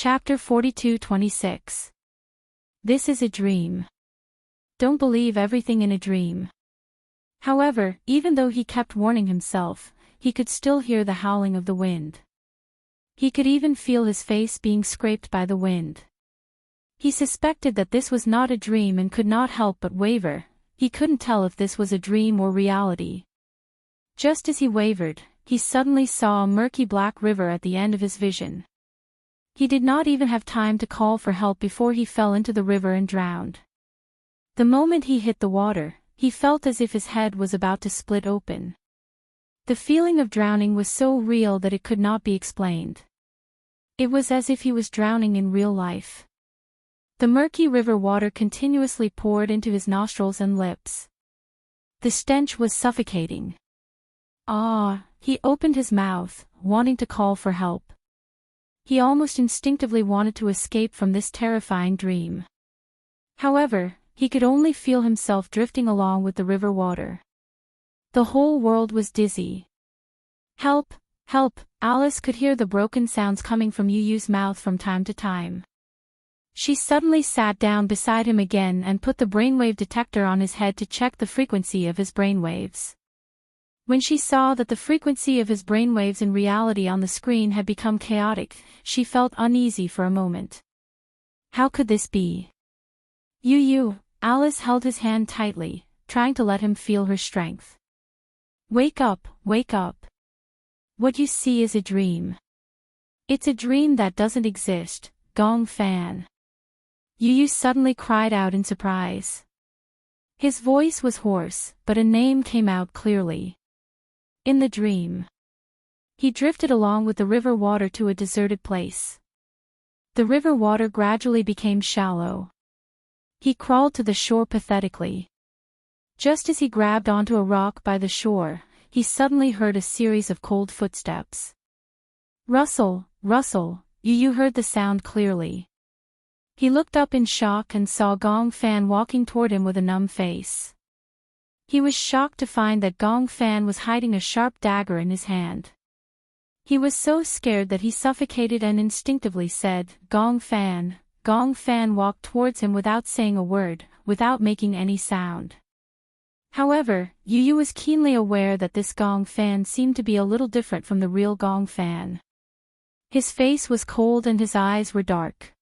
Chapter 42-26. This is a dream. Don't believe everything in a dream. However, even though he kept warning himself, he could still hear the howling of the wind. He could even feel his face being scraped by the wind. He suspected that this was not a dream and could not help but waver. He couldn't tell if this was a dream or reality. Just as he wavered, he suddenly saw a murky black river at the end of his vision. He did not even have time to call for help before he fell into the river and drowned. The moment he hit the water, he felt as if his head was about to split open. The feeling of drowning was so real that it could not be explained. It was as if he was drowning in real life. The murky river water continuously poured into his nostrils and lips. The stench was suffocating. He opened his mouth, wanting to call for help. He almost instinctively wanted to escape from this terrifying dream. However, he could only feel himself drifting along with the river water. The whole world was dizzy. Help! Help! Alice could hear the broken sounds coming from Yu-Yu's mouth from time to time. She suddenly sat down beside him again and put the brainwave detector on his head to check the frequency of his brainwaves. When she saw that the frequency of his brainwaves in reality on the screen had become chaotic, she felt uneasy for a moment. How could this be? Yu-Yu, Alice held his hand tightly, trying to let him feel her strength. Wake up, wake up. What you see is a dream. It's a dream that doesn't exist, Gong Fan. Yu-Yu suddenly cried out in surprise. His voice was hoarse, but a name came out clearly. In the dream, he drifted along with the river water to a deserted place. The river water gradually became shallow. He crawled to the shore pathetically. Just as he grabbed onto a rock by the shore, he suddenly heard a series of cold footsteps. Rustle, rustle, Yu-Yu heard the sound clearly. He looked up in shock and saw Gong Fan walking toward him with a numb face. He was shocked to find that Gong Fan was hiding a sharp dagger in his hand. He was so scared that he suffocated and instinctively said, Gong Fan. Gong Fan walked towards him without saying a word, without making any sound. However, Yu-Yu was keenly aware that this Gong Fan seemed to be a little different from the real Gong Fan. His face was cold and his eyes were dark.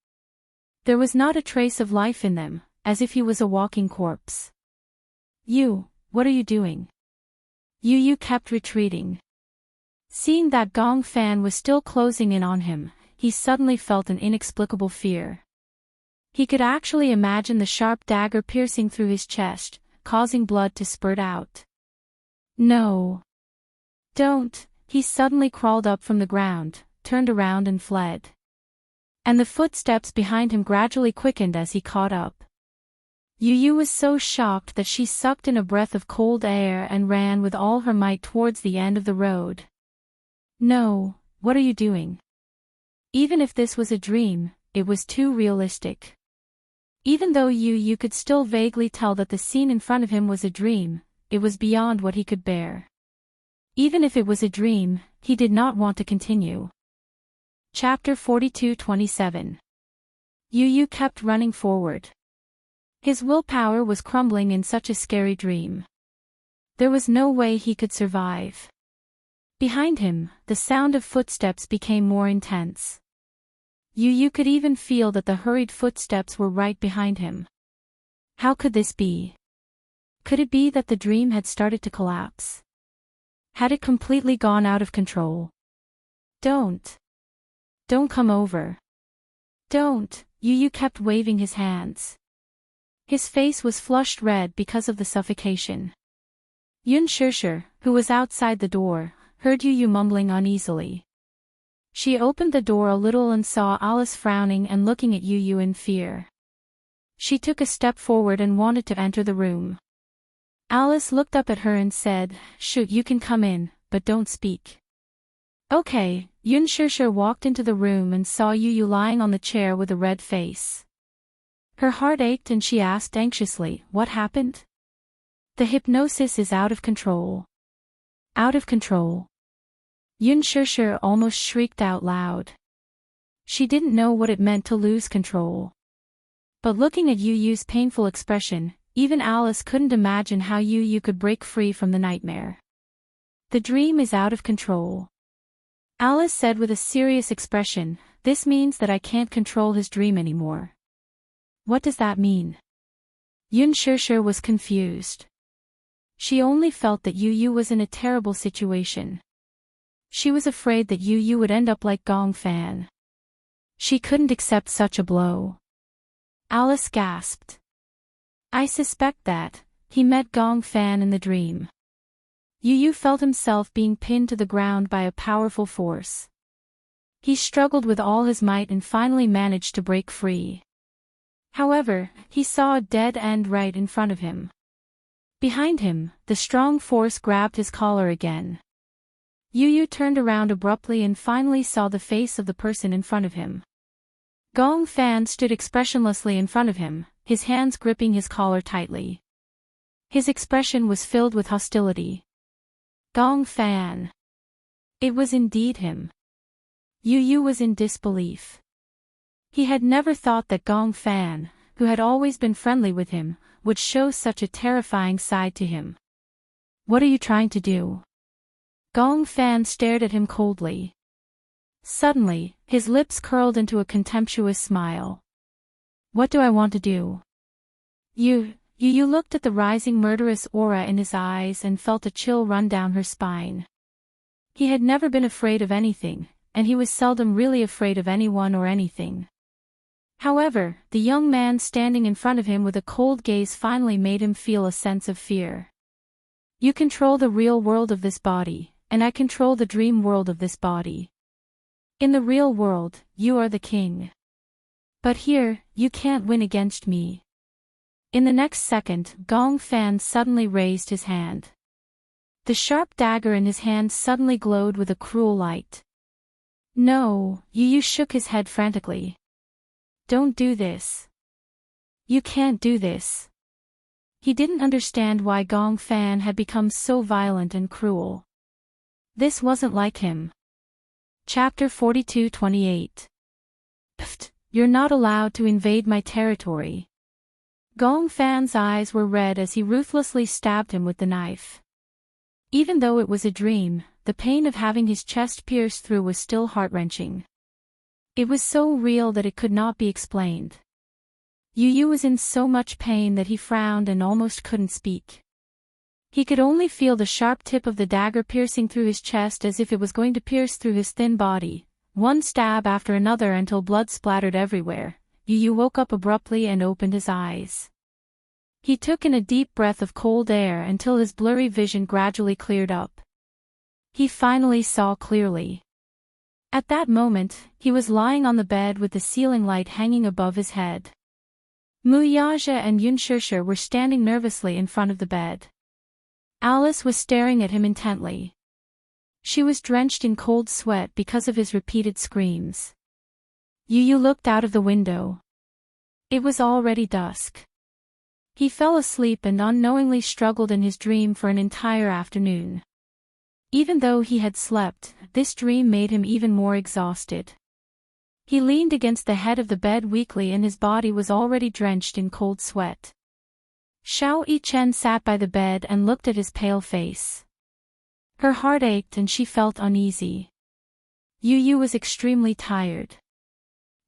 There was not a trace of life in them, as if he was a walking corpse. What are you doing? Yu-Yu kept retreating. Seeing that Gong Fan was still closing in on him, he suddenly felt an inexplicable fear. He could actually imagine the sharp dagger piercing through his chest, causing blood to spurt out. No. Don't. He suddenly crawled up from the ground, turned around and fled. And the footsteps behind him gradually quickened as he caught up. Yu-Yu was so shocked that she sucked in a breath of cold air and ran with all her might towards the end of the road. No, what are you doing? Even if this was a dream, it was too realistic. Even though Yu-Yu could still vaguely tell that the scene in front of him was a dream, it was beyond what he could bear. Even if it was a dream, he did not want to continue. Chapter 42-27. Yu-Yu kept running forward. His willpower was crumbling in such a scary dream. There was no way he could survive. Behind him, the sound of footsteps became more intense. Yu-Yu could even feel that the hurried footsteps were right behind him. How could this be? Could it be that the dream had started to collapse? Had it completely gone out of control? Don't come over. Don't, Yu-Yu kept waving his hands. His face was flushed red because of the suffocation. Yun Shishir, who was outside the door, heard Yu-Yu mumbling uneasily. She opened the door a little and saw Alice frowning and looking at Yu-Yu in fear. She took a step forward and wanted to enter the room. Alice looked up at her and said, "Shoot, you can come in, but don't speak." Okay, Yun Shishir walked into the room and saw Yu-Yu lying on the chair with a red face. Her heart ached and she asked anxiously, "What happened?" "The hypnosis is out of control." Out of control. Yun Shishir almost shrieked out loud. She didn't know what it meant to lose control. But looking at Yu Yu's painful expression, even Alice couldn't imagine how Yu Yu could break free from the nightmare. The dream is out of control. Alice said with a serious expression, "This means that I can't control his dream anymore." What does that mean? Yun Shishir was confused. She only felt that Yu Yu was in a terrible situation. She was afraid that Yu Yu would end up like Gong Fan. She couldn't accept such a blow. Alice gasped. "I suspect that he met Gong Fan in the dream." Yu Yu felt himself being pinned to the ground by a powerful force. He struggled with all his might and finally managed to break free. However, he saw a dead end right in front of him. Behind him, the strong force grabbed his collar again. Yu Yu turned around abruptly and finally saw the face of the person in front of him. Gong Fan stood expressionlessly in front of him, his hands gripping his collar tightly. His expression was filled with hostility. Gong Fan. It was indeed him. Yu Yu was in disbelief. He had never thought that Gong Fan, who had always been friendly with him, would show such a terrifying side to him. "What are you trying to do?" Gong Fan stared at him coldly. Suddenly, his lips curled into a contemptuous smile. "What do I want to do?" Yu looked at the rising murderous aura in his eyes and felt a chill run down her spine. He had never been afraid of anything, and he was seldom really afraid of anyone or anything. However, the young man standing in front of him with a cold gaze finally made him feel a sense of fear. "You control the real world of this body, and I control the dream world of this body. In the real world, you are the king. But here, you can't win against me." In the next second, Gong Fan suddenly raised his hand. The sharp dagger in his hand suddenly glowed with a cruel light. "No," Yu shook his head frantically. "Don't do this. You can't do this." He didn't understand why Gong Fan had become so violent and cruel. This wasn't like him. Chapter 42-28. "Pfft, you're not allowed to invade my territory." Gong Fan's eyes were red as he ruthlessly stabbed him with the knife. Even though it was a dream, the pain of having his chest pierced through was still heart-wrenching. It was so real that it could not be explained. Yu was in so much pain that he frowned and almost couldn't speak. He could only feel the sharp tip of the dagger piercing through his chest as if it was going to pierce through his thin body, one stab after another until blood splattered everywhere. Yu woke up abruptly and opened his eyes. He took in a deep breath of cold air until his blurry vision gradually cleared up. He finally saw clearly. At that moment, he was lying on the bed with the ceiling light hanging above his head. Muyaja and Yun Shishir were standing nervously in front of the bed. Alice was staring at him intently. She was drenched in cold sweat because of his repeated screams. Yu looked out of the window. It was already dusk. He fell asleep and unknowingly struggled in his dream for an entire afternoon. Even though he had slept, this dream made him even more exhausted. He leaned against the head of the bed weakly and his body was already drenched in cold sweat. Xiao Yichen sat by the bed and looked at his pale face. Her heart ached and she felt uneasy. Yu was extremely tired.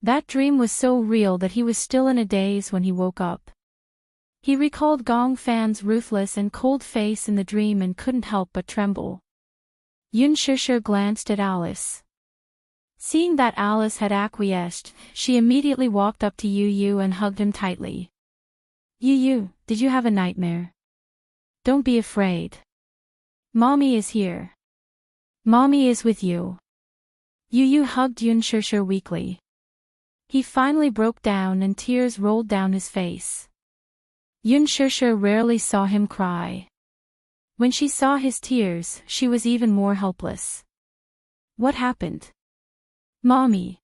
That dream was so real that he was still in a daze when he woke up. He recalled Gong Fan's ruthless and cold face in the dream and couldn't help but tremble. Yun Shishir glanced at Alice. Seeing that Alice had acquiesced, she immediately walked up to Yu and hugged him tightly. "Yu, did you have a nightmare? Don't be afraid. Mommy is here. Mommy is with you." Yu hugged Yun Shishir weakly. He finally broke down and tears rolled down his face. Yun Shishir rarely saw him cry. When she saw his tears, she was even more helpless. "What happened?" "Mommy."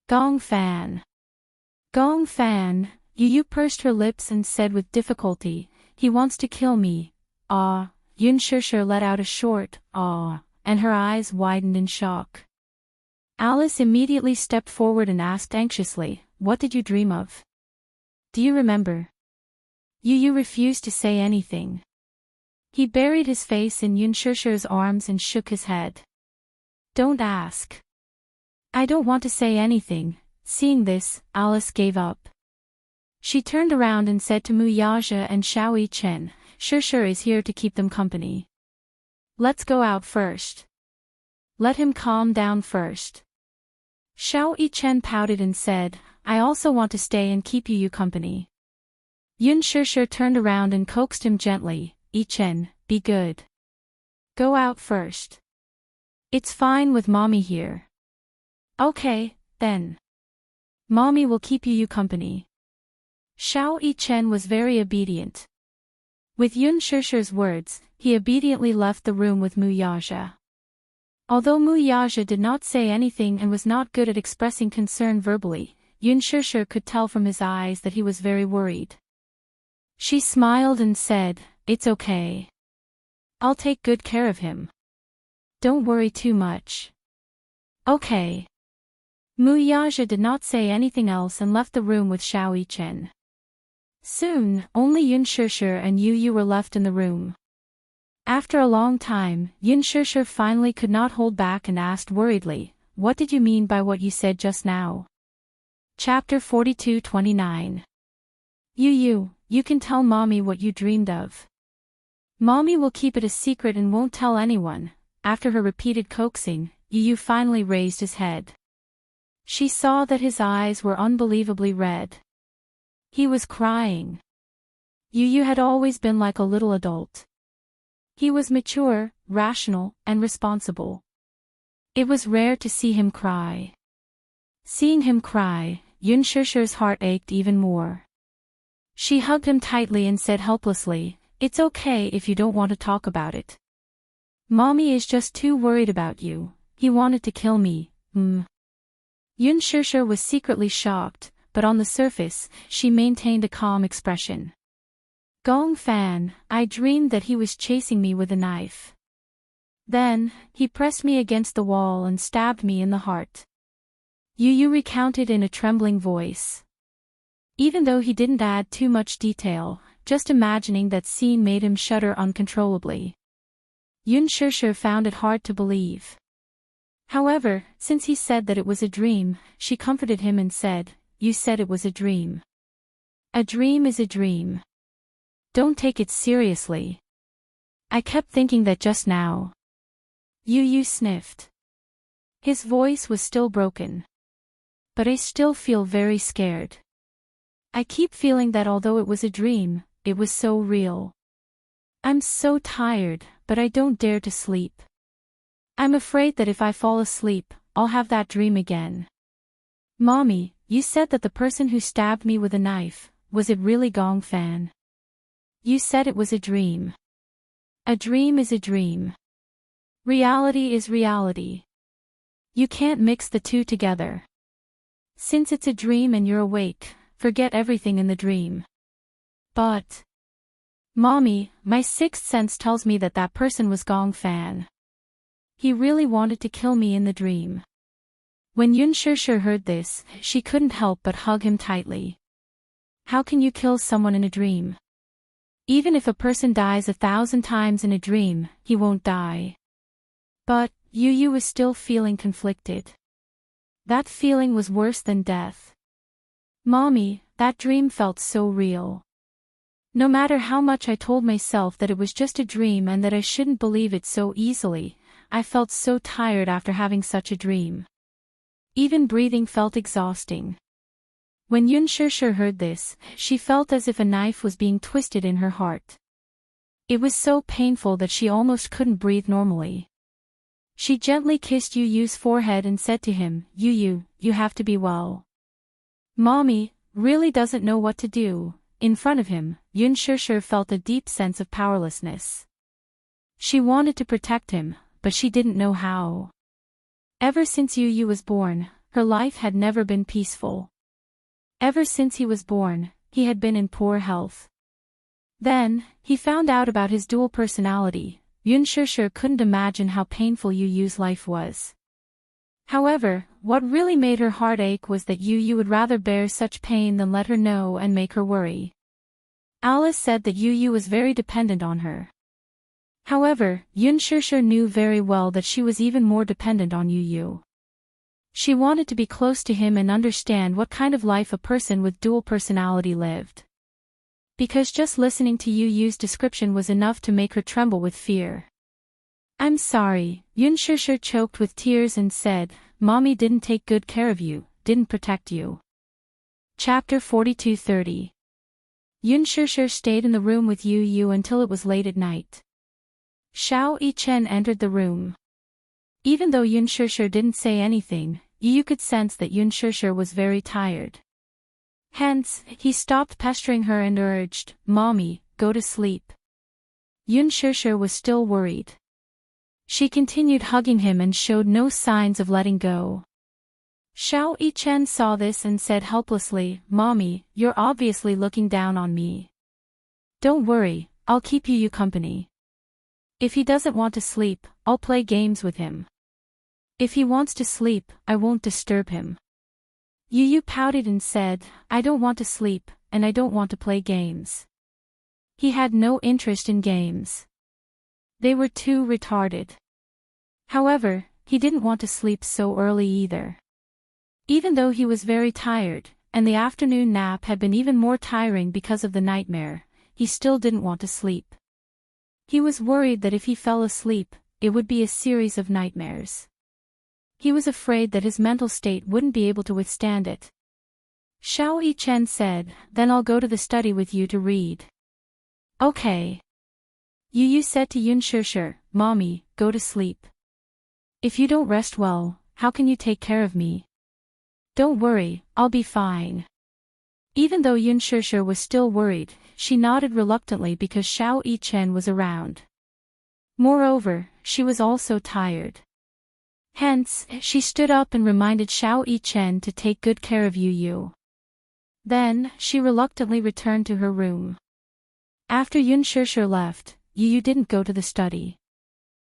"Gong Fan." "Gong Fan," Yu pursed her lips and said with difficulty, "He wants to kill me." "Ah." Yun Shishir let out a short "ah," and her eyes widened in shock. Alice immediately stepped forward and asked anxiously, "What did you dream of? Do you remember?" Yu refused to say anything. He buried his face in Yunshish's arms and shook his head. "Don't ask. I don't want to say anything." Seeing this, Alice gave up. She turned around and said to Muyaja and Xiao Chen, "Shishir is here to keep them company. Let's go out first. Let him calm down first." Xiao Chen pouted and said, "I also want to stay and keep Yu company." Yunshishir turned around and coaxed him gently, "Chen, be good. Go out first. It's fine with mommy here." "Okay, then. Mommy will keep Yu company." Xiao Chen was very obedient. With Yunshishir's words, he obediently left the room with Muyaja. Although Muyaja did not say anything and was not good at expressing concern verbally, Yunshishir could tell from his eyes that he was very worried. She smiled and said, "It's okay. I'll take good care of him. Don't worry too much." "Okay." Muyaja did not say anything else and left the room with Xiao Chen. Soon, only Yunshishir and Yu were left in the room. After a long time, Yunshishir finally could not hold back and asked worriedly, "What did you mean by what you said just now?" Chapter 42-29. Yu, you can tell mommy what you dreamed of. Mommy will keep it a secret and won't tell anyone. After her repeated coaxing, Yu finally raised his head. She saw that his eyes were unbelievably red. He was crying. Yu had always been like a little adult. He was mature, rational, and responsible. It was rare to see him cry. Seeing him cry, Yunshishir's heart ached even more. She hugged him tightly and said helplessly, "It's okay if you don't want to talk about it. Mommy is just too worried about you. He wanted to kill me." Yunshishir was secretly shocked, but on the surface, she maintained a calm expression. "Gong Fan, I dreamed that he was chasing me with a knife. Then, he pressed me against the wall and stabbed me in the heart." Yu recounted in a trembling voice. Even though he didn't add too much detail, just imagining that scene made him shudder uncontrollably. Yunshishir found it hard to believe. However, since he said that it was a dream, she comforted him and said, "You said it was a dream. A dream is a dream. Don't take it seriously. I kept thinking that just now." Yu sniffed. His voice was still broken. "But I still feel very scared. I keep feeling that although it was a dream, it was so real. I'm so tired, but I don't dare to sleep. I'm afraid that if I fall asleep, I'll have that dream again." "Mommy, you said that the person who stabbed me with a knife, was it really Gong Fan? You said it was a dream. A dream is a dream. Reality is reality. You can't mix the two together. Since it's a dream and you're awake, forget everything in the dream." "But, Mommy, my sixth sense tells me that that person was Gong Fan. He really wanted to kill me in the dream." When Yunshishir heard this, she couldn't help but hug him tightly. "How can you kill someone in a dream? Even if a person dies 1,000 times in a dream, he won't die." But, Yu was still feeling conflicted. That feeling was worse than death. "Mommy, that dream felt so real. No matter how much I told myself that it was just a dream and that I shouldn't believe it so easily, I felt so tired after having such a dream. Even breathing felt exhausting." When Yunshishir heard this, she felt as if a knife was being twisted in her heart. It was so painful that she almost couldn't breathe normally. She gently kissed Yu's forehead and said to him, "You have to be well. Mommy really doesn't know what to do." In front of him, Yunshishir felt a deep sense of powerlessness. She wanted to protect him, but she didn't know how. Ever since Yu was born, her life had never been peaceful. Ever since he was born, he had been in poor health. Then, he found out about his dual personality. Yunshishir couldn't imagine how painful Yu's life was. However, what really made her heart ache was that Yu would rather bear such pain than let her know and make her worry. Alice said that Yu was very dependent on her. However, Shusher knew very well that she was even more dependent on Yu. She wanted to be close to him and understand what kind of life a person with dual personality lived. Because just listening to Yu's description was enough to make her tremble with fear. "I'm sorry," Shusher choked with tears and said, "Mommy didn't take good care of you, didn't protect you." Chapter 42:30. Shusher stayed in the room with Yu until it was late at night. Xiao Yichen entered the room. Even though Shusher didn't say anything, Yu could sense that Shusher was very tired. Hence, he stopped pestering her and urged, "Mommy, go to sleep." Shusher was still worried. She continued hugging him and showed no signs of letting go. Xiao Yichen saw this and said helplessly, "Mommy, you're obviously looking down on me. Don't worry, I'll keep Yu company. If he doesn't want to sleep, I'll play games with him. If he wants to sleep, I won't disturb him." Yu pouted and said, "I don't want to sleep, and I don't want to play games." He had no interest in games. They were too retarded. However, he didn't want to sleep so early either. Even though he was very tired, and the afternoon nap had been even more tiring because of the nightmare, he still didn't want to sleep. He was worried that if he fell asleep, it would be a series of nightmares. He was afraid that his mental state wouldn't be able to withstand it. Xiao Yichen said, "Then I'll go to the study with you to read." "Okay." Yu said to Shusher, "Mommy, go to sleep. If you don't rest well, how can you take care of me?" "Don't worry, I'll be fine." Even though Shusher was still worried, she nodded reluctantly because Xiao Yichen was around. Moreover, she was also tired. Hence, she stood up and reminded Xiao Yichen to take good care of Yu. Then, she reluctantly returned to her room. After Shusher left, Yu didn't go to the study.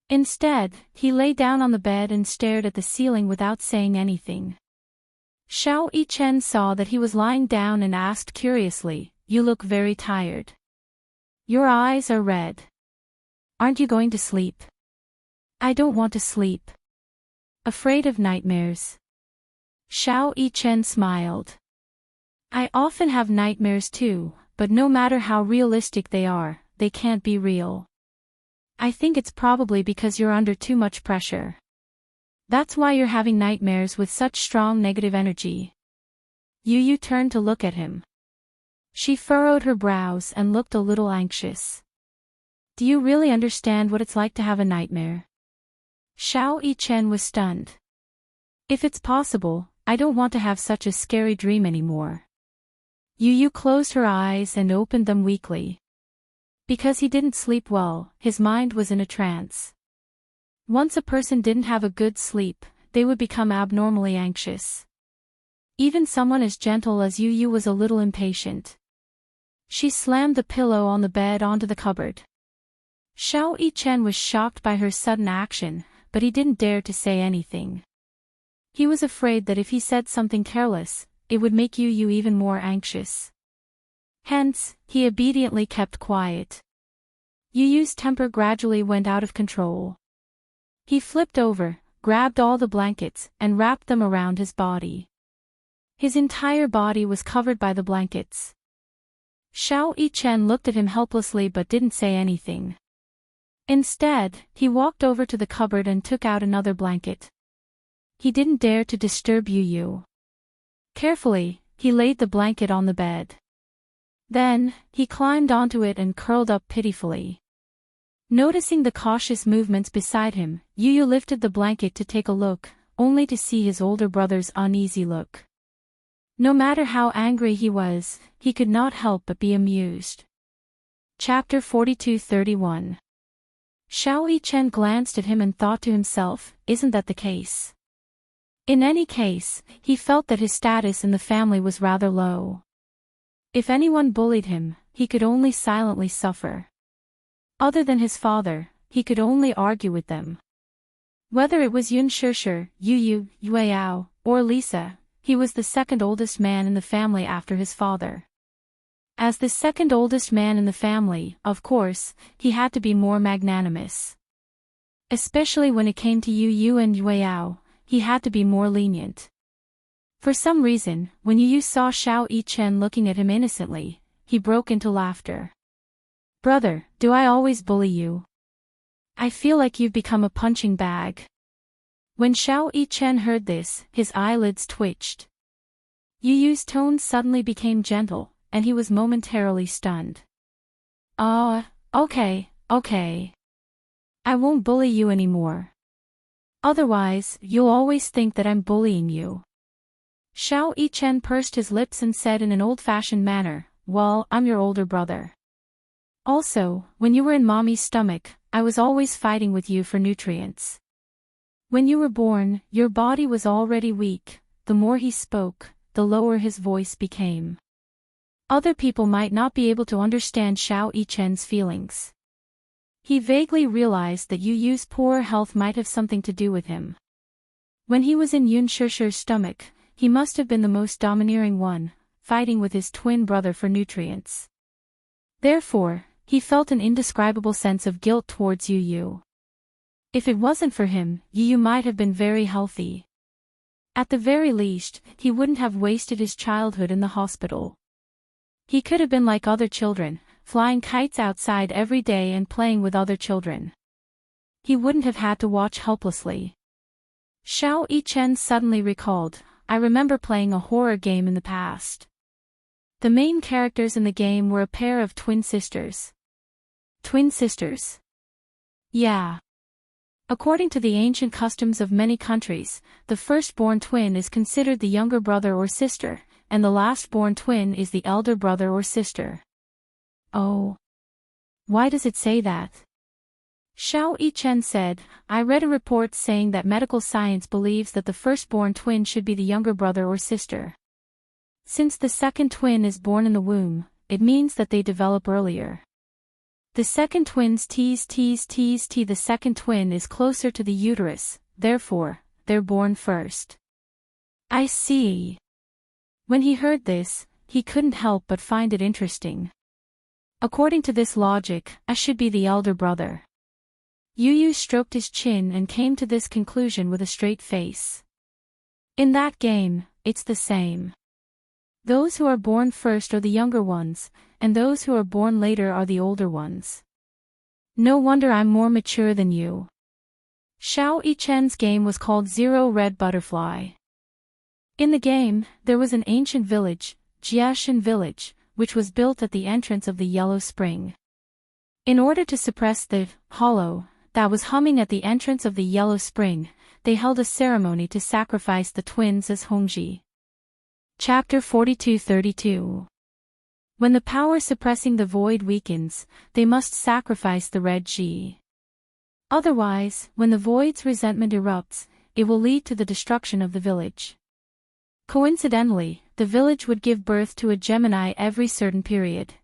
Instead, he lay down on the bed and stared at the ceiling without saying anything. Xiao Yichen saw that he was lying down and asked curiously, "You look very tired. Your eyes are red. Aren't you going to sleep?" "I don't want to sleep. Afraid of nightmares." Xiao Yichen smiled. "I often have nightmares too, but no matter how realistic they are, they can't be real. I think it's probably because you're under too much pressure. That's why you're having nightmares with such strong negative energy." Yu turned to look at him. She furrowed her brows and looked a little anxious. "Do you really understand what it's like to have a nightmare?" Xiao Yichen was stunned. "If it's possible, I don't want to have such a scary dream anymore." Yu closed her eyes and opened them weakly. Because he didn't sleep well, his mind was in a trance. Once a person didn't have a good sleep, they would become abnormally anxious. Even someone as gentle as Yu was a little impatient. She slammed the pillow on the bed onto the cupboard. Xiao Yichen was shocked by her sudden action, but he didn't dare to say anything. He was afraid that if he said something careless, it would make Yu even more anxious. Hence, he obediently kept quiet. Yu's temper gradually went out of control. He flipped over, grabbed all the blankets, and wrapped them around his body. His entire body was covered by the blankets. Xiao Yichen looked at him helplessly but didn't say anything. Instead, he walked over to the cupboard and took out another blanket. He didn't dare to disturb Yu. Carefully, he laid the blanket on the bed. Then, he climbed onto it and curled up pitifully. Noticing the cautious movements beside him, Yu lifted the blanket to take a look, only to see his older brother's uneasy look. No matter how angry he was, he could not help but be amused. Chapter 42:31. Xiao Yichen glanced at him and thought to himself, isn't that the case? In any case, he felt that his status in the family was rather low. If anyone bullied him, he could only silently suffer. Other than his father, he could only argue with them. Whether it was Yun Shishir, Yu Yueao, or Lisa, he was the second oldest man in the family after his father. As the second oldest man in the family, of course, he had to be more magnanimous. Especially when it came to Yu and Yueao, he had to be more lenient. For some reason, when Yu saw Xiao Yichen looking at him innocently, he broke into laughter. "Brother, do I always bully you? I feel like you've become a punching bag." When Xiao Yichen heard this, his eyelids twitched. Yu's tone suddenly became gentle, and he was momentarily stunned. Okay. I won't bully you anymore. Otherwise, you'll always think that I'm bullying you." Xiao Yichen pursed his lips and said in an old-fashioned manner, "Well, I'm your older brother. Also, when you were in mommy's stomach, I was always fighting with you for nutrients. When you were born, your body was already weak." The more he spoke, the lower his voice became. Other people might not be able to understand Xiao Yichen's feelings. He vaguely realized that Yu's poor health might have something to do with him. When he was in Yun Shishir's stomach, he must have been the most domineering one, fighting with his twin brother for nutrients. Therefore, he felt an indescribable sense of guilt towards Yu. If it wasn't for him, Yu might have been very healthy. At the very least, he wouldn't have wasted his childhood in the hospital. He could have been like other children, flying kites outside every day and playing with other children. He wouldn't have had to watch helplessly. Xiao Yichen suddenly recalled, "I remember playing a horror game in the past. The main characters in the game were a pair of twin sisters." Twin sisters? Yeah. According to the ancient customs of many countries, the firstborn twin is considered the younger brother or sister, and the last-born twin is the elder brother or sister. Oh. Why does it say that? Xiao Yichen said, "I read a report saying that medical science believes that the firstborn twin should be the younger brother or sister. Since the second twin is born in the womb, it means that they develop earlier. The second twin's the second twin is closer to the uterus, therefore, they're born first." I see. When he heard this, he couldn't help but find it interesting. According to this logic, I should be the elder brother. Yu stroked his chin and came to this conclusion with a straight face. In that game, it's the same. Those who are born first are the younger ones, and those who are born later are the older ones. No wonder I'm more mature than you. Xiao Yichen's game was called Zero Red Butterfly. In the game, there was an ancient village, Jiashan Village, which was built at the entrance of the Yellow Spring. In order to suppress the hollow that was humming at the entrance of the Yellow Spring, they held a ceremony to sacrifice the twins as Hongji. Chapter 42-32. When the power suppressing the void weakens, they must sacrifice the red Ji. Otherwise, when the void's resentment erupts, it will lead to the destruction of the village. Coincidentally, the village would give birth to a Gemini every certain period.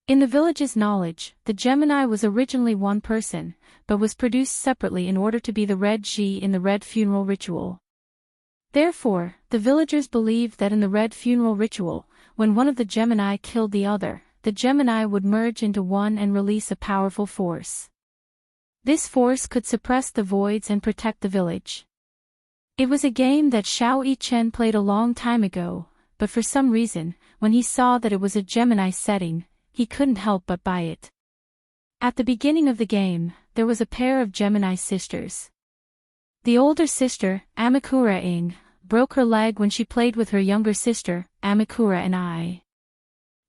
In the village's knowledge, the Gemini was originally one person, but was produced separately in order to be the red Ji in the red funeral ritual. Therefore, the villagers believed that in the red funeral ritual, when one of the Gemini killed the other, the Gemini would merge into one and release a powerful force. This force could suppress the voids and protect the village. It was a game that Xiao Yichen played a long time ago, but for some reason, when he saw that it was a Gemini setting, he couldn't help but buy it. At the beginning of the game, there was a pair of Gemini sisters. The older sister, Amikura-ing, broke her leg when she played with her younger sister, Amikura-and-I.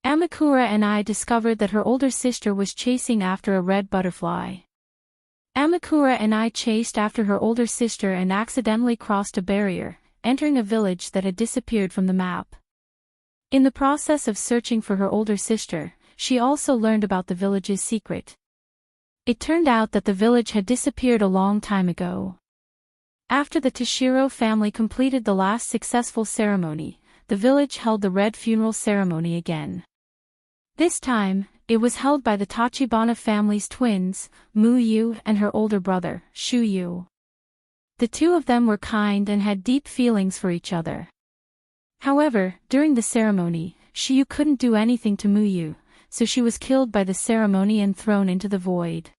Amikura-and-I discovered that her older sister was chasing after a red butterfly. Amikura-and-I chased after her older sister and accidentally crossed a barrier, entering a village that had disappeared from the map. In the process of searching for her older sister, she also learned about the village's secret. It turned out that the village had disappeared a long time ago. After the Toshiro family completed the last successful ceremony, the village held the red funeral ceremony again. This time, it was held by the Tachibana family's twins, Mu Yu and her older brother, Shu Yu. The two of them were kind and had deep feelings for each other. However, during the ceremony, Xiu couldn't do anything to Muyu, so she was killed by the ceremony and thrown into the void.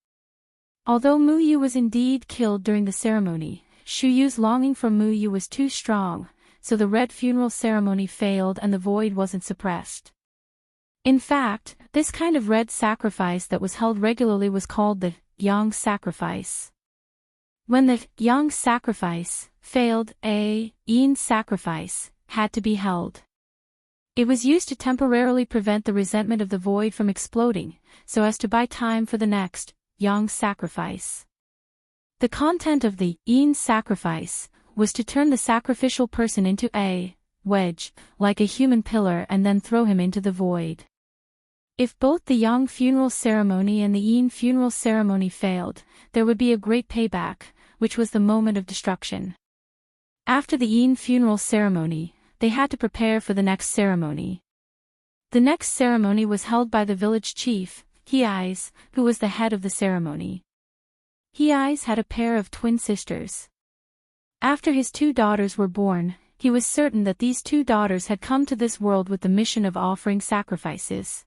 Although Muyu was indeed killed during the ceremony, Shuyu's longing for Muyu was too strong, so the red funeral ceremony failed and the void wasn't suppressed. In fact, this kind of red sacrifice that was held regularly was called the yang sacrifice. When the yang sacrifice failed, a yin sacrifice had to be held. It was used to temporarily prevent the resentment of the void from exploding, so as to buy time for the next yang sacrifice. The content of the yin sacrifice was to turn the sacrificial person into a wedge, like a human pillar, and then throw him into the void. If both the yang funeral ceremony and the yin funeral ceremony failed, there would be a great payback, which was the moment of destruction. After the yin funeral ceremony, they had to prepare for the next ceremony. The next ceremony was held by the village chief, Hei's, who was the head of the ceremony. Hei's had a pair of twin sisters. After his two daughters were born, he was certain that these two daughters had come to this world with the mission of offering sacrifices.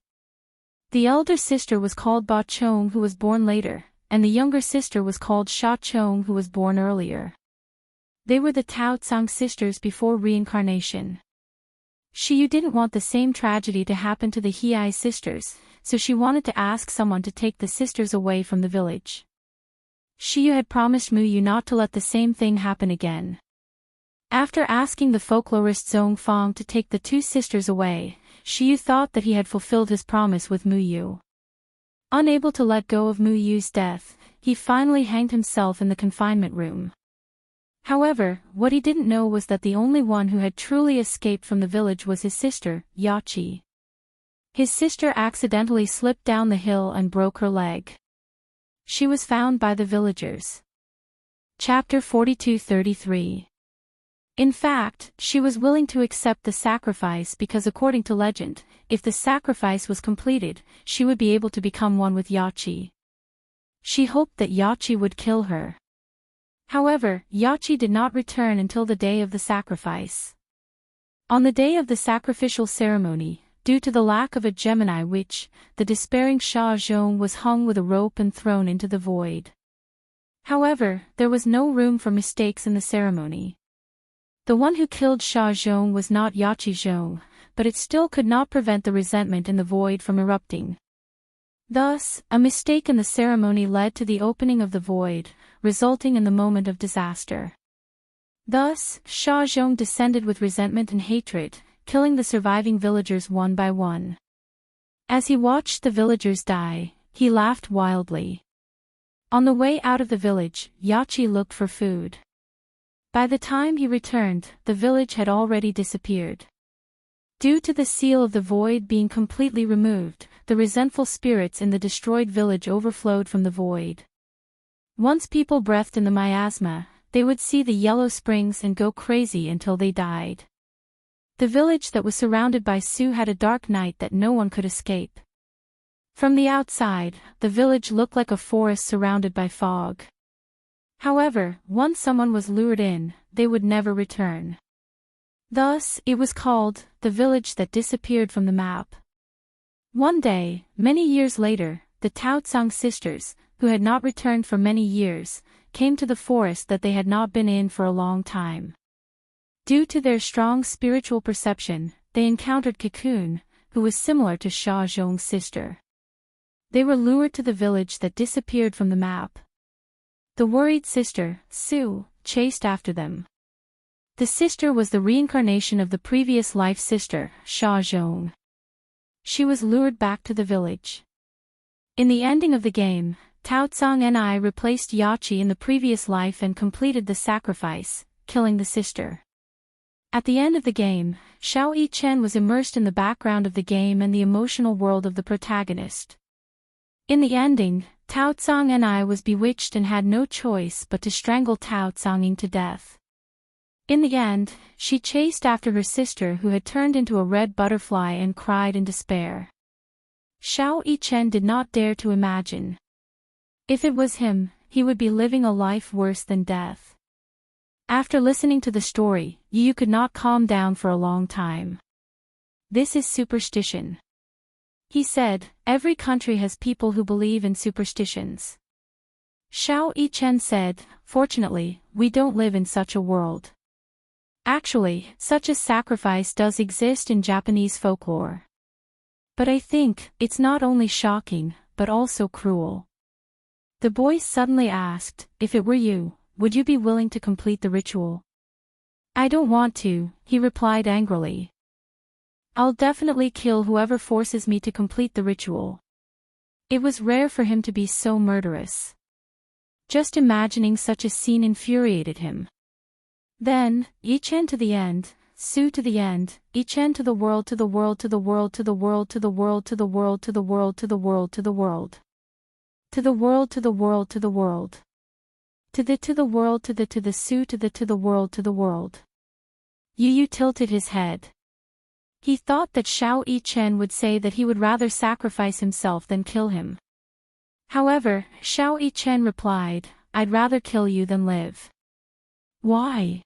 The elder sister was called Ba Chong, who was born later, and the younger sister was called Sha Chong, who was born earlier. They were the Tao Tsang sisters before reincarnation. Xiu didn't want the same tragedy to happen to the Hei sisters, so she wanted to ask someone to take the sisters away from the village. Xiu had promised Muyu not to let the same thing happen again. After asking the folklorist Zhong Fang to take the two sisters away, Xiu thought that he had fulfilled his promise with Muyu. Unable to let go of Muyu's death, he finally hanged himself in the confinement room. However, what he didn't know was that the only one who had truly escaped from the village was his sister, Yachi. His sister accidentally slipped down the hill and broke her leg. She was found by the villagers. Chapter 42-33. In fact, she was willing to accept the sacrifice because according to legend, if the sacrifice was completed, she would be able to become one with Yachi. She hoped that Yachi would kill her. However, Yachi did not return until the day of the sacrifice. On the day of the sacrificial ceremony, due to the lack of a Gemini witch, the despairing Sha Zhong was hung with a rope and thrown into the void. However, there was no room for mistakes in the ceremony. The one who killed Sha Zhong was not Yachi Zhong, but it still could not prevent the resentment in the void from erupting. Thus, a mistake in the ceremony led to the opening of the void, resulting in the moment of disaster. Thus, Sha Zhong descended with resentment and hatred, killing the surviving villagers one by one. As he watched the villagers die, he laughed wildly. On the way out of the village, Yachi looked for food. By the time he returned, the village had already disappeared. Due to the seal of the void being completely removed, the resentful spirits in the destroyed village overflowed from the void. Once people breathed in the miasma, they would see the yellow springs and go crazy until they died. The village that was surrounded by Su had a dark night that no one could escape. From the outside, the village looked like a forest surrounded by fog. However, once someone was lured in, they would never return. Thus, it was called, the village that disappeared from the map. One day, many years later, the Tao Tsang sisters, who had not returned for many years, came to the forest that they had not been in for a long time. Due to their strong spiritual perception, they encountered Cocoon, who was similar to Sha Zhong's sister. They were lured to the village that disappeared from the map. The worried sister, Su, chased after them. The sister was the reincarnation of the previous life sister, Sha Zhong. She was lured back to the village. In the ending of the game, Tao Tsang and I replaced Yachi in the previous life and completed the sacrifice, killing the sister. At the end of the game, Xiao Yichen was immersed in the background of the game and the emotional world of the protagonist. In the ending, Tao Tsang and I was bewitched and had no choice but to strangle Tao Tsanging to death. In the end, she chased after her sister who had turned into a red butterfly and cried in despair. Xiao Yichen did not dare to imagine. If it was him, he would be living a life worse than death. After listening to the story, Yu could not calm down for a long time. This is superstition. He said, every country has people who believe in superstitions. Xiao Yichen said, fortunately, we don't live in such a world. Actually, such a sacrifice does exist in Japanese folklore. But I think, it's not only shocking, but also cruel. The boy suddenly asked, if it were you, would you be willing to complete the ritual? I don't want to, he replied angrily. I'll definitely kill whoever forces me to complete the ritual. It was rare for him to be so murderous. Just imagining such a scene infuriated him. Then, Yichen to the end, Su to the end, Yichen to the world to the world to the world to the world to the world to the world to the world to the world to the world. To the world to the world to the world. To the world to the Su to the world to the world. Yu tilted his head. He thought that Xiao Yichen would say that he would rather sacrifice himself than kill him. However, Xiao Yichen replied, I'd rather kill you than live. Why?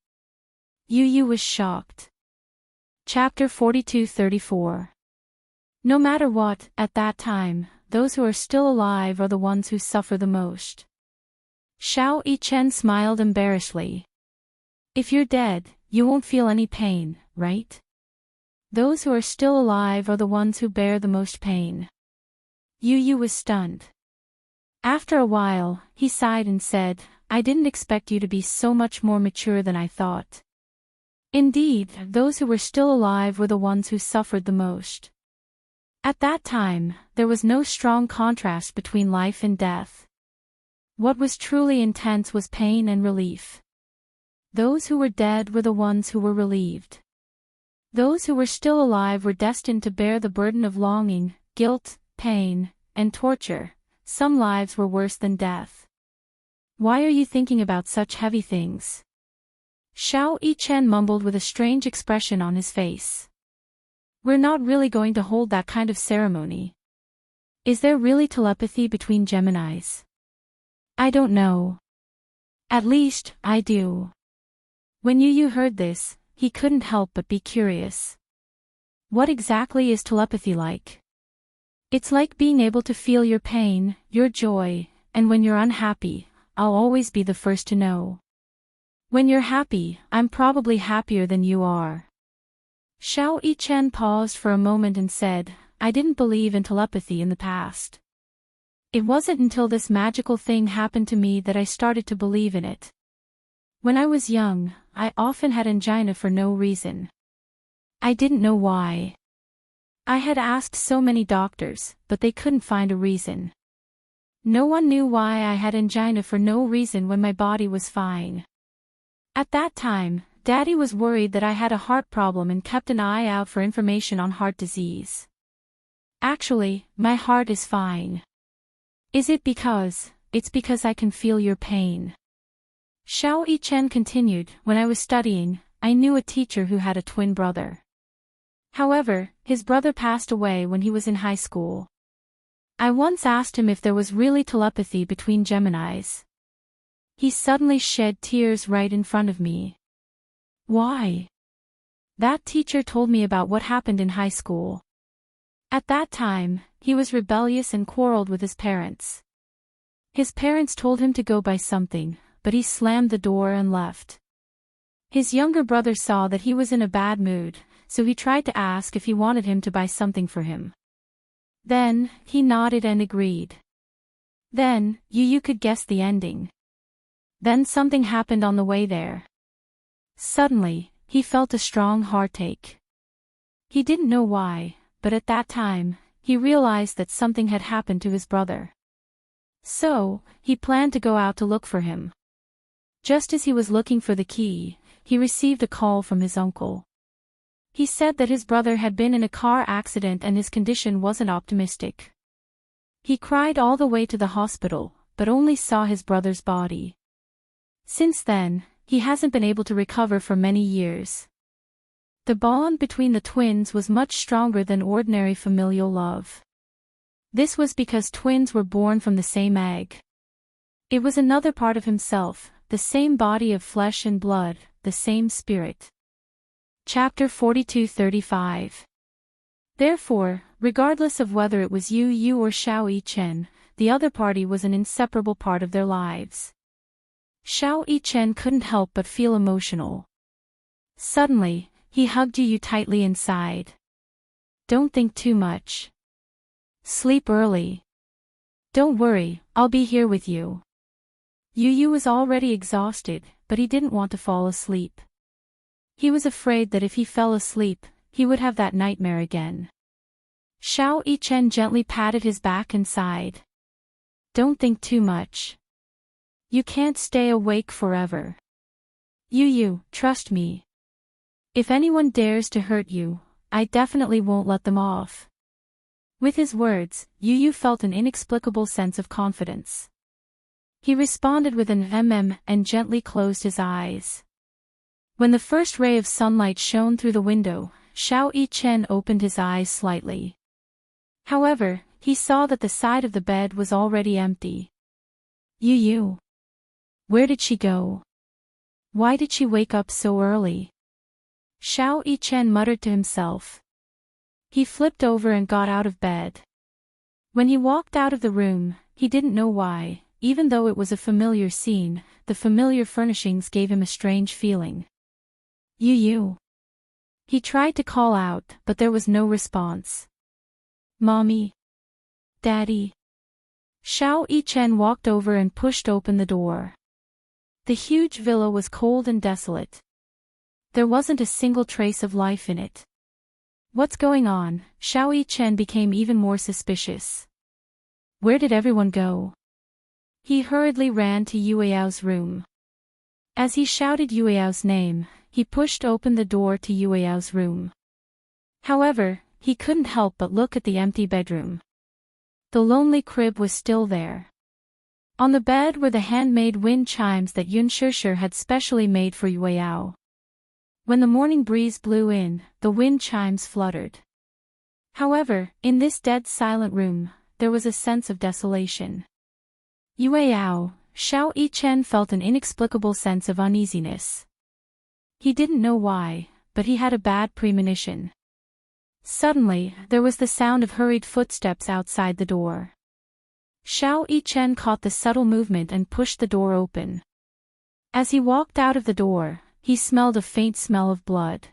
Yu was shocked. Chapter 42-34. No matter what, at that time, those who are still alive are the ones who suffer the most. Xiao Yichen smiled embarrassedly. If you're dead, you won't feel any pain, right? Those who are still alive are the ones who bear the most pain. Yu was stunned. After a while, he sighed and said, I didn't expect you to be so much more mature than I thought. Indeed, those who were still alive were the ones who suffered the most. At that time, there was no strong contrast between life and death. What was truly intense was pain and relief. Those who were dead were the ones who were relieved. Those who were still alive were destined to bear the burden of longing, guilt, pain, and torture. Some lives were worse than death. Why are you thinking about such heavy things? Xiao Yichen mumbled with a strange expression on his face. We're not really going to hold that kind of ceremony. Is there really telepathy between Geminis? I don't know. At least, I do. When Yu heard this, he couldn't help but be curious. What exactly is telepathy like? It's like being able to feel your pain, your joy, and when you're unhappy, I'll always be the first to know. When you're happy, I'm probably happier than you are. Xiao Yichen paused for a moment and said, I didn't believe in telepathy in the past. It wasn't until this magical thing happened to me that I started to believe in it. When I was young, I often had angina for no reason. I didn't know why. I had asked so many doctors, but they couldn't find a reason. No one knew why I had angina for no reason when my body was fine. At that time, Daddy was worried that I had a heart problem and kept an eye out for information on heart disease. Actually, my heart is fine. Is it because? It's because I can feel your pain. Xiao Yichen continued, when I was studying, I knew a teacher who had a twin brother. However, his brother passed away when he was in high school. I once asked him if there was really telepathy between Geminis. He suddenly shed tears right in front of me. Why? That teacher told me about what happened in high school. At that time, he was rebellious and quarreled with his parents. His parents told him to go buy something, but he slammed the door and left. His younger brother saw that he was in a bad mood, so he tried to ask if he wanted him to buy something for him. Then, he nodded and agreed. Then, you could guess the ending. Then something happened on the way there. Suddenly, he felt a strong heartache. He didn't know why, but at that time, he realized that something had happened to his brother. So, he planned to go out to look for him. Just as he was looking for the key, he received a call from his uncle. He said that his brother had been in a car accident and his condition wasn't optimistic. He cried all the way to the hospital, but only saw his brother's body. Since then, he hasn't been able to recover for many years. The bond between the twins was much stronger than ordinary familial love. This was because twins were born from the same egg. It was another part of himself, the same body of flesh and blood, the same spirit. Chapter 42-35. Therefore, regardless of whether it was Yu Yu or Xiao Yichen, the other party was an inseparable part of their lives. Xiao Yichen couldn't help but feel emotional. Suddenly, he hugged Yu Yu tightly inside. Don't think too much. Sleep early. Don't worry, I'll be here with you. Yu Yu was already exhausted, but he didn't want to fall asleep. He was afraid that if he fell asleep, he would have that nightmare again. Xiao Yichen gently patted his back and sighed. Don't think too much. You can't stay awake forever. Yu Yu, trust me. If anyone dares to hurt you, I definitely won't let them off. With his words, Yu Yu felt an inexplicable sense of confidence. He responded with an and gently closed his eyes. When the first ray of sunlight shone through the window, Xiao Yichen opened his eyes slightly. However, he saw that the side of the bed was already empty. Yu Yu. Where did she go? Why did she wake up so early? Xiao Yichen muttered to himself. He flipped over and got out of bed. When he walked out of the room, he didn't know why, even though it was a familiar scene, the familiar furnishings gave him a strange feeling. Yu Yu. He tried to call out, but there was no response. Mommy. Daddy. Xiao Yichen walked over and pushed open the door. The huge villa was cold and desolate. There wasn't a single trace of life in it. What's going on? Xiao Yichen became even more suspicious. Where did everyone go? He hurriedly ran to Yueyao's room. As he shouted Yueyao's name, he pushed open the door to Yueyao's room. However, he couldn't help but look at the empty bedroom. The lonely crib was still there. On the bed were the handmade wind chimes that Yun Shishir had specially made for Yueyao. When the morning breeze blew in, the wind chimes fluttered. However, in this dead silent room, there was a sense of desolation. Yueyao, Xiao Yichen felt an inexplicable sense of uneasiness. He didn't know why, but he had a bad premonition. Suddenly, there was the sound of hurried footsteps outside the door. Xiao Yichen caught the subtle movement and pushed the door open. As he walked out of the door, he smelled a faint smell of blood.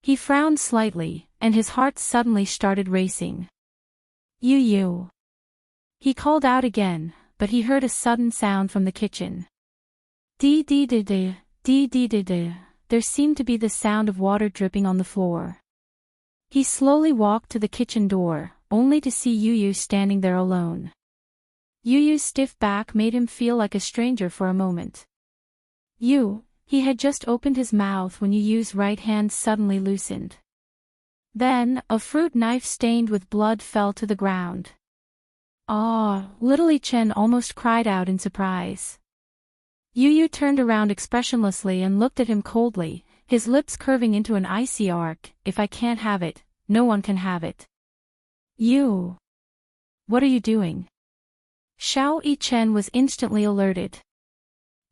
He frowned slightly, and his heart suddenly started racing. Yu Yu. He called out again, but he heard a sudden sound from the kitchen. Dee-dee-dee-dee, dee-dee-dee-dee. There seemed to be the sound of water dripping on the floor. He slowly walked to the kitchen door, only to see Yu Yu standing there alone. Yu Yu's stiff back made him feel like a stranger for a moment. He had just opened his mouth when Yu Yu's right hand suddenly loosened. Then, a fruit knife stained with blood fell to the ground. Ah! Little Yichen almost cried out in surprise. Yu Yu turned around expressionlessly and looked at him coldly, his lips curving into an icy arc. If I can't have it, no one can have it. You! What are you doing? Xiao Yichen was instantly alerted.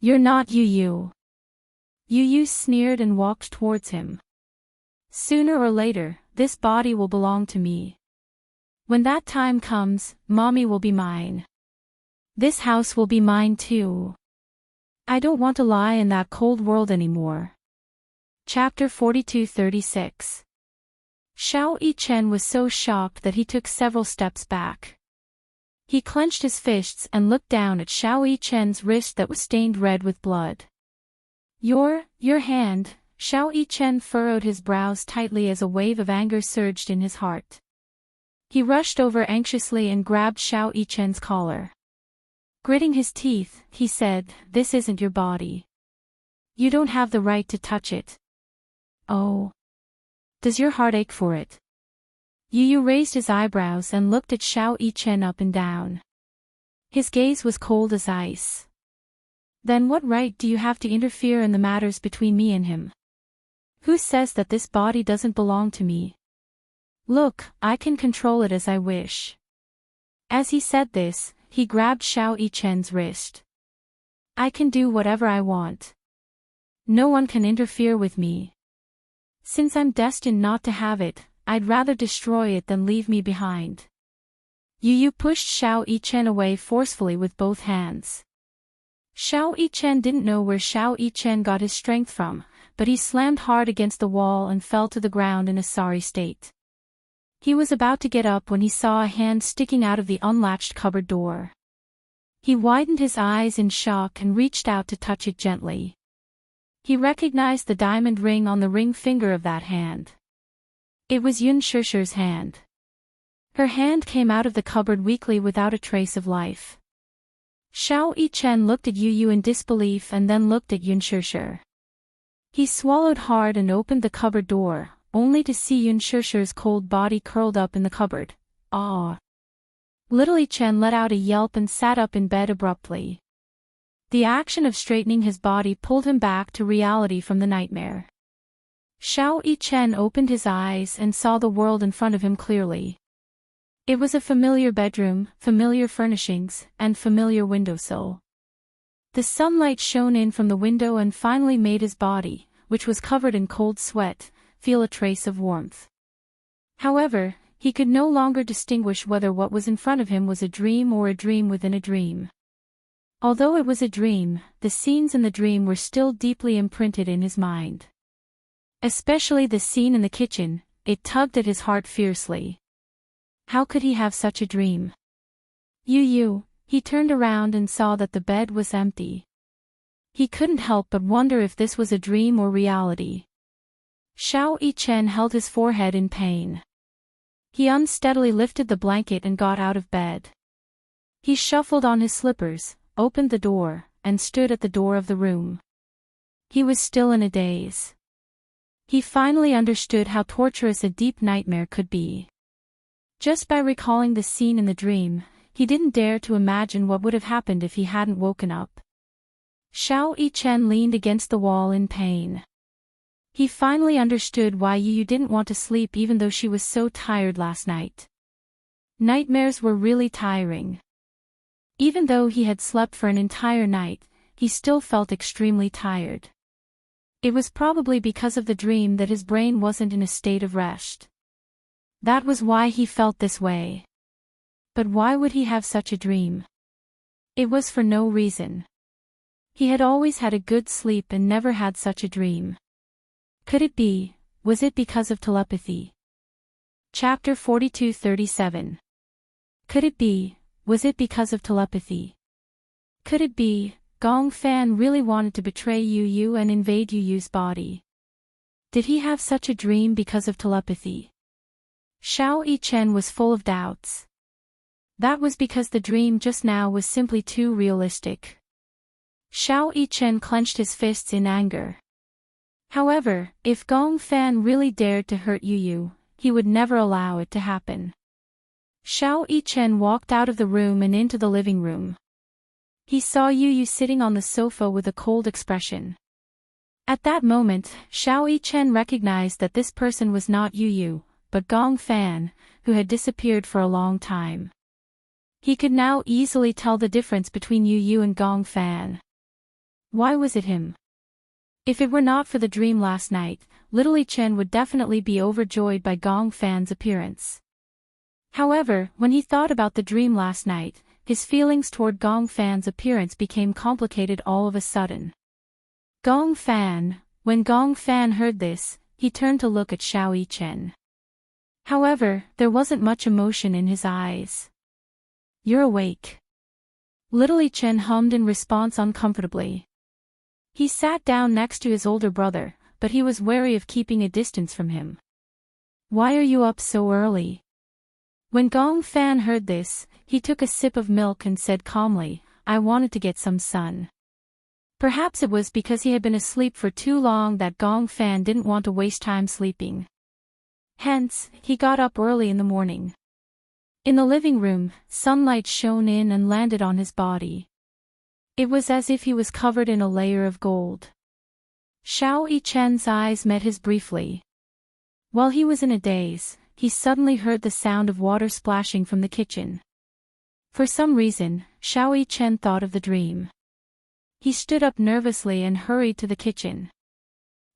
You're not Yu Yu. Yu Yu sneered and walked towards him. Sooner or later, this body will belong to me. When that time comes, Mommy will be mine. This house will be mine too. I don't want to lie in that cold world anymore. Chapter 42-36. Xiao Yichen was so shocked that he took several steps back. He clenched his fists and looked down at Xiao Yichen's wrist that was stained red with blood. Your hand. Xiao Yichen furrowed his brows tightly as a wave of anger surged in his heart. He rushed over anxiously and grabbed Xiao Yichen's collar. Gritting his teeth, he said, "This isn't your body. You don't have the right to touch it." Oh. Does your heart ache for it? Yu Yu raised his eyebrows and looked at Xiao Yichen up and down. His gaze was cold as ice. Then what right do you have to interfere in the matters between me and him? Who says that this body doesn't belong to me? Look, I can control it as I wish. As he said this, he grabbed Xiao Yichen's wrist. I can do whatever I want. No one can interfere with me. Since I'm destined not to have it, I'd rather destroy it than leave me behind. Yu Yu pushed Xiao Yichen away forcefully with both hands. Xiao Yichen didn't know where Xiao Yichen got his strength from, but he slammed hard against the wall and fell to the ground in a sorry state. He was about to get up when he saw a hand sticking out of the unlatched cupboard door. He widened his eyes in shock and reached out to touch it gently. He recognized the diamond ring on the ring finger of that hand. It was Yun Shusher's hand. Her hand came out of the cupboard weakly without a trace of life. Xiao Yichen looked at Yu Yu in disbelief and then looked at Yun Shusher. He swallowed hard and opened the cupboard door, only to see Yun Shusher's cold body curled up in the cupboard. Ah! Little Yichen let out a yelp and sat up in bed abruptly. The action of straightening his body pulled him back to reality from the nightmare. Xiao Yichen opened his eyes and saw the world in front of him clearly. It was a familiar bedroom, familiar furnishings, and familiar windowsill. The sunlight shone in from the window and finally made his body, which was covered in cold sweat, feel a trace of warmth. However, he could no longer distinguish whether what was in front of him was a dream or a dream within a dream. Although it was a dream, the scenes in the dream were still deeply imprinted in his mind. Especially the scene in the kitchen, it tugged at his heart fiercely. How could he have such a dream? Yu Yu, he turned around and saw that the bed was empty. He couldn't help but wonder if this was a dream or reality. Xiao Yichen held his forehead in pain. He unsteadily lifted the blanket and got out of bed. He shuffled on his slippers, opened the door, and stood at the door of the room. He was still in a daze. He finally understood how torturous a deep nightmare could be. Just by recalling the scene in the dream, he didn't dare to imagine what would have happened if he hadn't woken up. Xiao Yichen leaned against the wall in pain. He finally understood why Yu Yu didn't want to sleep even though she was so tired last night. Nightmares were really tiring. Even though he had slept for an entire night, he still felt extremely tired. It was probably because of the dream that his brain wasn't in a state of rest. That was why he felt this way. But why would he have such a dream? It was for no reason. He had always had a good sleep and never had such a dream. Could it be, was it because of telepathy? Chapter 42:37. Could it be, was it because of telepathy? Could it be, Gong Fan really wanted to betray Yu Yu and invade Yu Yu's body? Did he have such a dream because of telepathy? Xiao Yichen was full of doubts. That was because the dream just now was simply too realistic. Xiao Yichen clenched his fists in anger. However, if Gong Fan really dared to hurt Yu Yu, he would never allow it to happen. Xiao Yichen walked out of the room and into the living room. He saw Yu Yu sitting on the sofa with a cold expression. At that moment, Xiao Yichen recognized that this person was not Yu Yu, but Gong Fan, who had disappeared for a long time. He could now easily tell the difference between Yu Yu and Gong Fan. Why was it him? If it were not for the dream last night, little Yichen would definitely be overjoyed by Gong Fan's appearance. However, when he thought about the dream last night, his feelings toward Gong Fan's appearance became complicated all of a sudden. Gong Fan, when Gong Fan heard this, he turned to look at Xiao Yichen. However, there wasn't much emotion in his eyes. You're awake. Little Yichen hummed in response uncomfortably. He sat down next to his older brother, but he was wary of keeping a distance from him. Why are you up so early? When Gong Fan heard this, he took a sip of milk and said calmly, I wanted to get some sun. Perhaps it was because he had been asleep for too long that Gong Fan didn't want to waste time sleeping. Hence, he got up early in the morning. In the living room, sunlight shone in and landed on his body. It was as if he was covered in a layer of gold. Xiao Yichen's eyes met his briefly. While he was in a daze, he suddenly heard the sound of water splashing from the kitchen. For some reason, Xiao Yichen thought of the dream. He stood up nervously and hurried to the kitchen.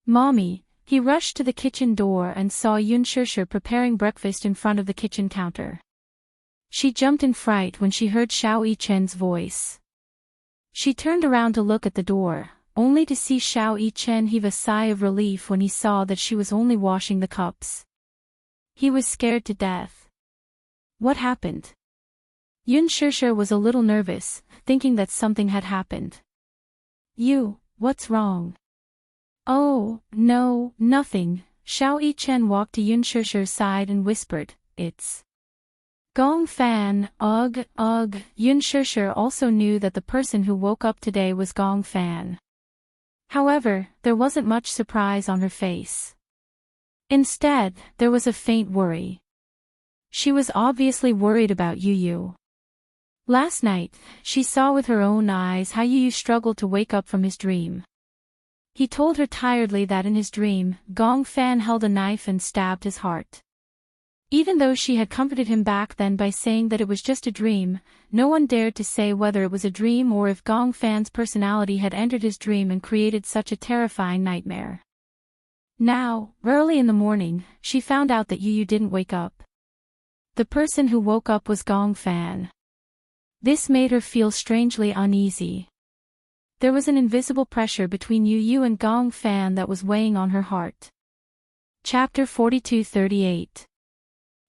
"Mommy," he rushed to the kitchen door and saw Yunshushu preparing breakfast in front of the kitchen counter. She jumped in fright when she heard Xiao Yichen's voice. She turned around to look at the door, only to see Xiao Yichen heave a sigh of relief when he saw that she was only washing the cups. He was scared to death. What happened? Yunshushu was a little nervous, thinking that something had happened. What's wrong?" "Oh, no, nothing." Xiao Yichen walked to Yunshushu's side and whispered, "It's Gong Fan, ugh, ugh." Yunshushu also knew that the person who woke up today was Gong Fan. However, there wasn't much surprise on her face. Instead, there was a faint worry. She was obviously worried about Yu. Last night, she saw with her own eyes how Yu struggled to wake up from his dream. He told her tiredly that in his dream, Gong Fan held a knife and stabbed his heart. Even though she had comforted him back then by saying that it was just a dream, no one dared to say whether it was a dream or if Gong Fan's personality had entered his dream and created such a terrifying nightmare. Now, early in the morning, she found out that Yu didn't wake up. The person who woke up was Gong Fan. This made her feel strangely uneasy. There was an invisible pressure between Yu and Gong Fan that was weighing on her heart. Chapter 42:38.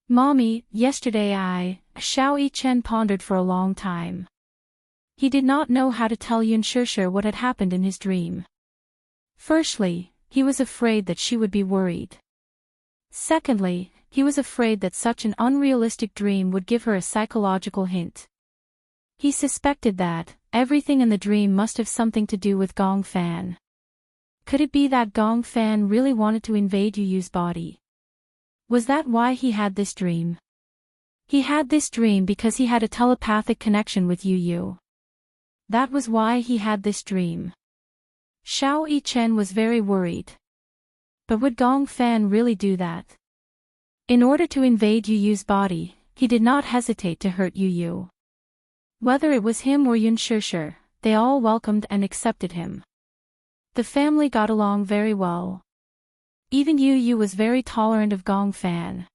"Mommy, yesterday Xiao Yichen pondered for a long time. He did not know how to tell Yunshushu what had happened in his dream. Firstly, he was afraid that she would be worried. Secondly, he was afraid that such an unrealistic dream would give her a psychological hint. He suspected that everything in the dream must have something to do with Gong Fan. Could it be that Gong Fan really wanted to invade Yu's body? Was that why he had this dream? He had this dream because he had a telepathic connection with Yu. That was why he had this dream. Xiao Yichen was very worried. But would Gong Fan really do that? In order to invade Yu's body, he did not hesitate to hurt Yu. Whether it was him or Yunshushu, they all welcomed and accepted him. The family got along very well. Even Yu was very tolerant of Gong Fan.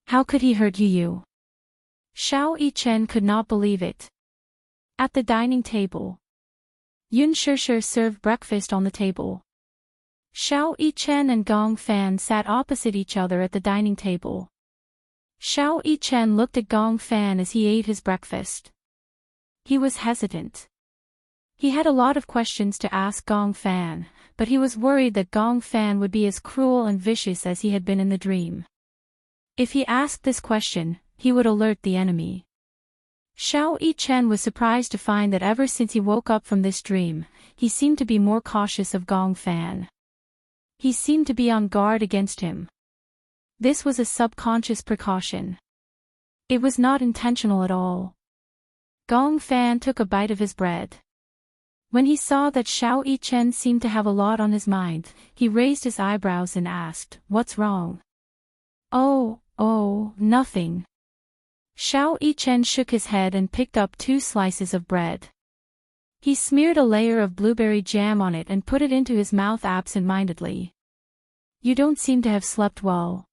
How could he hurt Yu? Xiao Yichen could not believe it. At the dining table, Yunshushu served breakfast on the table. Xiao Yichen and Gong Fan sat opposite each other at the dining table. Xiao Yichen looked at Gong Fan as he ate his breakfast. He was hesitant. He had a lot of questions to ask Gong Fan, but he was worried that Gong Fan would be as cruel and vicious as he had been in the dream. If he asked this question, he would alert the enemy. Xiao Yichen was surprised to find that ever since he woke up from this dream, he seemed to be more cautious of Gong Fan. He seemed to be on guard against him. This was a subconscious precaution. It was not intentional at all. Gong Fan took a bite of his bread. When he saw that Xiao Yichen seemed to have a lot on his mind, he raised his eyebrows and asked, "What's wrong?" Oh, nothing." Xiao Yichen shook his head and picked up 2 slices of bread. He smeared a layer of blueberry jam on it and put it into his mouth absent-mindedly. "You don't seem to have slept well."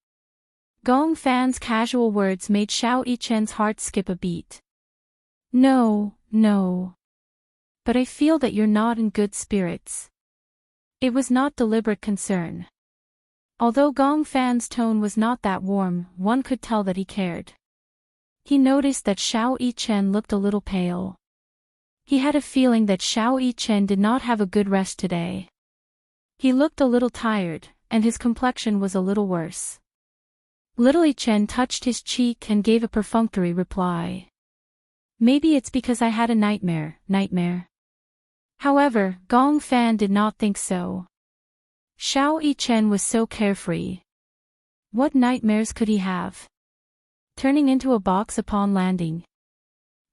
Gong Fan's casual words made Xiao Yichen's heart skip a beat. No. But I feel that you're not in good spirits." It was not deliberate concern. Although Gong Fan's tone was not that warm, one could tell that he cared. He noticed that Xiao Yichen looked a little pale. He had a feeling that Xiao Yichen did not have a good rest today. He looked a little tired, and his complexion was a little worse. Little Yichen touched his cheek and gave a perfunctory reply. "Maybe it's because I had a nightmare. However, Gong Fan did not think so. Xiao Yichen was so carefree. What nightmares could he have? Turning into a box upon landing.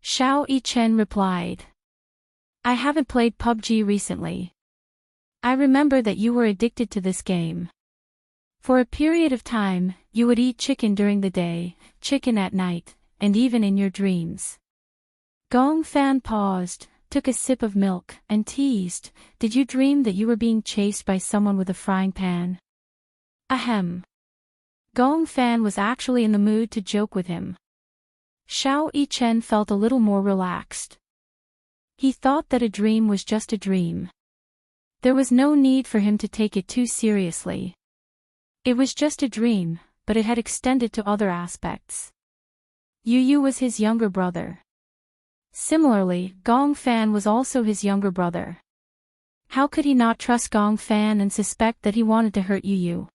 Xiao Yichen replied. "I haven't played PUBG recently. I remember that you were addicted to this game. For a period of time, you would eat chicken during the day, chicken at night, and even in your dreams." Gong Fan paused, took a sip of milk, and teased, "Did you dream that you were being chased by someone with a frying pan?" Ahem. Gong Fan was actually in the mood to joke with him. Xiao Yichen felt a little more relaxed. He thought that a dream was just a dream. There was no need for him to take it too seriously. It was just a dream, but it had extended to other aspects. Yu Yu was his younger brother. Similarly, Gong Fan was also his younger brother. How could he not trust Gong Fan and suspect that he wanted to hurt Yu Yu?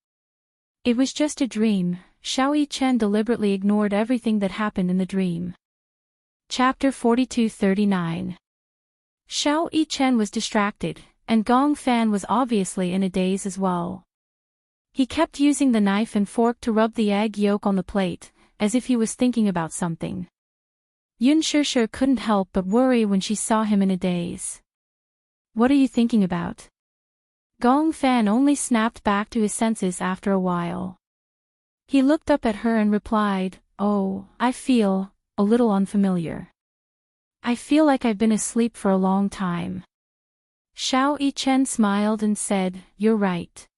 It was just a dream. Xiao Yichen deliberately ignored everything that happened in the dream. Chapter 42-39. Xiao Yichen was distracted, and Gong Fan was obviously in a daze as well. He kept using the knife and fork to rub the egg yolk on the plate, as if he was thinking about something. Yun Shishir couldn't help but worry when she saw him in a daze. "What are you thinking about?" Gong Fan only snapped back to his senses after a while. He looked up at her and replied, "Oh, I feel a little unfamiliar. I feel like I've been asleep for a long time." Xiao Yichen smiled and said, "You're right.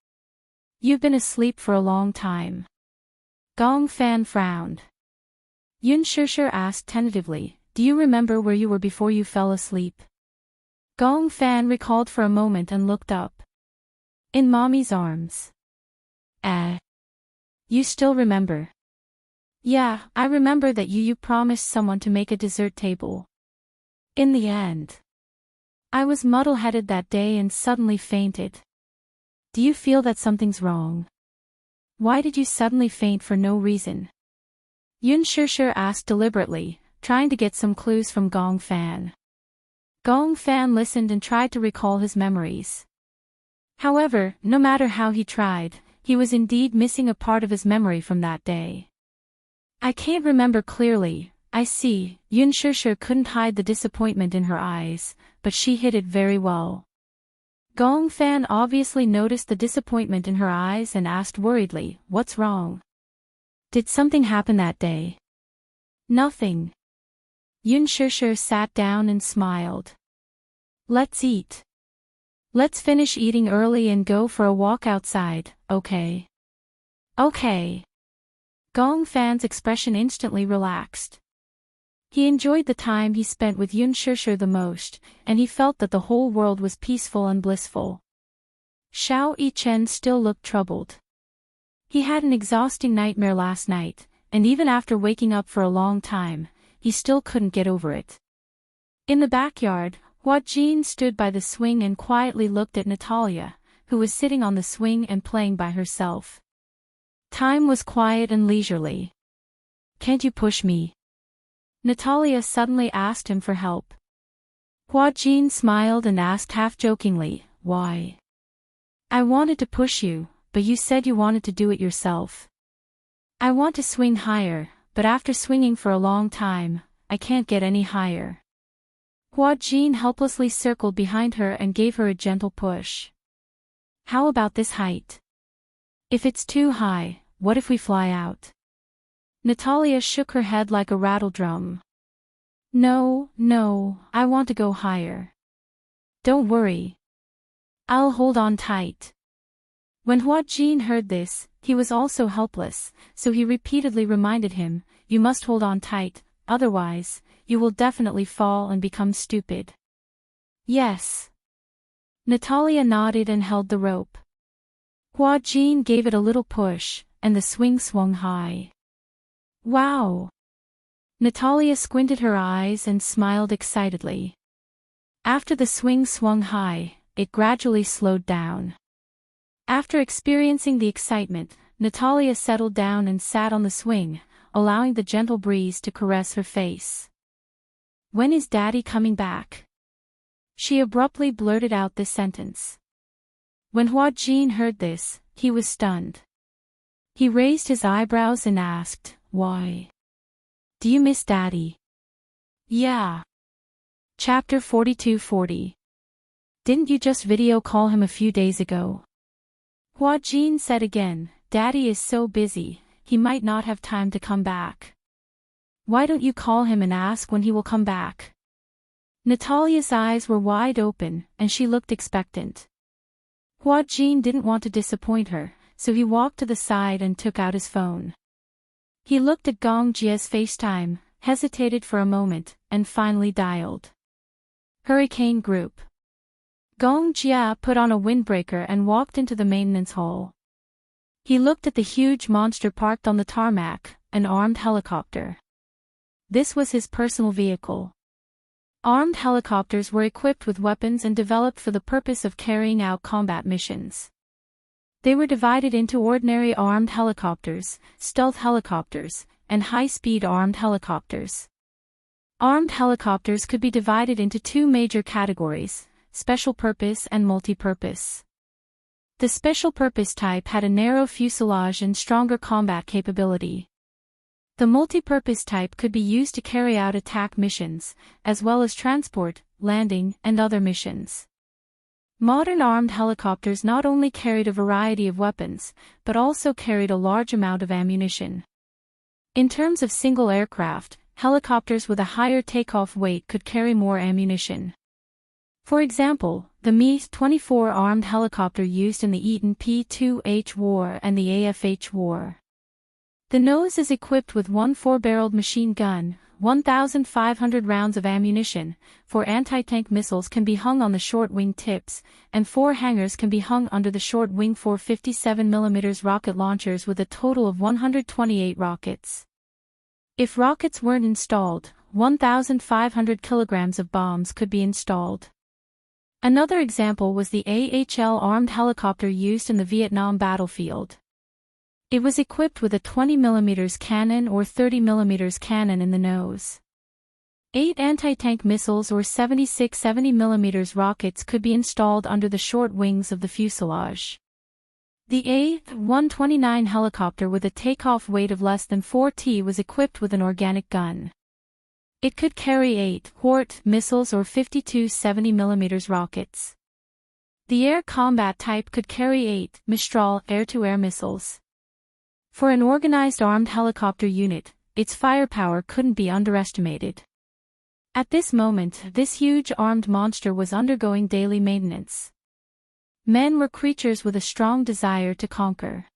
You've been asleep for a long time." Gong Fan frowned. Yun Shishir asked tentatively, "Do you remember where you were before you fell asleep?" Gong Fan recalled for a moment and looked up. "In Mommy's arms." You still remember?" "Yeah, I remember that you promised someone to make a dessert table. In the end, I was muddle-headed that day and suddenly fainted." "Do you feel that something's wrong? Why did you suddenly faint for no reason?" Yun Shishir asked deliberately, trying to get some clues from Gong Fan. Gong Fan listened and tried to recall his memories. However, no matter how he tried, he was indeed missing a part of his memory from that day. "I can't remember clearly, I see." Yun Shishir couldn't hide the disappointment in her eyes, but she hid it very well. Gong Fan obviously noticed the disappointment in her eyes and asked worriedly, "What's wrong? Did something happen that day?" "Nothing." Yun Shishir sat down and smiled. "Let's eat. Let's finish eating early and go for a walk outside, okay?" "Okay." Gong Fan's expression instantly relaxed. He enjoyed the time he spent with Yun Shishir the most, and he felt that the whole world was peaceful and blissful. Xiao Yichen still looked troubled. He had an exhausting nightmare last night, and even after waking up for a long time, he still couldn't get over it. In the backyard, Hua Jin stood by the swing and quietly looked at Natalia, who was sitting on the swing and playing by herself. Time was quiet and leisurely. "Can't you push me?" Natalia suddenly asked him for help. Hua Jin smiled and asked half-jokingly, "Why?" "I wanted to push you, but you said you wanted to do it yourself." "I want to swing higher, but after swinging for a long time, I can't get any higher." Hua Jin helplessly circled behind her and gave her a gentle push. "How about this height? If it's too high, what if we fly out?" Natalia shook her head like a rattle drum. No, I want to go higher." "Don't worry. I'll hold on tight." When Hua Jin heard this, he was also helpless, so he repeatedly reminded him, "You must hold on tight, otherwise, you will definitely fall and become stupid." "Yes." Natalia nodded and held the rope. Hua Jin gave it a little push, and the swing swung high. "Wow!" Natalia squinted her eyes and smiled excitedly. After the swing swung high, it gradually slowed down. After experiencing the excitement, Natalia settled down and sat on the swing, allowing the gentle breeze to caress her face. "When is Daddy coming back?" She abruptly blurted out this sentence. When Hua Jin heard this, he was stunned. He raised his eyebrows and asked, "Why? Do you miss Daddy?" "Yeah." Chapter 42-40. "Didn't you just video call him a few days ago?" Hua Jin said again, "Daddy is so busy, he might not have time to come back." "Why don't you call him and ask when he will come back?" Natalia's eyes were wide open, and she looked expectant. Hua Jin didn't want to disappoint her, so he walked to the side and took out his phone. He looked at Gong Jia's FaceTime, hesitated for a moment, and finally dialed. Hurricane Group. Gong Jia put on a windbreaker and walked into the maintenance hall. He looked at the huge monster parked on the tarmac, an armed helicopter. This was his personal vehicle. Armed helicopters were equipped with weapons and developed for the purpose of carrying out combat missions. They were divided into ordinary armed helicopters, stealth helicopters, and high-speed armed helicopters. Armed helicopters could be divided into two major categories: special purpose and multi-purpose. The special purpose type had a narrow fuselage and stronger combat capability. The multi-purpose type could be used to carry out attack missions, as well as transport, landing, and other missions. Modern armed helicopters not only carried a variety of weapons, but also carried a large amount of ammunition. In terms of single aircraft, helicopters with a higher takeoff weight could carry more ammunition. For example, the Mi-24 armed helicopter used in the Eaton P-2H war and the AFH war. The nose is equipped with one 4-barreled machine gun, 1,500 rounds of ammunition, 4 anti-tank missiles can be hung on the short wing tips, and 4 hangars can be hung under the short wing 4 57mm rocket launchers with a total of 128 rockets. If rockets weren't installed, 1,500 kilograms of bombs could be installed. Another example was the AHL armed helicopter used in the Vietnam battlefield. It was equipped with a 20mm cannon or 30mm cannon in the nose. 8 anti-tank missiles or 76 70mm rockets could be installed under the short wings of the fuselage. The A-129 helicopter with a takeoff weight of less than 4 t was equipped with an organic gun. It could carry 8 Hort missiles or 52 70mm rockets. The air combat type could carry 8 Mistral air-to-air missiles. For an organized armed helicopter unit, its firepower couldn't be underestimated. At this moment, this huge armed monster was undergoing daily maintenance. Men were creatures with a strong desire to conquer.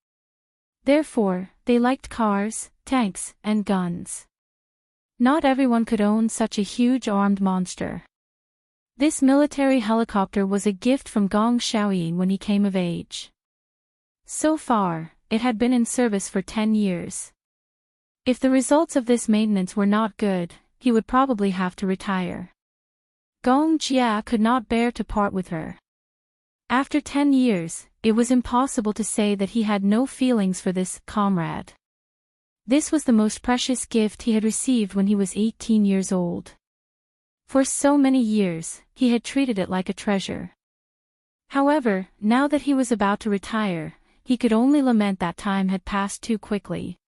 Therefore, they liked cars, tanks, and guns. Not everyone could own such a huge armed monster. This military helicopter was a gift from Gong Xiaoyin when he came of age. So far, it had been in service for 10 years. If the results of this maintenance were not good, he would probably have to retire. Gong Jia could not bear to part with her. After 10 years, it was impossible to say that he had no feelings for this comrade. This was the most precious gift he had received when he was 18 years old. For so many years, he had treated it like a treasure. However, now that he was about to retire, he could only lament that time had passed too quickly.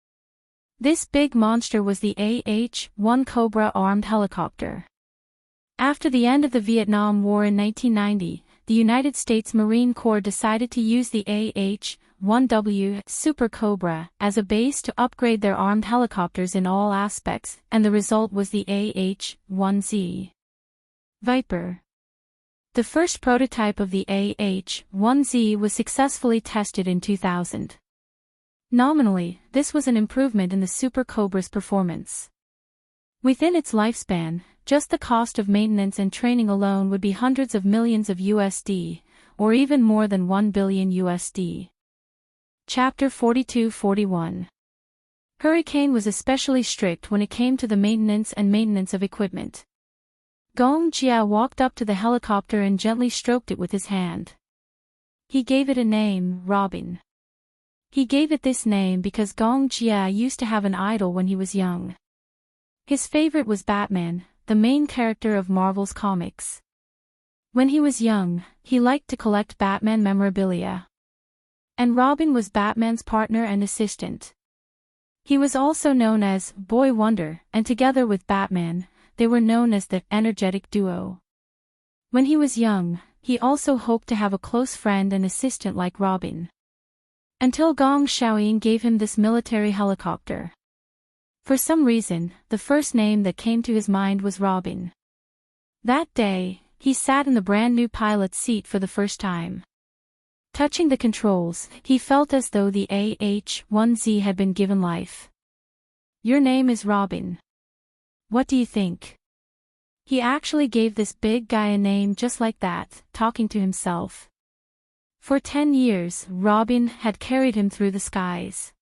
This big monster was the AH-1 Cobra armed helicopter. After the end of the Vietnam War in 1990, the United States Marine Corps decided to use the AH-1W Super Cobra as a base to upgrade their armed helicopters in all aspects, and the result was the AH-1Z Viper. The first prototype of the AH-1Z was successfully tested in 2000. Nominally, this was an improvement in the Super Cobra's performance. Within its lifespan, just the cost of maintenance and training alone would be hundreds of millions of USD, or even more than 1 billion USD. Chapter 42-41. Hurricane was especially strict when it came to the maintenance of equipment. Gong Jia walked up to the helicopter and gently stroked it with his hand. He gave it a name, Robin. He gave it this name because Gong Jia used to have an idol when he was young. His favorite was Batman, the main character of Marvel's comics. When he was young, he liked to collect Batman memorabilia. And Robin was Batman's partner and assistant. He was also known as Boy Wonder, and together with Batman, they were known as the energetic duo. When he was young, he also hoped to have a close friend and assistant like Robin. Until Gong Xiaoyin gave him this military helicopter. For some reason, the first name that came to his mind was Robin. That day, he sat in the brand new pilot's seat for the first time. Touching the controls, he felt as though the AH-1Z had been given life. "Your name is Robin. What do you think?" He actually gave this big guy a name just like that, talking to himself. For 10 years, Robin had carried him through the skies.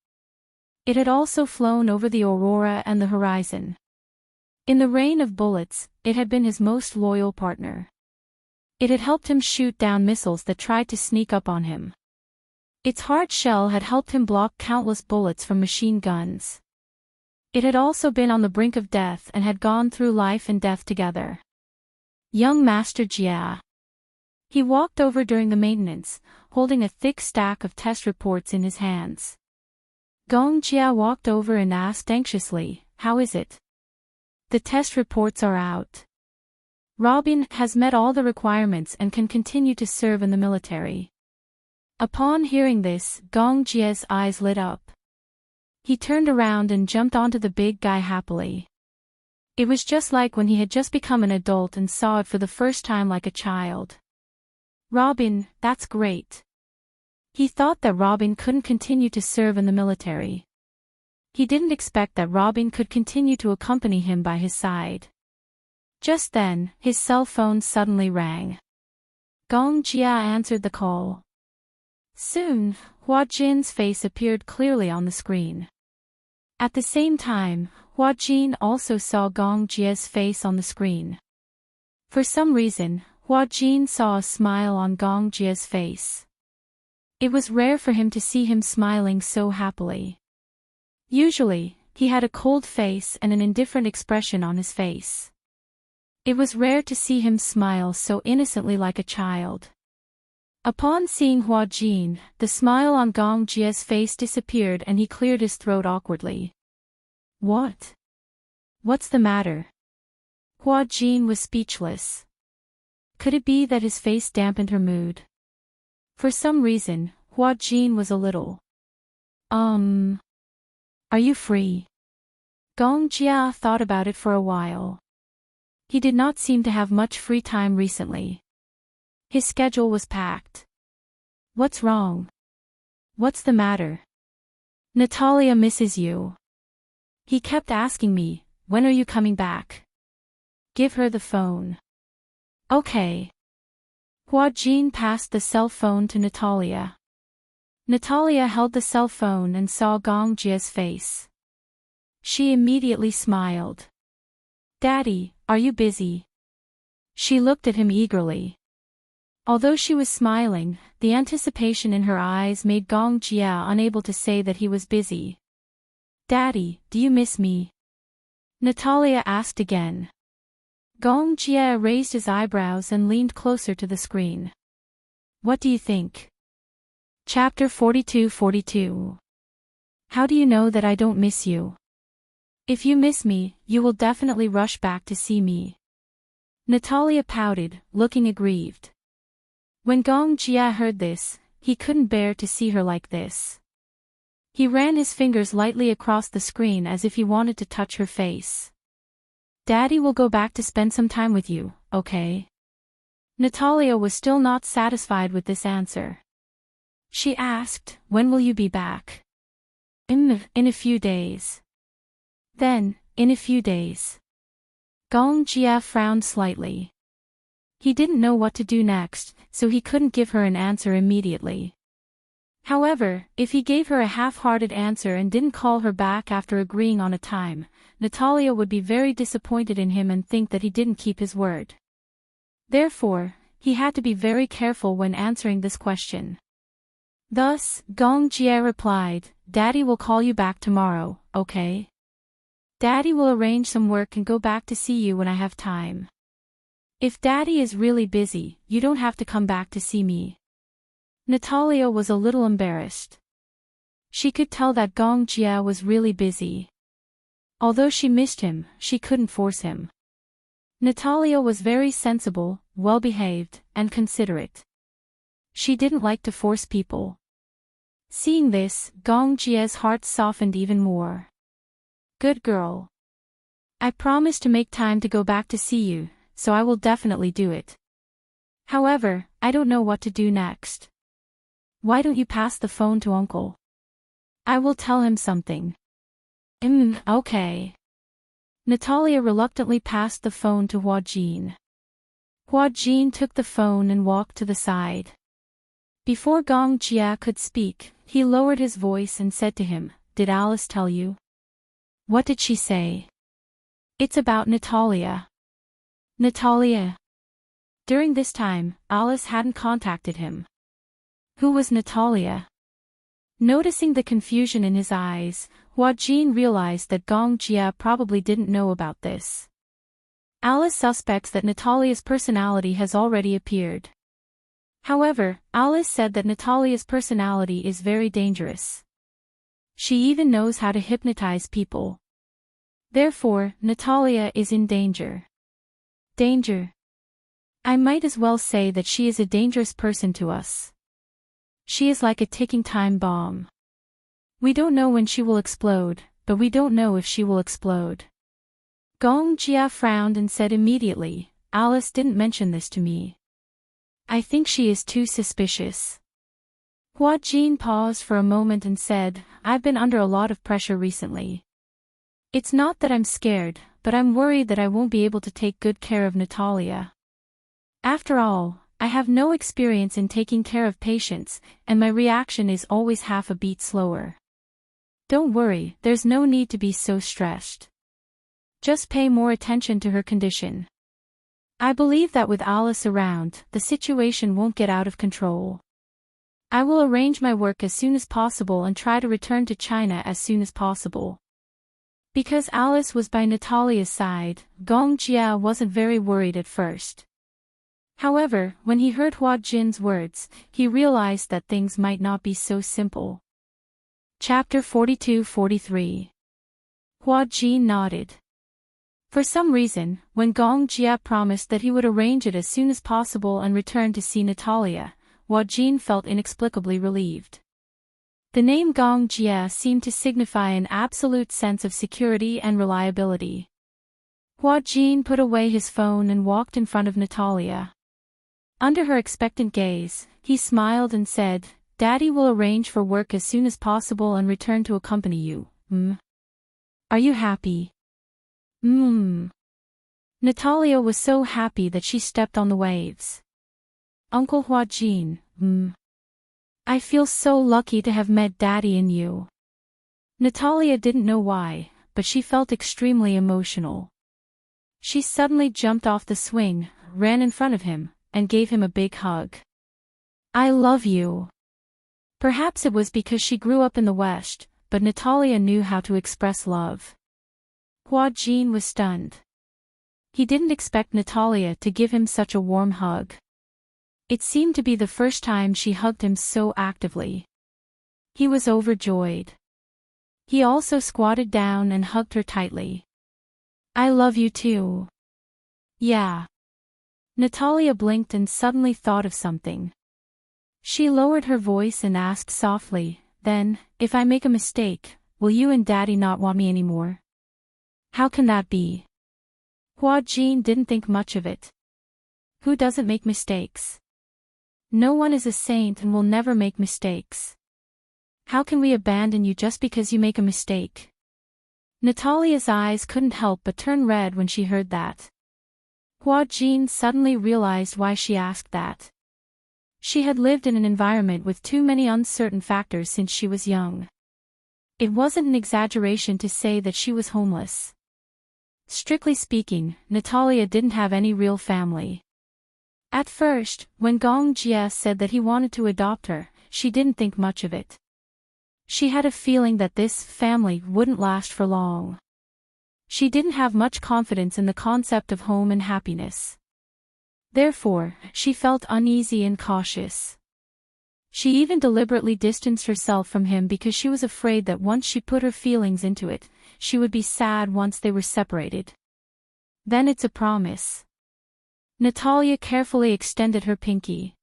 It had also flown over the aurora and the horizon. In the rain of bullets, it had been his most loyal partner. It had helped him shoot down missiles that tried to sneak up on him. Its hard shell had helped him block countless bullets from machine guns. It had also been on the brink of death and had gone through life and death together. Young Master Jia. He walked over during the maintenance, holding a thick stack of test reports in his hands. Gong Jia walked over and asked anxiously, "How is it?" "The test reports are out. Robin has met all the requirements and can continue to serve in the military." Upon hearing this, Gong Jia's eyes lit up. He turned around and jumped onto the big guy happily. It was just like when he had just become an adult and saw it for the first time like a child. "Robin, that's great." He thought that Robin couldn't continue to serve in the military. He didn't expect that Robin could continue to accompany him by his side. Just then, his cell phone suddenly rang. Gong Jia answered the call. Soon, Hua Jin's face appeared clearly on the screen. At the same time, Hua Jin also saw Gong Jia's face on the screen. For some reason, Hua Jin saw a smile on Gong Jia's face. It was rare for him to see him smiling so happily. Usually, he had a cold face and an indifferent expression on his face. It was rare to see him smile so innocently like a child. Upon seeing Hua Jin, the smile on Gong Jia's face disappeared and he cleared his throat awkwardly. "What? What's the matter?" Hua Jin was speechless. Could it be that his face dampened her mood? For some reason, Hua Jin was a little. Are you free?" Gong Jia thought about it for a while. He did not seem to have much free time recently. His schedule was packed. "What's wrong? What's the matter?" "Natalia misses you. He kept asking me, 'When are you coming back?' Give her the phone." "Okay." Hua Jin passed the cell phone to Natalia. Natalia held the cell phone and saw Gong Jia's face. She immediately smiled. "Daddy, are you busy?" She looked at him eagerly. Although she was smiling, the anticipation in her eyes made Gong Jia unable to say that he was busy. "Daddy, do you miss me?" Natalia asked again. Gong Jia raised his eyebrows and leaned closer to the screen. "What do you think?" Chapter 42. How do you know that I don't miss you? If you miss me, you will definitely rush back to see me. Natalia pouted, looking aggrieved. When Gong Jia heard this, he couldn't bear to see her like this. He ran his fingers lightly across the screen as if he wanted to touch her face. "Daddy will go back to spend some time with you, okay?" Natalia was still not satisfied with this answer. She asked, "When will you be back?" In a few days." "Then, in a few days." Gong Jia frowned slightly. He didn't know what to do next, so he couldn't give her an answer immediately. However, if he gave her a half-hearted answer and didn't call her back after agreeing on a time, Natalia would be very disappointed in him and think that he didn't keep his word. Therefore, he had to be very careful when answering this question. Thus, Gong Jia replied, "Daddy will call you back tomorrow, okay? Daddy will arrange some work and go back to see you when I have time. If Daddy is really busy, you don't have to come back to see me." Natalia was a little embarrassed. She could tell that Gong Jia was really busy. Although she missed him, she couldn't force him. Natalia was very sensible, well-behaved, and considerate. She didn't like to force people. Seeing this, Gong Jia's heart softened even more. "Good girl. I promise to make time to go back to see you, so I will definitely do it. However, I don't know what to do next. Why don't you pass the phone to Uncle? I will tell him something. Okay. Natalia reluctantly passed the phone to Huajin. Huajin took the phone and walked to the side. Before Gong Jia could speak, he lowered his voice and said to him, "Did Alice tell you?" "What did she say?" "It's about Natalia." "Natalia?" During this time, Alice hadn't contacted him. Who was Natalia? Noticing the confusion in his eyes, Huajin realized that Gong Jia probably didn't know about this. Alice suspects that Natalia's personality has already appeared. However, Alice said that Natalia's personality is very dangerous. She even knows how to hypnotize people. Therefore, Natalia is in danger. Danger. I might as well say that she is a dangerous person to us. She is like a ticking time bomb. We don't know when she will explode, but we don't know if she will explode. Gong Jia frowned and said immediately, "Alice didn't mention this to me. I think she is too suspicious." Huajin paused for a moment and said, "I've been under a lot of pressure recently. It's not that I'm scared, but I'm worried that I won't be able to take good care of Natalia. After all, I have no experience in taking care of patients, and my reaction is always half a beat slower. Don't worry, there's no need to be so stressed. Just pay more attention to her condition. I believe that with Alice around, the situation won't get out of control. I will arrange my work as soon as possible and try to return to China as soon as possible." Because Alice was by Natalia's side, Gong Jia wasn't very worried at first. Huever, when he heard Huajin's words, he realized that things might not be so simple. Chapter 42-43. Huajin nodded. For some reason, when Gong Jia promised that he would arrange it as soon as possible and return to see Natalia, Huajin felt inexplicably relieved. The name Gong Jia seemed to signify an absolute sense of security and reliability. Huajin put away his phone and walked in front of Natalia. Under her expectant gaze, he smiled and said, "Daddy will arrange for work as soon as possible and return to accompany you. Are you happy?" Natalia was so happy that she stepped on the waves. "Uncle Huajin, I feel so lucky to have met Daddy and you." Natalia didn't know why, but she felt extremely emotional. She suddenly jumped off the swing, ran in front of him, and gave him a big hug. "I love you." Perhaps it was because she grew up in the West, but Natalia knew how to express love. Huajin was stunned. He didn't expect Natalia to give him such a warm hug. It seemed to be the first time she hugged him so actively. He was overjoyed. He also squatted down and hugged her tightly. "I love you too." "Yeah." Natalia blinked and suddenly thought of something. She lowered her voice and asked softly, "Then, if I make a mistake, will you and Daddy not want me anymore?" "How can that be?" Huajin didn't think much of it. Who doesn't make mistakes? No one is a saint and will never make mistakes. How can we abandon you just because you make a mistake? Natalia's eyes couldn't help but turn red when she heard that. Huajin suddenly realized why she asked that. She had lived in an environment with too many uncertain factors since she was young. It wasn't an exaggeration to say that she was homeless. Strictly speaking, Natalia didn't have any real family. At first, when Gong Jia said that he wanted to adopt her, she didn't think much of it. She had a feeling that this family wouldn't last for long. She didn't have much confidence in the concept of home and happiness. Therefore, she felt uneasy and cautious. She even deliberately distanced herself from him because she was afraid that once she put her feelings into it, she would be sad once they were separated. "Then it's a promise." Natalia carefully extended her pinky.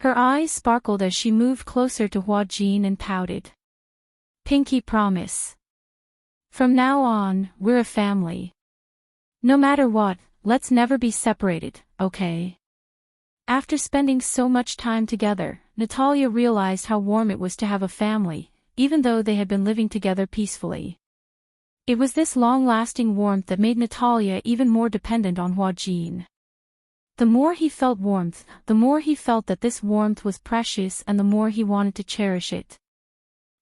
Her eyes sparkled as she moved closer to Huajin and pouted. "Pinky promise. From now on, we're a family. No matter what, let's never be separated, okay? After spending so much time together, Natalia realized how warm it was to have a family, even though they had been living together peacefully. It was this long-lasting warmth that made Natalia even more dependent on Huajin. The more he felt warmth, the more he felt that this warmth was precious and the more he wanted to cherish it.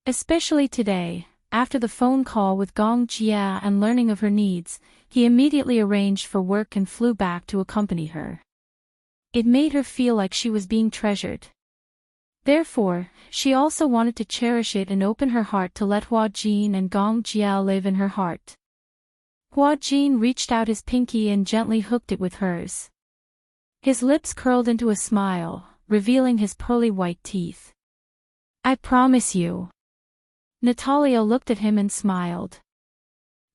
Especially today, after the phone call with Gong Jia and learning of her needs, he immediately arranged for work and flew back to accompany her. It made her feel like she was being treasured. Therefore, she also wanted to cherish it and open her heart to let Huajin and Gong Jia live in her heart. Huajin reached out his pinky and gently hooked it with hers. His lips curled into a smile, revealing his pearly white teeth. I promise you. Natalia looked at him and smiled.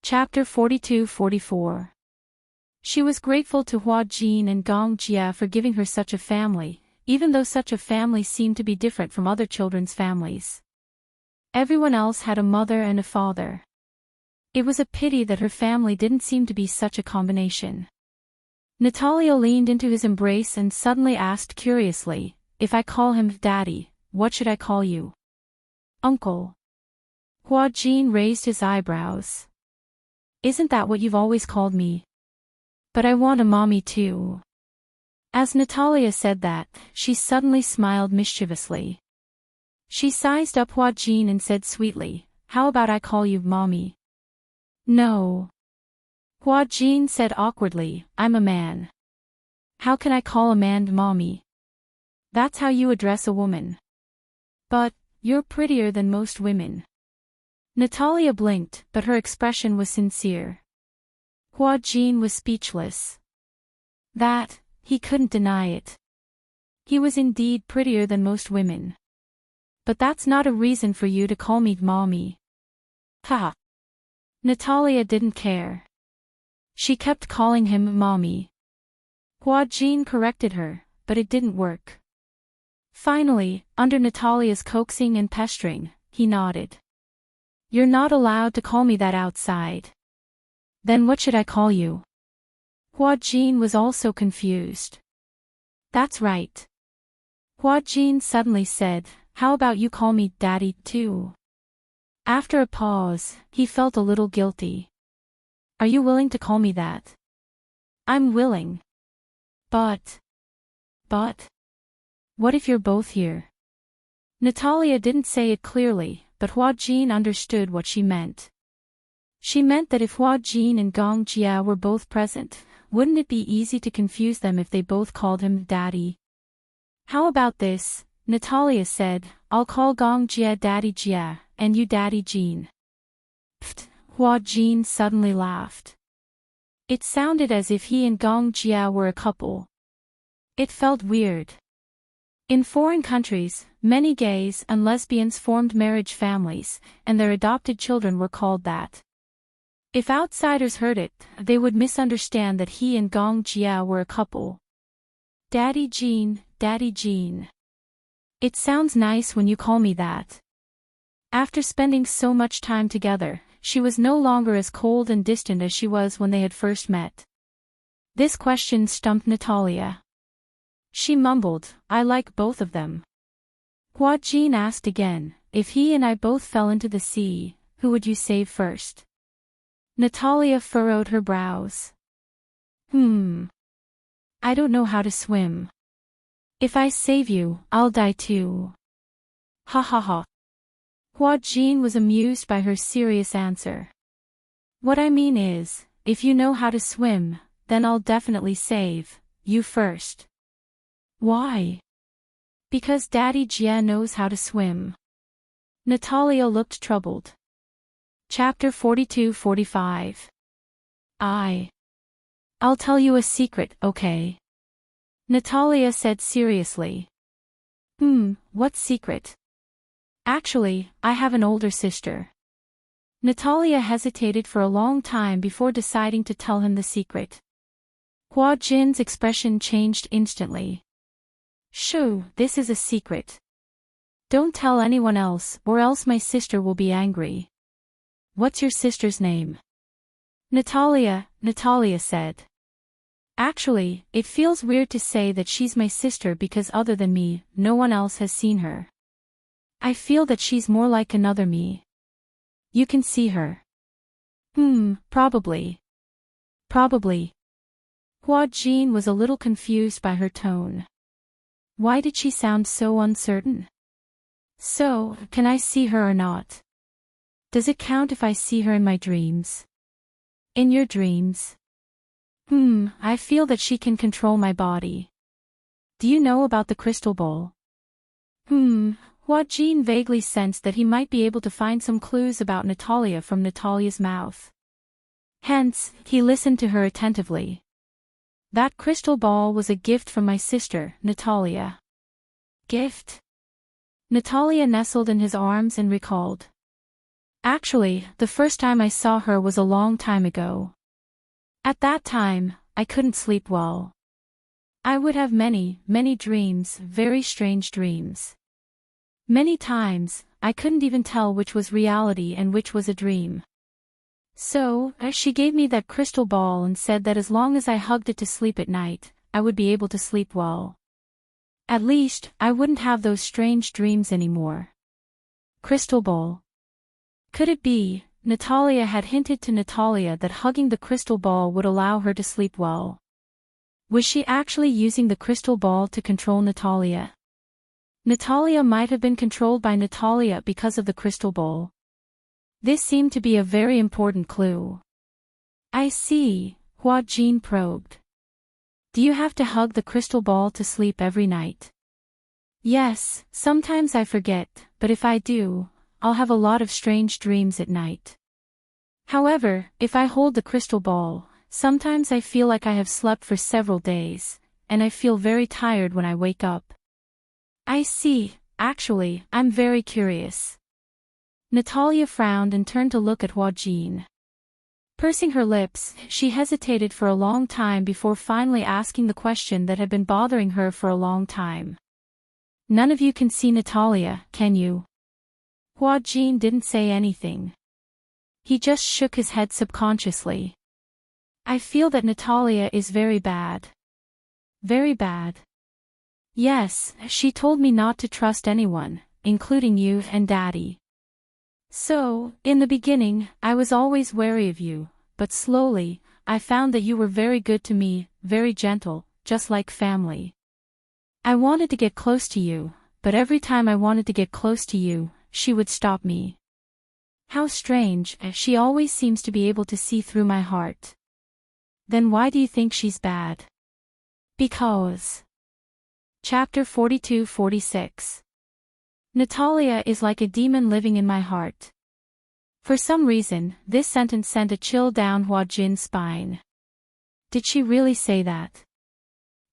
Chapter 42-44. She was grateful to Huajin and Gong Jia for giving her such a family, even though such a family seemed to be different from other children's families. Everyone else had a mother and a father. It was a pity that her family didn't seem to be such a combination. Natalia leaned into his embrace and suddenly asked curiously, if I call him Daddy, what should I call you? Uncle. Huajin raised his eyebrows. Isn't that what you've always called me? But I want a mommy too. As Natalia said that, she suddenly smiled mischievously. She sized up Huajin and said sweetly, how about I call you mommy? No. Huajin said awkwardly, I'm a man. How can I call a man mommy? That's how you address a woman. But, you're prettier than most women. Natalia blinked, but her expression was sincere. Huajin was speechless. That, he couldn't deny it. He was indeed prettier than most women. But that's not a reason for you to call me mommy. Ha! Natalia didn't care. She kept calling him mommy. Huajin corrected her, but it didn't work. Finally, under Natalia's coaxing and pestering, he nodded. You're not allowed to call me that outside. Then what should I call you? Huajin was also confused. That's right. Huajin suddenly said, how about you call me Daddy too? After a pause, he felt a little guilty. Are you willing to call me that? I'm willing. But, what if you're both here? Natalia didn't say it clearly, but Huajin understood what she meant. She meant that if Huajin and Gong Jia were both present, wouldn't it be easy to confuse them if they both called him Daddy? How about this? Natalia said, I'll call Gong Jia Daddy Jia, and you Daddy Jean. Pfft, Huajin suddenly laughed. It sounded as if he and Gong Jia were a couple. It felt weird. In foreign countries, many gays and lesbians formed marriage families, and their adopted children were called that. If outsiders heard it, they would misunderstand that he and Gong Jia were a couple. Daddy Jean, Daddy Jean. It sounds nice when you call me that. After spending so much time together, she was no longer as cold and distant as she was when they had first met. This question stumped Natalia. She mumbled, I like both of them. Huajin asked again, if he and I both fell into the sea, who would you save first? Natalia furrowed her brows. I don't know how to swim. If I save you, I'll die too. Ha ha ha. Huajin was amused by her serious answer. What I mean is, if you know how to swim, then I'll definitely save you first. Why? Because Daddy Jia knows how to swim. Natalia looked troubled. Chapter 42-45. I'll tell you a secret, okay? Natalia said seriously. What secret? Actually, I have an older sister. Natalia hesitated for a long time before deciding to tell him the secret. Huajin's expression changed instantly. Shoo, this is a secret. Don't tell anyone else, or else my sister will be angry. What's your sister's name? Natalia said. Actually, it feels weird to say that she's my sister because other than me, no one else has seen her. I feel that she's more like another me. You can see her. Probably. Probably. Hua Jin was a little confused by her tone. Why did she sound so uncertain? So, can I see her or not? Does it count if I see her in my dreams? In your dreams? I feel that she can control my body. Do you know about the crystal bowl? Hua Jin vaguely sensed that he might be able to find some clues about Natalia from Natalia's mouth. Hence, he listened to her attentively. That crystal ball was a gift from my sister, Natalia. Gift? Natalia nestled in his arms and recalled. Actually, the first time I saw her was a long time ago. At that time, I couldn't sleep well. I would have many, many dreams, very strange dreams. Many times, I couldn't even tell which was reality and which was a dream. So, she gave me that crystal ball and said that as long as I hugged it to sleep at night, I would be able to sleep well. At least, I wouldn't have those strange dreams anymore. Crystal ball. Could it be, Natalia had hinted to Natalia that hugging the crystal ball would allow her to sleep well? Was she actually using the crystal ball to control Natalia? Natalia might have been controlled by Natalia because of the crystal ball. This seemed to be a very important clue. I see, Hua Jin probed. Do you have to hug the crystal ball to sleep every night? Yes, sometimes I forget, but if I do, I'll have a lot of strange dreams at night. However, if I hold the crystal ball, sometimes I feel like I have slept for several days, and I feel very tired when I wake up. I see, actually, I'm very curious. Natalia frowned and turned to look at Hua Jin. Pursing her lips, she hesitated for a long time before finally asking the question that had been bothering her for a long time. None of you can see Natalia, can you? Hua Jin didn't say anything. He just shook his head subconsciously. I feel that Natalia is very bad. Very bad. Yes, she told me not to trust anyone, including you and Daddy. So, in the beginning, I was always wary of you, but slowly, I found that you were very good to me, very gentle, just like family. I wanted to get close to you, but every time I wanted to get close to you, she would stop me. How strange, she always seems to be able to see through my heart. Then why do you think she's bad? Because. Chapter 42-46. Natalia is like a demon living in my heart. For some reason, this sentence sent a chill down Hua Jin's spine. Did she really say that?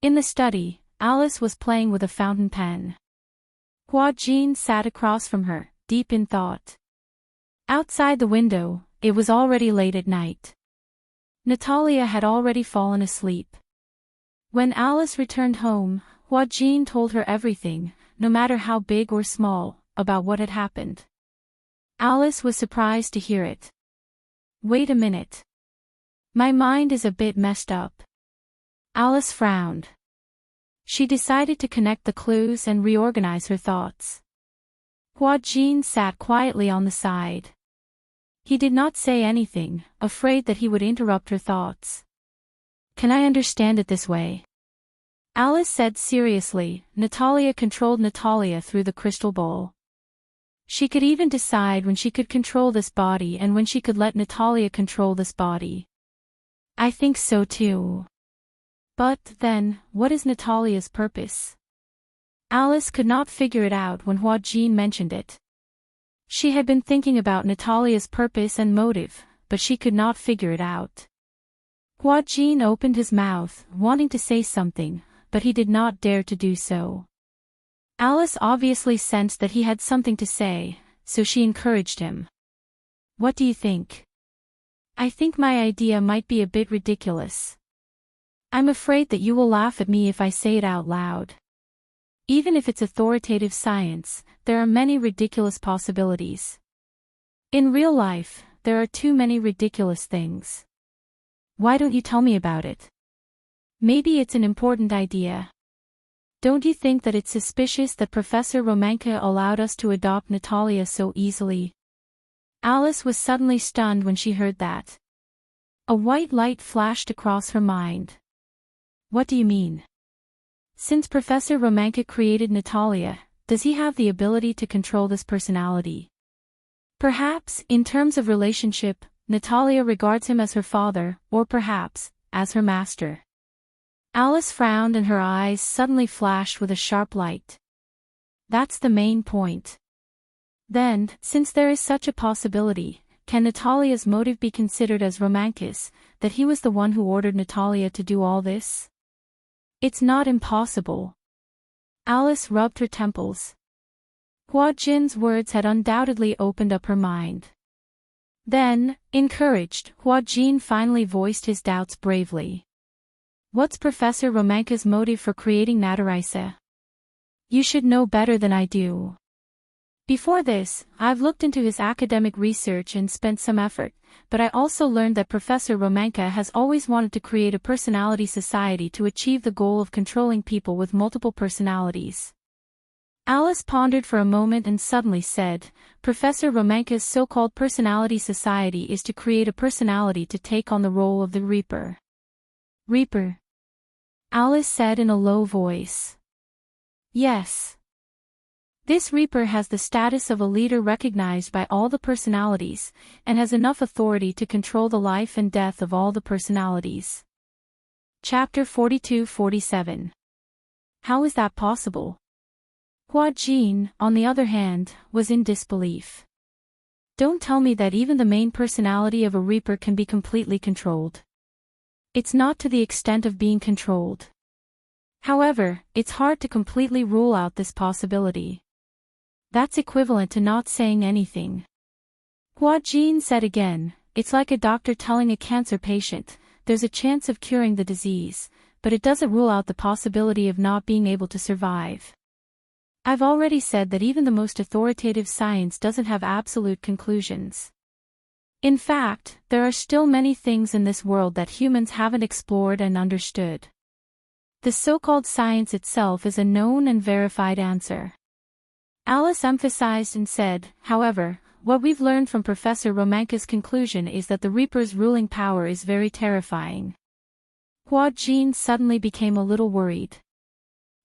In the study, Alice was playing with a fountain pen. Hua Jin sat across from her, deep in thought. Outside the window, it was already late at night. Natalia had already fallen asleep. When Alice returned home, Hua Jin told her everything, no matter how big or small, about what had happened. Alice was surprised to hear it. Wait a minute. My mind is a bit messed up. Alice frowned. She decided to connect the clues and reorganize her thoughts. Hua Jin sat quietly on the side. He did not say anything, afraid that he would interrupt her thoughts. Can I understand it this way? Alice said seriously. Natalia controlled Natalia through the crystal bowl. She could even decide when she could control this body and when she could let Natalia control this body. I think so too. But, then, what is Natalia's purpose? Alice could not figure it out when Hua Jin mentioned it. She had been thinking about Natalia's purpose and motive, but she could not figure it out. Hua Jin opened his mouth, wanting to say something, but he did not dare to do so. Alice obviously sensed that he had something to say, so she encouraged him. What do you think? I think my idea might be a bit ridiculous. I'm afraid that you will laugh at me if I say it out loud. Even if it's authoritative science, there are many ridiculous possibilities. In real life, there are too many ridiculous things. Why don't you tell me about it? Maybe it's an important idea. Don't you think that it's suspicious that Professor Romanka allowed us to adopt Natalia so easily? Alice was suddenly stunned when she heard that. A white light flashed across her mind. What do you mean? Since Professor Romanka created Natalia, does he have the ability to control this personality? Perhaps, in terms of relationship, Natalia regards him as her father, or perhaps, as her master. Alice frowned and her eyes suddenly flashed with a sharp light. That's the main point. Then, since there is such a possibility, can Natalia's motive be considered as Romanka's, that he was the one who ordered Natalia to do all this? It's not impossible. Alice rubbed her temples. Hua Jin's words had undoubtedly opened up her mind. Then, encouraged, Hua Jin finally voiced his doubts bravely. What's Professor Romanka's motive for creating Natarisa? You should know better than I do. Before this, I've looked into his academic research and spent some effort, but I also learned that Professor Romanka has always wanted to create a personality society to achieve the goal of controlling people with multiple personalities. Alice pondered for a moment and suddenly said, Professor Romanka's so-called personality society is to create a personality to take on the role of the Reaper. Reaper? Alice said in a low voice. Yes. This Reaper has the status of a leader recognized by all the personalities, and has enough authority to control the life and death of all the personalities. Chapter 42-47. How is that possible? Hua Jin, on the other hand, was in disbelief. Don't tell me that even the main personality of a Reaper can be completely controlled. It's not to the extent of being controlled. However, it's hard to completely rule out this possibility. That's equivalent to not saying anything. Hua Jin said again, it's like a doctor telling a cancer patient, there's a chance of curing the disease, but it doesn't rule out the possibility of not being able to survive. I've already said that even the most authoritative science doesn't have absolute conclusions. In fact, there are still many things in this world that humans haven't explored and understood. The so-called science itself is a known and verified answer. Alice emphasized and said, however, what we've learned from Professor Romanka's conclusion is that the Reaper's ruling power is very terrifying. Hua Jin suddenly became a little worried.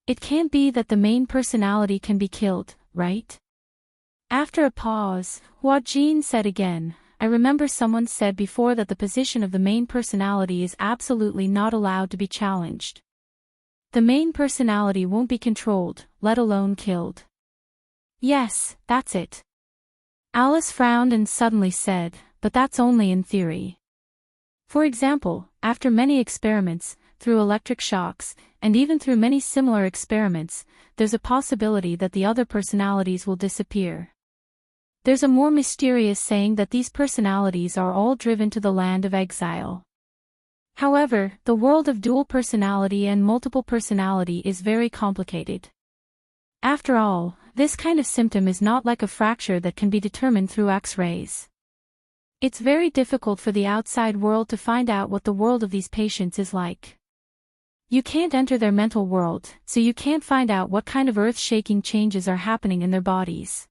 It can't be that the main personality can be killed, right? After a pause, Hua Jin said again, I remember someone said before that the position of the main personality is absolutely not allowed to be challenged. The main personality won't be controlled, let alone killed. Yes, that's it. Alice frowned and suddenly said, but that's only in theory. For example, after many experiments, through electric shocks, and even through many similar experiments, there's a possibility that the other personalities will disappear. There's a more mysterious saying that these personalities are all driven to the land of exile. However, the world of dual personality and multiple personality is very complicated. After all, this kind of symptom is not like a fracture that can be determined through X-rays. It's very difficult for the outside world to find out what the world of these patients is like. You can't enter their mental world, so you can't find out what kind of earth-shaking changes are happening in their bodies.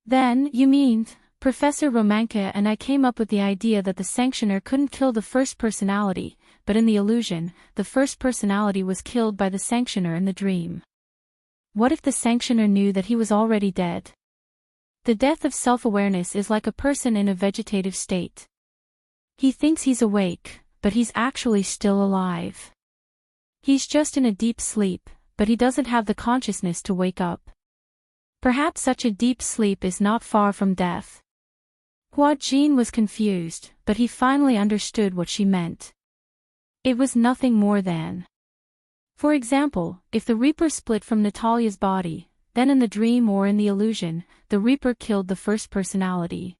Then, you mean, Professor Romanka and I came up with the idea that the sanctioner couldn't kill the first personality, but in the illusion, the first personality was killed by the sanctioner in the dream. What if the sanctioner knew that he was already dead? The death of self-awareness is like a person in a vegetative state. He thinks he's awake, but he's actually still alive. He's just in a deep sleep, but he doesn't have the consciousness to wake up. Perhaps such a deep sleep is not far from death. Hua Jin was confused, but he finally understood what she meant. It was nothing more than. For example, if the Reaper split from Natalia's body, then in the dream or in the illusion, the Reaper killed the first personality.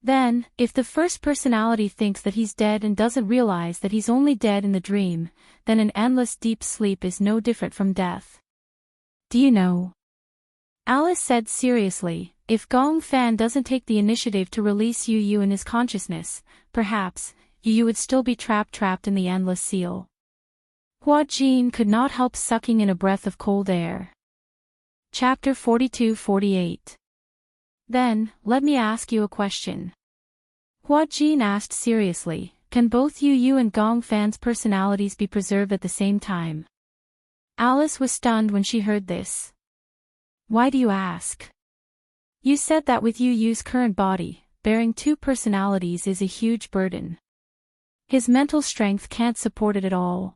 Then, if the first personality thinks that he's dead and doesn't realize that he's only dead in the dream, then an endless deep sleep is no different from death. Do you know? Alice said seriously, if Gong Fan doesn't take the initiative to release Yu Yu in his consciousness, perhaps, Yu Yu would still be trapped in the endless seal. Hua Jin could not help sucking in a breath of cold air. Chapter 42-48. Then, let me ask you a question. Hua Jin asked seriously, can both Yu and Gong Fan's personalities be preserved at the same time? Alice was stunned when she heard this. Why do you ask? You said that with Yu's current body, bearing two personalities is a huge burden. His mental strength can't support it at all.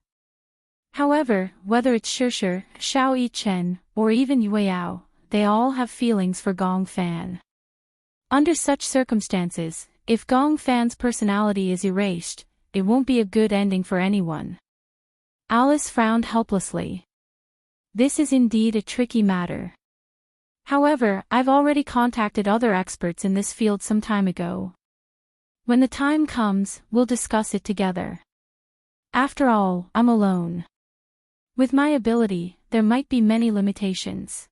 However, whether it's Shishir, Xiao Yichen, or even Yueyao, they all have feelings for Gong Fan. Under such circumstances, if Gong Fan's personality is erased, it won't be a good ending for anyone. Alice frowned helplessly. This is indeed a tricky matter. However, I've already contacted other experts in this field some time ago. When the time comes, we'll discuss it together. After all, I'm alone. With my ability, there might be many limitations.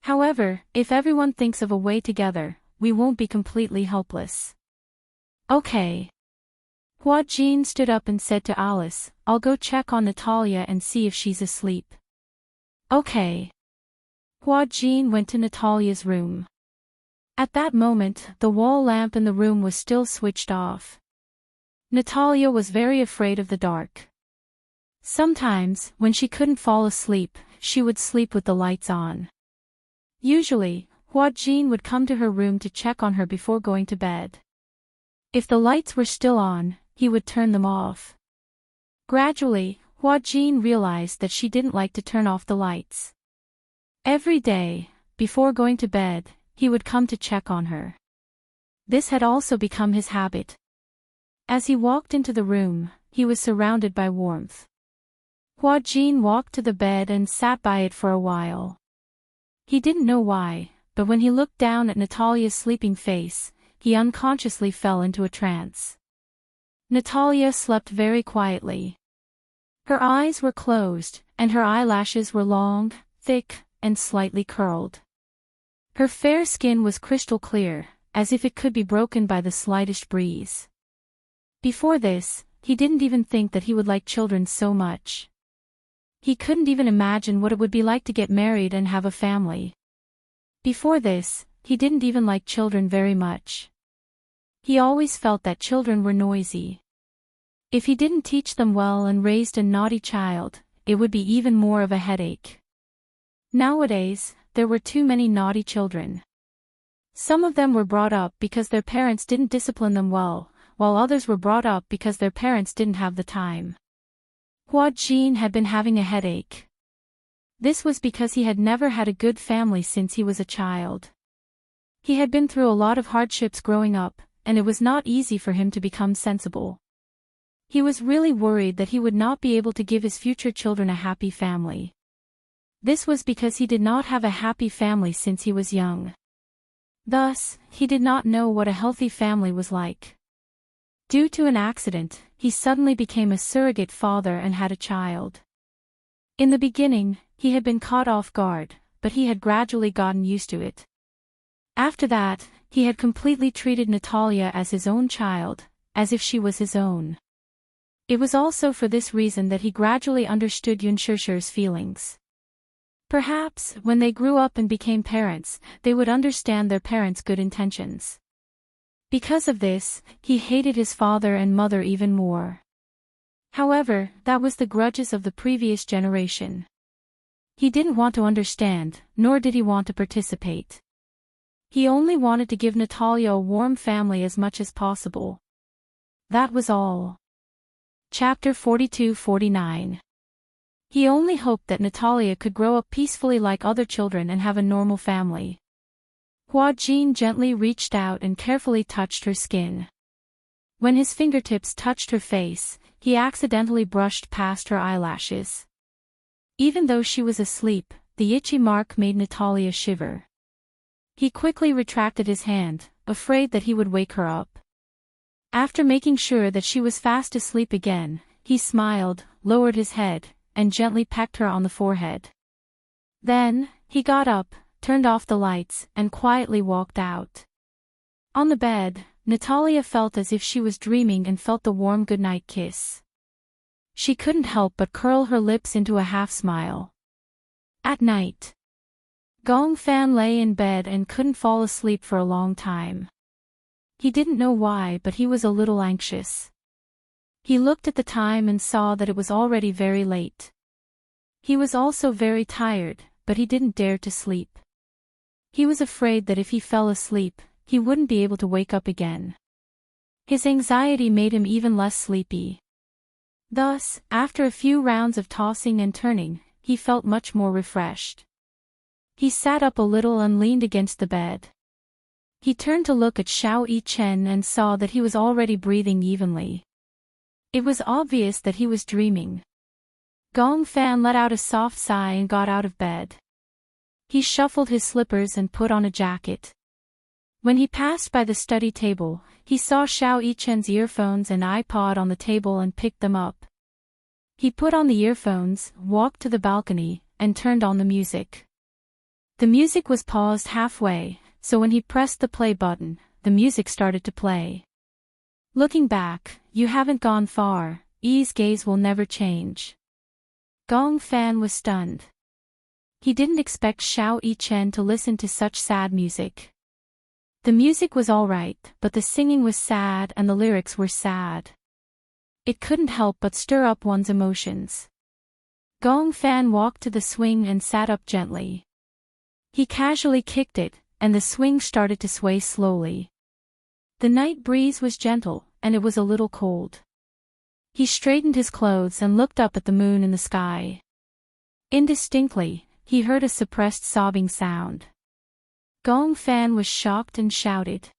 However, if everyone thinks of a way together, we won't be completely helpless. Okay. Hua Jin stood up and said to Alice, I'll go check on Natalia and see if she's asleep. Okay. Hua Jin went to Natalia's room. At that moment, the wall lamp in the room was still switched off. Natalia was very afraid of the dark. Sometimes, when she couldn't fall asleep, she would sleep with the lights on. Usually, Hua Jin would come to her room to check on her before going to bed. If the lights were still on, he would turn them off. Gradually, Hua Jin realized that she didn't like to turn off the lights. Every day, before going to bed, he would come to check on her. This had also become his habit. As he walked into the room, he was surrounded by warmth. Hua Jin walked to the bed and sat by it for a while. He didn't know why, but when he looked down at Natalia's sleeping face, he unconsciously fell into a trance. Natalia slept very quietly. Her eyes were closed, and her eyelashes were long, thick, and slightly curled. Her fair skin was crystal clear, as if it could be broken by the slightest breeze. Before this, he didn't even think that he would like children so much. He couldn't even imagine what it would be like to get married and have a family. Before this, he didn't even like children very much. He always felt that children were noisy. If he didn't teach them well and raised a naughty child, it would be even more of a headache. Nowadays, there were too many naughty children. Some of them were brought up because their parents didn't discipline them well, while others were brought up because their parents didn't have the time. Hua Jin had been having a headache. This was because he had never had a good family since he was a child. He had been through a lot of hardships growing up, and it was not easy for him to become sensible. He was really worried that he would not be able to give his future children a happy family. This was because he did not have a happy family since he was young. Thus, he did not know what a healthy family was like. Due to an accident, he suddenly became a surrogate father and had a child. In the beginning, he had been caught off guard, but he had gradually gotten used to it. After that, he had completely treated Natalia as his own child, as if she was his own. It was also for this reason that he gradually understood Yunshishir's feelings. Perhaps, when they grew up and became parents, they would understand their parents' good intentions. Because of this, he hated his father and mother even more. However, that was the grudges of the previous generation. He didn't want to understand, nor did he want to participate. He only wanted to give Natalia a warm family as much as possible. That was all. Chapter 42-49. He only hoped that Natalia could grow up peacefully like other children and have a normal family. Hua Jin gently reached out and carefully touched her skin. When his fingertips touched her face, he accidentally brushed past her eyelashes. Even though she was asleep, the itchy mark made Natalia shiver. He quickly retracted his hand, afraid that he would wake her up. After making sure that she was fast asleep again, he smiled, lowered his head, and gently pecked her on the forehead. Then, he got up, turned off the lights, and quietly walked out. On the bed, Natalia felt as if she was dreaming and felt the warm goodnight kiss. She couldn't help but curl her lips into a half-smile. At night, Gong Fan lay in bed and couldn't fall asleep for a long time. He didn't know why, but he was a little anxious. He looked at the time and saw that it was already very late. He was also very tired, but he didn't dare to sleep. He was afraid that if he fell asleep, he wouldn't be able to wake up again. His anxiety made him even less sleepy. Thus, after a few rounds of tossing and turning, he felt much more refreshed. He sat up a little and leaned against the bed. He turned to look at Xiao Yichen and saw that he was already breathing evenly. It was obvious that he was dreaming. Gong Fan let out a soft sigh and got out of bed. He shuffled his slippers and put on a jacket. When he passed by the study table, he saw Xiao Yichen's earphones and iPod on the table and picked them up. He put on the earphones, walked to the balcony, and turned on the music. The music was paused halfway, so when he pressed the play button, the music started to play. Looking back, you haven't gone far, Yi's gaze will never change. Gong Fan was stunned. He didn't expect Xiao Yichen to listen to such sad music. The music was alright, but the singing was sad and the lyrics were sad. It couldn't help but stir up one's emotions. Gong Fan walked to the swing and sat up gently. He casually kicked it, and the swing started to sway slowly. The night breeze was gentle, and it was a little cold. He straightened his clothes and looked up at the moon in the sky. Indistinctly, he heard a suppressed sobbing sound. Gong Fan was shocked and shouted.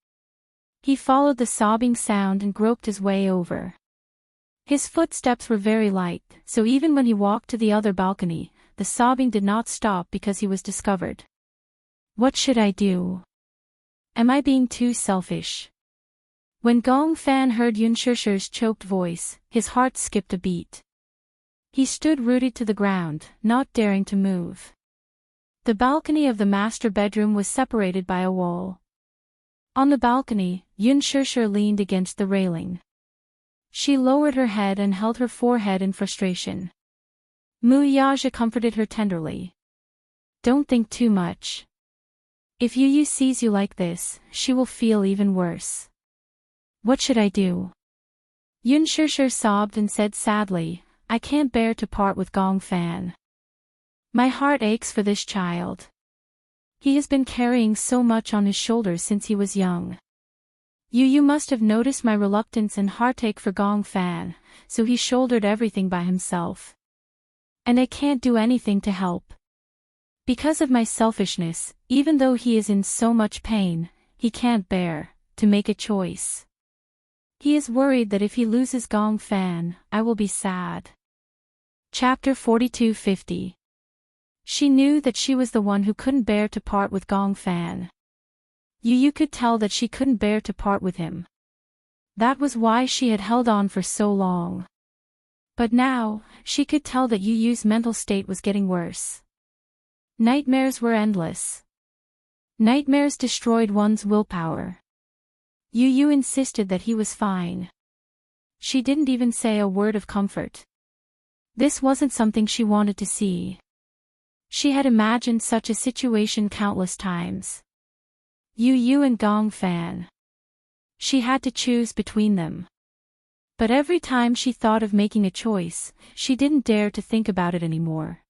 He followed the sobbing sound and groped his way over. His footsteps were very light, so even when he walked to the other balcony, the sobbing did not stop because he was discovered. What should I do? Am I being too selfish? When Gong Fan heard Yun Shishir's choked voice, his heart skipped a beat. He stood rooted to the ground, not daring to move. The balcony of the master bedroom was separated by a wall. On the balcony, Yun Shishir leaned against the railing. She lowered her head and held her forehead in frustration. Mu Yaja comforted her tenderly. Don't think too much. If Yu sees you like this, she will feel even worse. What should I do? Yun Shishir sobbed and said sadly, I can't bear to part with Gong Fan. My heart aches for this child. He has been carrying so much on his shoulders since he was young. You must have noticed my reluctance and heartache for Gong Fan, so he shouldered everything by himself. And I can't do anything to help. Because of my selfishness, even though he is in so much pain, he can't bear to make a choice. He is worried that if he loses Gong Fan, I will be sad. Chapter 4250. She knew that she was the one who couldn't bear to part with Gong Fan. Yu could tell that she couldn't bear to part with him. That was why she had held on for so long. But now, she could tell that Yu's mental state was getting worse. Nightmares were endless. Nightmares destroyed one's willpower. Yu insisted that he was fine. She didn't even say a word of comfort. This wasn't something she wanted to see. She had imagined such a situation countless times. Yu and Gong Fan. She had to choose between them. But every time she thought of making a choice, she didn't dare to think about it anymore.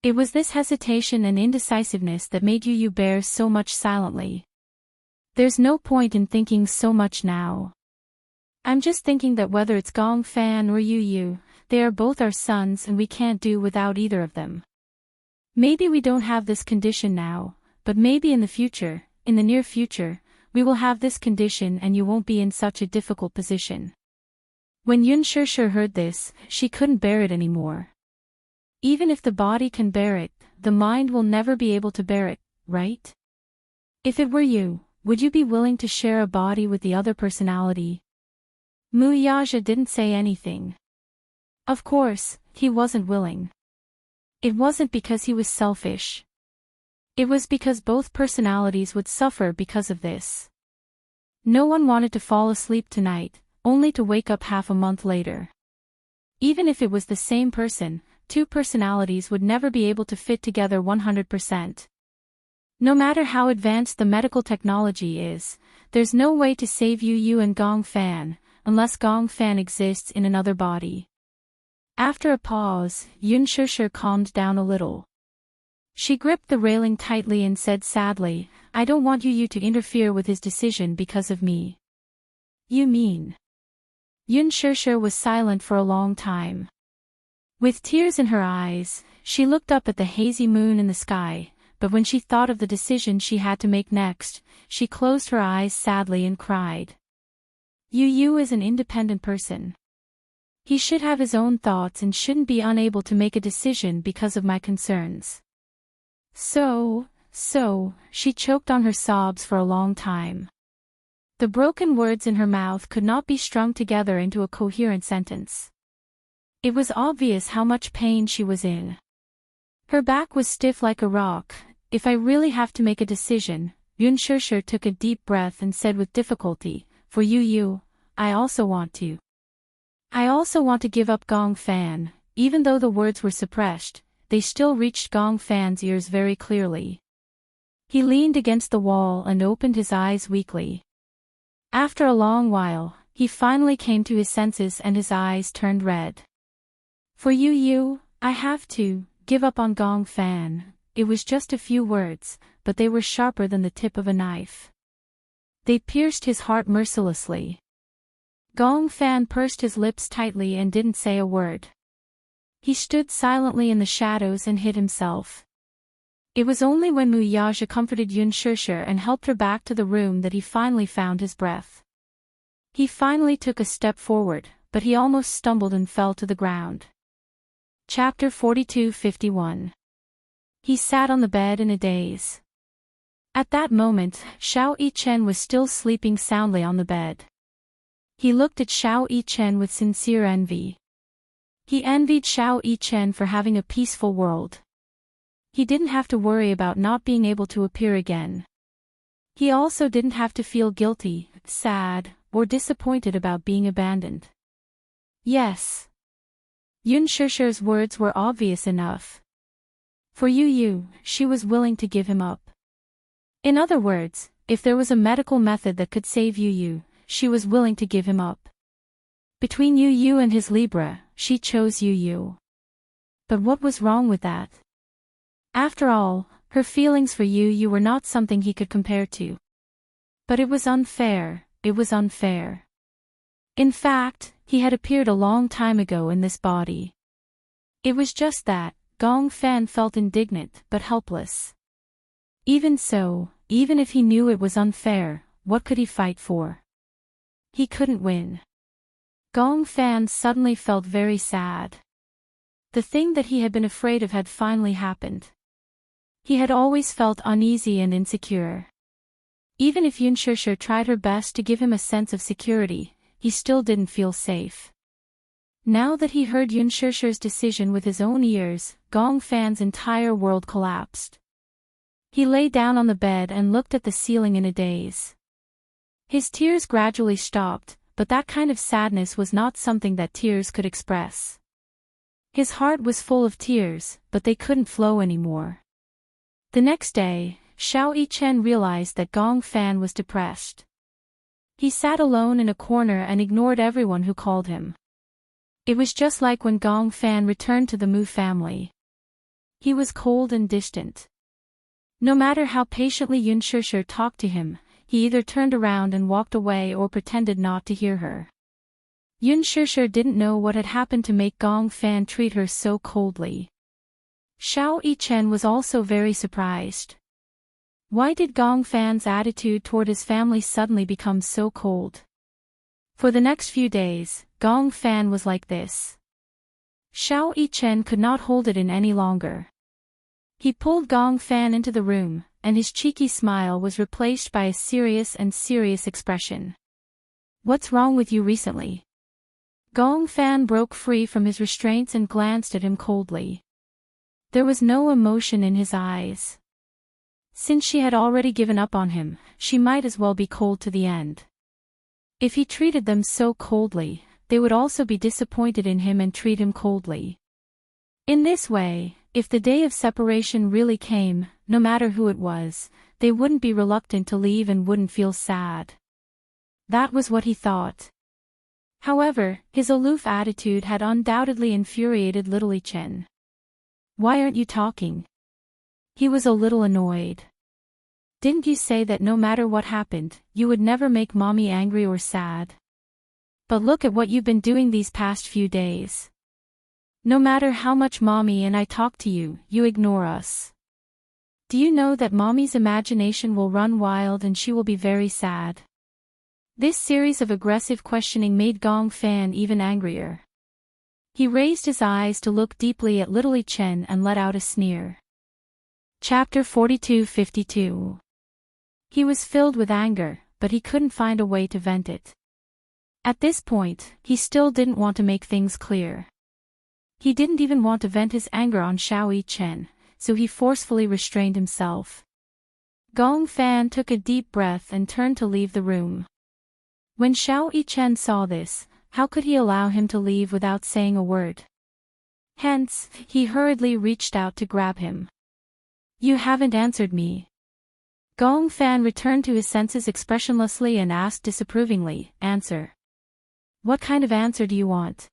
It was this hesitation and indecisiveness that made Yu bear so much silently. There's no point in thinking so much now. I'm just thinking that whether it's Gong Fan or Yu, they are both our sons and we can't do without either of them. Maybe we don't have this condition now, but maybe in the future, in the near future, we will have this condition and you won't be in such a difficult position. When Yun Shishir heard this, she couldn't bear it anymore. Even if the body can bear it, the mind will never be able to bear it, right? If it were you, would you be willing to share a body with the other personality? Mu Yaja didn't say anything. Of course, he wasn't willing. It wasn't because he was selfish. It was because both personalities would suffer because of this. No one wanted to fall asleep tonight, only to wake up half a month later. Even if it was the same person, two personalities would never be able to fit together 100%. No matter how advanced the medical technology is, there's no way to save Yu and Gong Fan, unless Gong Fan exists in another body. After a pause, Yun Shusher calmed down a little. She gripped the railing tightly and said sadly, I don't want Yu to interfere with his decision because of me. You mean? Yun Shusher was silent for a long time. With tears in her eyes, she looked up at the hazy moon in the sky, but when she thought of the decision she had to make next, she closed her eyes sadly and cried. Yu is an independent person. He should have his own thoughts and shouldn't be unable to make a decision because of my concerns. So, she choked on her sobs for a long time. The broken words in her mouth could not be strung together into a coherent sentence. It was obvious how much pain she was in. Her back was stiff like a rock. If I really have to make a decision, Yun Shusher took a deep breath and said with difficulty, for Yu, I also want to. I also want to give up Gong Fan. Even though the words were suppressed, they still reached Gong Fan's ears very clearly. He leaned against the wall and opened his eyes weakly. After a long while, he finally came to his senses and his eyes turned red. For Yu, I have to give up on Gong Fan. It was just a few words, but they were sharper than the tip of a knife. They pierced his heart mercilessly. Gong Fan pursed his lips tightly and didn't say a word. He stood silently in the shadows and hid himself. It was only when Mu Yaja comforted Yun Shusher and helped her back to the room that he finally found his breath. He finally took a step forward, but he almost stumbled and fell to the ground. Chapter 42-51. He sat on the bed in a daze. At that moment, Xiao Yichen was still sleeping soundly on the bed. He looked at Xiao Yichen with sincere envy. He envied Xiao Yichen for having a peaceful world. He didn't have to worry about not being able to appear again. He also didn't have to feel guilty, sad, or disappointed about being abandoned. Yes. Yun Shusher's words were obvious enough. For Yu, she was willing to give him up. In other words, if there was a medical method that could save Yu, she was willing to give him up. Between Yu and his Libra, she chose Yu. But what was wrong with that? After all, her feelings for Yu were not something he could compare to. But it was unfair. In fact, he had appeared a long time ago in this body. It was just that, Gong Fan felt indignant but helpless. Even so, even if he knew it was unfair, what could he fight for? He couldn't win. Gong Fan suddenly felt very sad. The thing that he had been afraid of had finally happened. He had always felt uneasy and insecure. Even if Yun Shusher tried her best to give him a sense of security, he still didn't feel safe. Now that he heard Yun Shusher's decision with his own ears, Gong Fan's entire world collapsed. He lay down on the bed and looked at the ceiling in a daze. His tears gradually stopped, but that kind of sadness was not something that tears could express. His heart was full of tears, but they couldn't flow anymore. The next day, Xiao Yichen realized that Gong Fan was depressed. He sat alone in a corner and ignored everyone who called him. It was just like when Gong Fan returned to the Mu family. He was cold and distant. No matter how patiently Yun Shusher talked to him, he either turned around and walked away or pretended not to hear her. Yun Shusher didn't know what had happened to make Gong Fan treat her so coldly. Xiao Yichen was also very surprised. Why did Gong Fan's attitude toward his family suddenly become so cold? For the next few days, Gong Fan was like this. Xiao Yichen could not hold it in any longer. He pulled Gong Fan into the room, and his cheeky smile was replaced by a serious expression. What's wrong with you recently? Gong Fan broke free from his restraints and glanced at him coldly. There was no emotion in his eyes. Since she had already given up on him, she might as well be cold to the end. If he treated them so coldly, they would also be disappointed in him and treat him coldly. In this way, if the day of separation really came, no matter who it was, they wouldn't be reluctant to leave and wouldn't feel sad. That was what he thought. However, his aloof attitude had undoubtedly infuriated little Chen. "Why aren't you talking?" He was a little annoyed. "Didn't you say that no matter what happened, you would never make mommy angry or sad? But look at what you've been doing these past few days. No matter how much mommy and I talk to you, you ignore us. Do you know that mommy's imagination will run wild and she will be very sad?" This series of aggressive questioning made Gong Fan even angrier. He raised his eyes to look deeply at little Chen and let out a sneer. Chapter 42-52. He was filled with anger, but he couldn't find a way to vent it. At this point, he still didn't want to make things clear. He didn't even want to vent his anger on Xiao Chen, so he forcefully restrained himself. Gong Fan took a deep breath and turned to leave the room. When Xiao Chen saw this, how could he allow him to leave without saying a word? Hence, he hurriedly reached out to grab him. "You haven't answered me." Gong Fan returned to his senses expressionlessly and asked disapprovingly, "Answer. What kind of answer do you want?"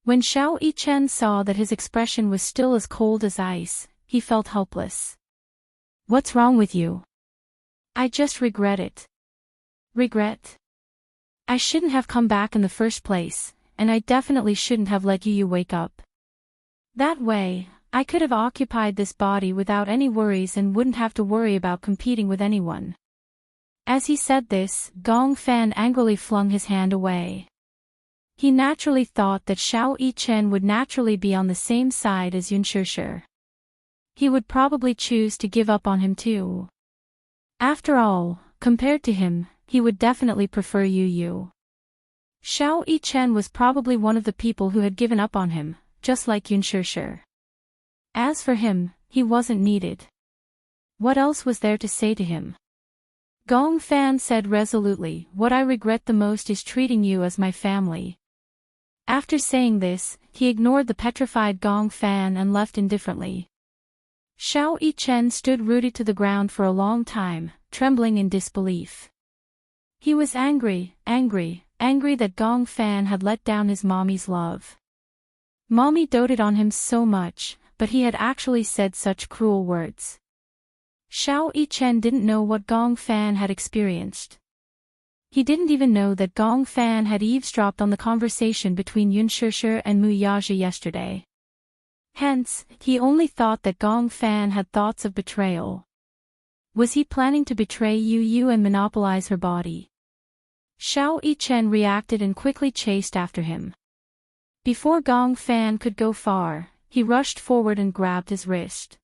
When Xiao Chen saw that his expression was still as cold as ice, he felt helpless. "What's wrong with you?" "I just regret it." "Regret? I shouldn't have come back in the first place, and I definitely shouldn't have let you wake up. That way, I could have occupied this body without any worries and wouldn't have to worry about competing with anyone." As he said this, Gong Fan angrily flung his hand away. He naturally thought that Xiao Chen would naturally be on the same side as Yun Shishir. He would probably choose to give up on him too. After all, compared to him, he would definitely prefer Yu. Xiao Chen was probably one of the people who had given up on him, just like Yun Shishir. As for him, he wasn't needed. What else was there to say to him? Gong Fan said resolutely, "What I regret the most is treating you as my family." After saying this, he ignored the petrified Gong Fan and left indifferently. Xiao Chen stood rooted to the ground for a long time, trembling in disbelief. He was angry that Gong Fan had let down his mommy's love. Mommy doted on him so much, but he had actually said such cruel words. Xiao Chen didn't know what Gong Fan had experienced. He didn't even know that Gong Fan had eavesdropped on the conversation between Yun Shishir and Mu Yaji yesterday. Hence, he only thought that Gong Fan had thoughts of betrayal. Was he planning to betray Yu and monopolize her body? Xiao Chen reacted and quickly chased after him. Before Gong Fan could go far, he rushed forward and grabbed his wrist.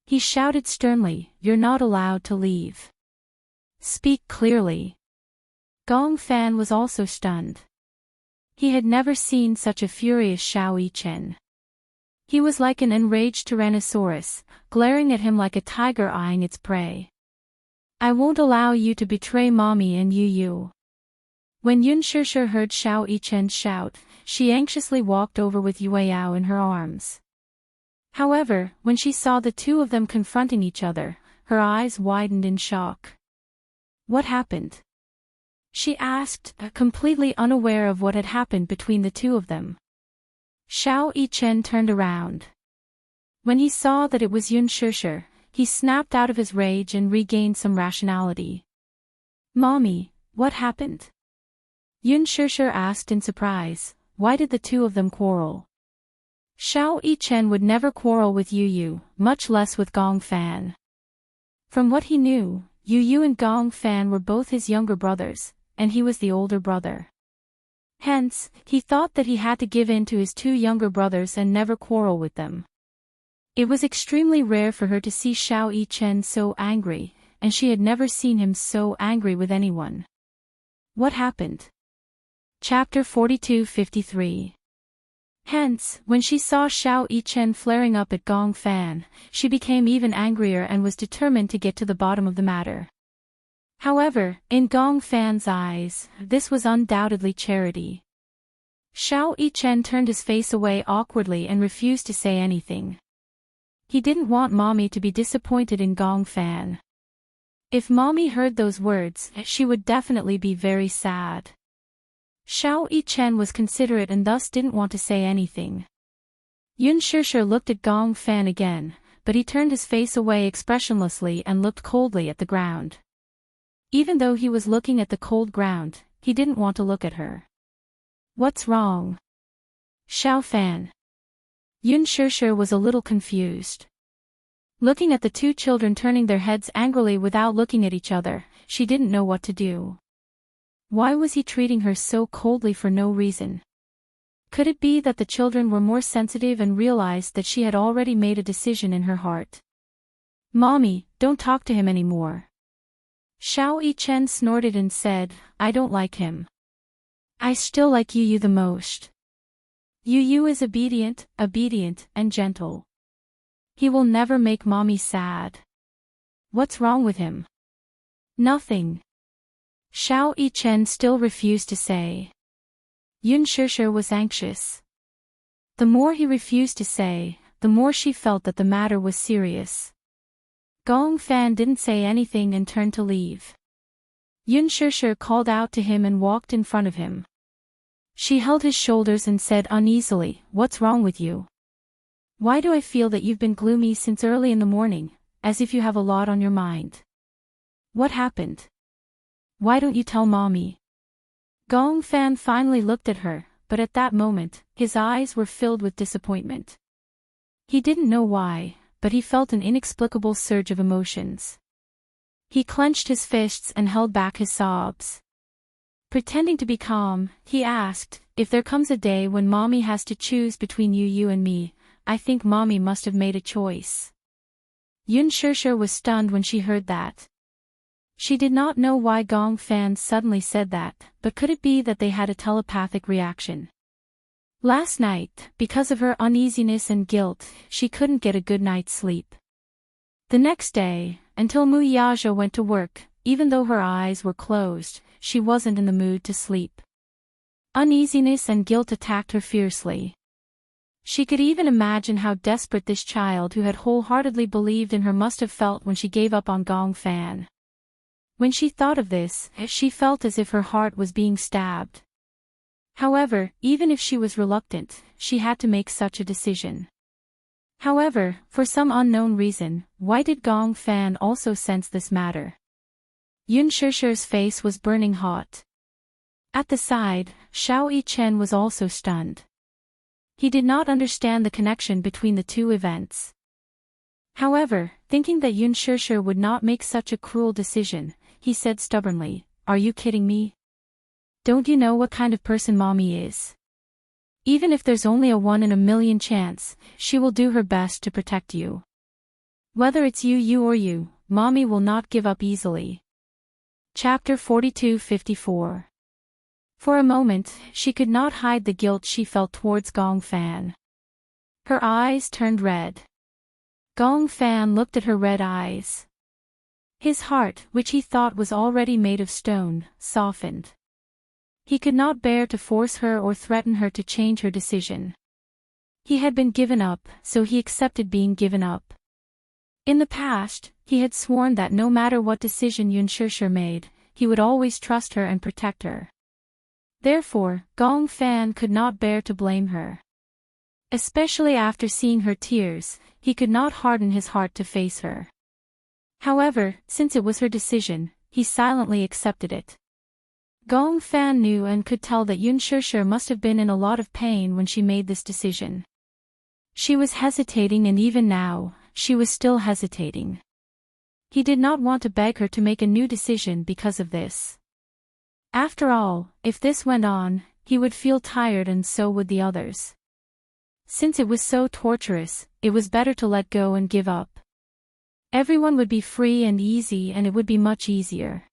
He shouted sternly, "You're not allowed to leave. Speak clearly." Gong Fan was also stunned. He had never seen such a furious Xiao Chen. He was like an enraged tyrannosaurus, glaring at him like a tiger eyeing its prey. "I won't allow you to betray mommy and Yu. When Yun Shishir heard Xiao Chen shout, she anxiously walked over with Yueyao in her arms. However, when she saw the two of them confronting each other, her eyes widened in shock. "What happened?" she asked, completely unaware of what had happened between the two of them. Xiao Chen turned around. When he saw that it was Yun Shishir, he snapped out of his rage and regained some rationality. "Mommy, what happened?" Yun Shishir asked in surprise. Why did the two of them quarrel? Xiao Chen would never quarrel with Yu, much less with Gong Fan. From what he knew, Yu and Gong Fan were both his younger brothers, and he was the older brother. Hence, he thought that he had to give in to his two younger brothers and never quarrel with them. It was extremely rare for her to see Xiao Chen so angry, and she had never seen him so angry with anyone. What happened? Chapter 42-53. Hence, when she saw Xiao Chen flaring up at Gong Fan, she became even angrier and was determined to get to the bottom of the matter. However, in Gong Fan's eyes, this was undoubtedly charity. Xiao Yichen turned his face away awkwardly and refused to say anything. He didn't want Mommy to be disappointed in Gong Fan. If Mommy heard those words, she would definitely be very sad. Xiao Yichen was considerate and thus didn't want to say anything. Yun Shishir looked at Gong Fan again, but he turned his face away expressionlessly and looked coldly at the ground. Even though he was looking at the cold ground, he didn't want to look at her. What's wrong? Xiao Fan. Yun Shishir was a little confused. Looking at the two children turning their heads angrily without looking at each other, she didn't know what to do. Why was he treating her so coldly for no reason? Could it be that the children were more sensitive and realized that she had already made a decision in her heart? Mommy, don't talk to him anymore. Xiao Yichen snorted and said, I don't like him. I still like Yu the most. Yu is obedient, and gentle. He will never make Mommy sad. What's wrong with him? Nothing. Xiao Yichen still refused to say. Yun Shishir was anxious. The more he refused to say, the more she felt that the matter was serious. Gong Fan didn't say anything and turned to leave. Yun Shishir called out to him and walked in front of him. She held his shoulders and said uneasily, What's wrong with you? Why do I feel that you've been gloomy since early in the morning, as if you have a lot on your mind? What happened? Why don't you tell Mommy? Gong Fan finally looked at her, but at that moment, his eyes were filled with disappointment. He didn't know why, but he felt an inexplicable surge of emotions. He clenched his fists and held back his sobs. Pretending to be calm, he asked, If there comes a day when Mommy has to choose between you and me, I think Mommy must have made a choice. Yun Shishir was stunned when she heard that. She did not know why Gong Fan suddenly said that, but could it be that they had a telepathic reaction? Last night, because of her uneasiness and guilt, she couldn't get a good night's sleep. The next day, until Mu Yaja went to work, even though her eyes were closed, she wasn't in the mood to sleep. Uneasiness and guilt attacked her fiercely. She could even imagine how desperate this child who had wholeheartedly believed in her must have felt when she gave up on Gong Fan. When she thought of this, she felt as if her heart was being stabbed. However, even if she was reluctant, she had to make such a decision. However, for some unknown reason, why did Gong Fan also sense this matter? Yun Shishir's face was burning hot. At the side, Xiao Yichen was also stunned. He did not understand the connection between the two events. However, thinking that Yun Shishir would not make such a cruel decision, he said stubbornly, Are you kidding me? Don't you know what kind of person Mommy is? Even if there's only a 1 in a million chance, she will do her best to protect you. Whether it's you or you, Mommy will not give up easily. Chapter 42-54. For a moment, she could not hide the guilt she felt towards Gong Fan. Her eyes turned red. Gong Fan looked at her red eyes. His heart, which he thought was already made of stone, softened. He could not bear to force her or threaten her to change her decision. He had been given up, so he accepted being given up. In the past, he had sworn that no matter what decision Yun Shishir made, he would always trust her and protect her. Therefore, Gong Fan could not bear to blame her. Especially after seeing her tears, he could not harden his heart to face her. However, since it was her decision, he silently accepted it. Gong Fan knew and could tell that Yun Shishir must have been in a lot of pain when she made this decision. She was hesitating, and even now, she was still hesitating. He did not want to beg her to make a new decision because of this. After all, if this went on, he would feel tired and so would the others. Since it was so torturous, it was better to let go and give up. Everyone would be free and easy, and it would be much easier.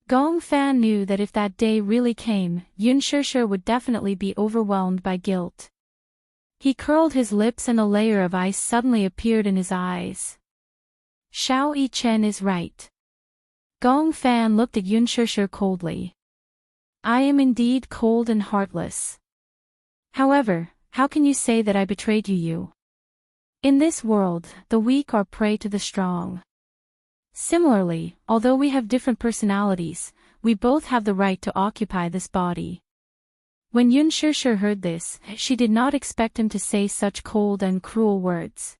Gong Fan knew that if that day really came, Yun Shishir would definitely be overwhelmed by guilt. He curled his lips and a layer of ice suddenly appeared in his eyes. Xiao Yichen is right. Gong Fan looked at Yun Shishir coldly. I am indeed cold and heartless. However, how can you say that I betrayed you? In this world, the weak are prey to the strong. Similarly, although we have different personalities, we both have the right to occupy this body. When Yun Shishir heard this, she did not expect him to say such cold and cruel words.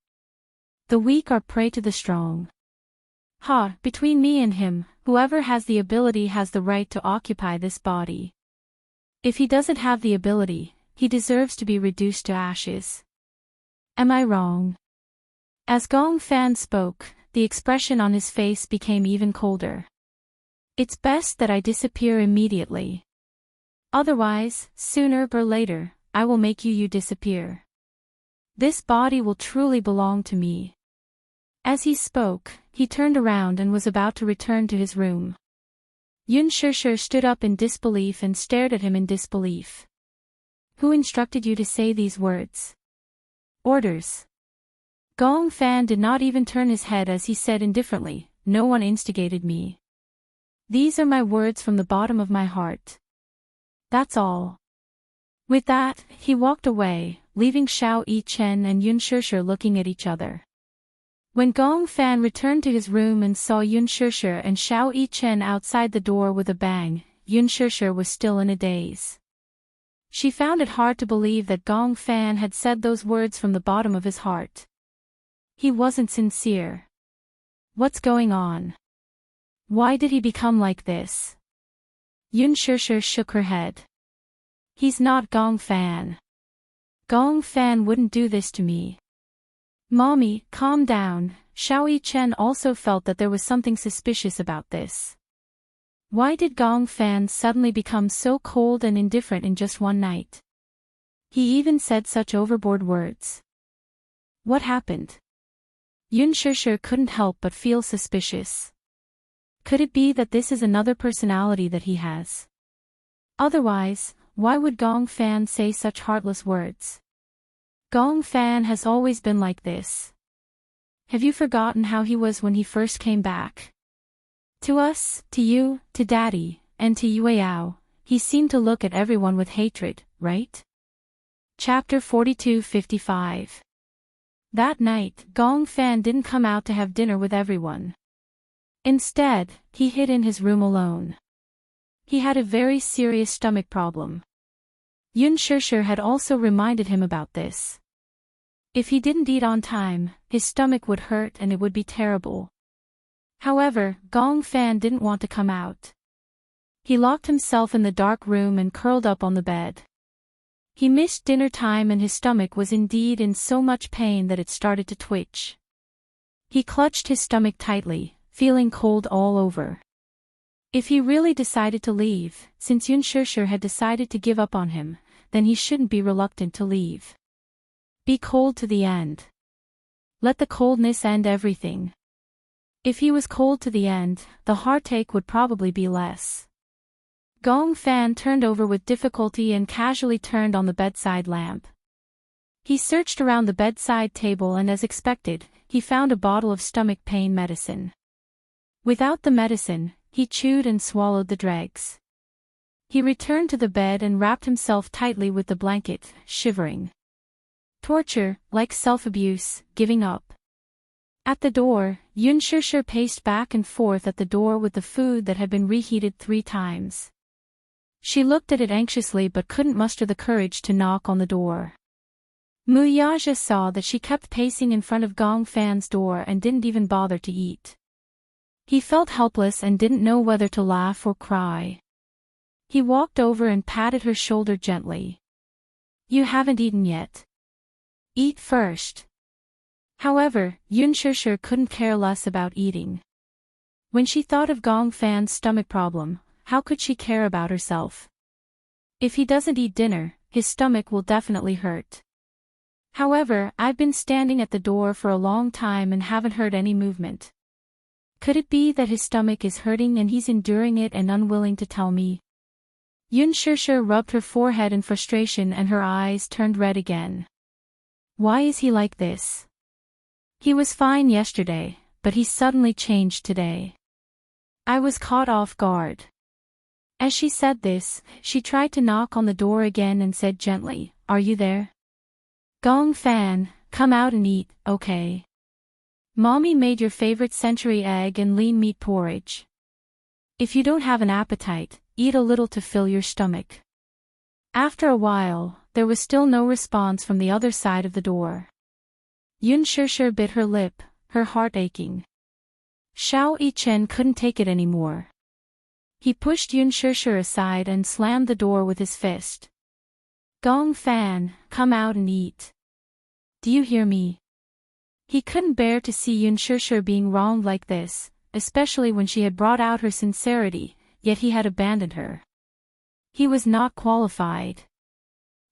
The weak are prey to the strong. Between me and him, whoever has the ability has the right to occupy this body. If he doesn't have the ability, he deserves to be reduced to ashes. Am I wrong? As Gong Fan spoke, the expression on his face became even colder. It's best that I disappear immediately. Otherwise, sooner or later, I will make you disappear. This body will truly belong to me. As he spoke, he turned around and was about to return to his room. Yun Shishir stood up in disbelief and stared at him in disbelief. Who instructed you to say these words? Orders. Gong Fan did not even turn his head as he said indifferently, no one instigated me. These are my words from the bottom of my heart. That's all. With that, he walked away, leaving Xiao Yichen and Yun Shishir looking at each other. When Gong Fan returned to his room and saw Yun Shishir and Xiao Yichen outside the door with a bang, Yun Shishir was still in a daze. She found it hard to believe that Gong Fan had said those words from the bottom of his heart. He wasn't sincere. What's going on? Why did he become like this? Yun Shishir shook her head. He's not Gong Fan. Gong Fan wouldn't do this to me. Mommy, calm down. Xiao Yichen also felt that there was something suspicious about this. Why did Gong Fan suddenly become so cold and indifferent in just one night? He even said such overboard words. What happened? Yun Shishir couldn't help but feel suspicious. Could it be that this is another personality that he has? Otherwise, why would Gong Fan say such heartless words? Gong Fan has always been like this. Have you forgotten how he was when he first came back? To us, to you, to Daddy, and to Yueyao, he seemed to look at everyone with hatred, right? Chapter 42-55. That night, Gong Fan didn't come out to have dinner with everyone. Instead, he hid in his room alone. He had a very serious stomach problem. Yun Shishir had also reminded him about this. If he didn't eat on time, his stomach would hurt and it would be terrible. However, Gong Fan didn't want to come out. He locked himself in the dark room and curled up on the bed. He missed dinner time and his stomach was indeed in so much pain that it started to twitch. He clutched his stomach tightly, feeling cold all over. If he really decided to leave, since Yun Shishir had decided to give up on him, then he shouldn't be reluctant to leave. Be cold to the end. Let the coldness end everything. If he was cold to the end, the heartache would probably be less. Gong Fan turned over with difficulty and casually turned on the bedside lamp. He searched around the bedside table and as expected, he found a bottle of stomach pain medicine. Without the medicine, he chewed and swallowed the dregs. He returned to the bed and wrapped himself tightly with the blanket, shivering. Torture, like self-abuse, giving up. At the door, Yun Shishir paced back and forth at the door with the food that had been reheated 3 times. She looked at it anxiously but couldn't muster the courage to knock on the door. Mu Yaja saw that she kept pacing in front of Gong Fan's door and didn't even bother to eat. He felt helpless and didn't know whether to laugh or cry. He walked over and patted her shoulder gently. You haven't eaten yet. Eat first. However, Yun Shishir couldn't care less about eating. When she thought of Gong Fan's stomach problem, how could she care about herself? If he doesn't eat dinner, his stomach will definitely hurt. However, I've been standing at the door for a long time and haven't heard any movement. Could it be that his stomach is hurting and he's enduring it and unwilling to tell me? Yun Shishir rubbed her forehead in frustration and her eyes turned red again. Why is he like this? He was fine yesterday, but he suddenly changed today. I was caught off guard. As she said this, she tried to knock on the door again and said gently, are you there? Gong Fan, come out and eat, okay? Mommy made your favorite century egg and lean meat porridge. If you don't have an appetite, eat a little to fill your stomach. After a while, there was still no response from the other side of the door. Yun Shishir bit her lip, her heart aching. Xiao Yichen couldn't take it anymore. He pushed Yun Shishir aside and slammed the door with his fist. Gong Fan, come out and eat. Do you hear me? He couldn't bear to see Yun Shishir being wronged like this, especially when she had brought out her sincerity, yet he had abandoned her. He was not qualified.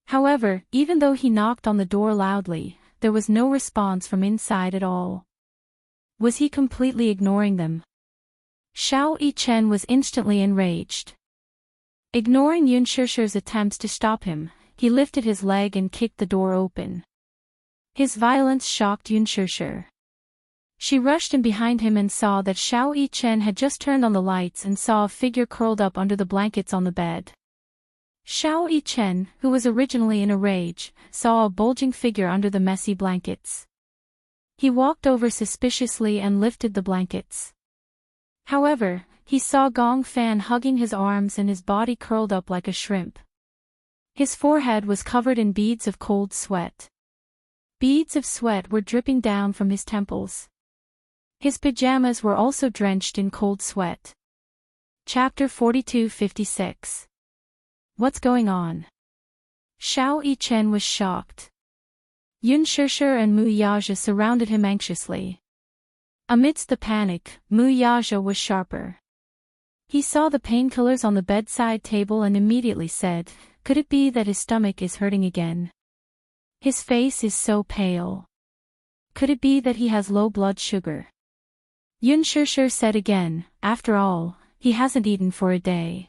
However, even though he knocked on the door loudly, there was no response from inside at all. Was he completely ignoring them? Xiao Yichen was instantly enraged. Ignoring Yun Shishir's attempts to stop him, he lifted his leg and kicked the door open. His violence shocked Yun Shishir. She rushed in behind him and saw that Xiao Yichen had just turned on the lights and saw a figure curled up under the blankets on the bed. Xiao Yichen, who was originally in a rage, saw a bulging figure under the messy blankets. He walked over suspiciously and lifted the blankets. However, he saw Gong Fan hugging his arms and his body curled up like a shrimp. His forehead was covered in beads of cold sweat. Beads of sweat were dripping down from his temples. His pajamas were also drenched in cold sweat. Chapter 42-56. What's going on? Xiao Yichen was shocked. Yun Shishir and Mu Yaja surrounded him anxiously. Amidst the panic, Mu Yaja was sharper. He saw the painkillers on the bedside table and immediately said, could it be that his stomach is hurting again? His face is so pale. Could it be that he has low blood sugar? Yun Shishir said again, after all, he hasn't eaten for a day.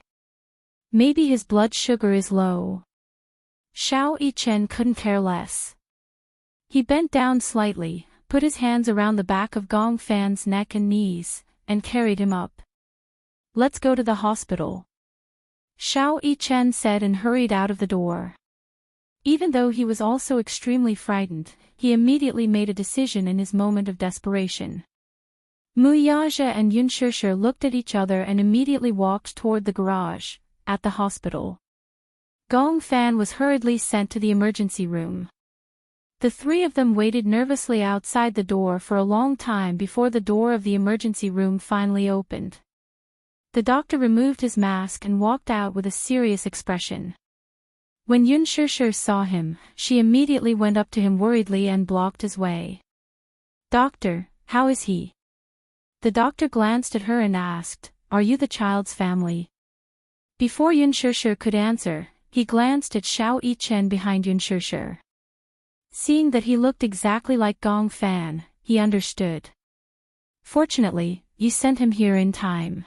Maybe his blood sugar is low. Xiao Yichen couldn't care less. He bent down slightly, put his hands around the back of Gong Fan's neck and knees, and carried him up. Let's go to the hospital. Xiao Yichen said and hurried out of the door. Even though he was also extremely frightened, he immediately made a decision in his moment of desperation. Mu Yaja and Yun Shishir looked at each other and immediately walked toward the garage, at the hospital. Gong Fan was hurriedly sent to the emergency room. The three of them waited nervously outside the door for a long time before the door of the emergency room finally opened. The doctor removed his mask and walked out with a serious expression. When Yun Shishir saw him, she immediately went up to him worriedly and blocked his way. Doctor, how is he? The doctor glanced at her and asked, are you the child's family? Before Yun Shishir could answer, he glanced at Xiao Yichen behind Yun Shishir. Seeing that he looked exactly like Gong Fan, he understood. Fortunately, you sent him here in time.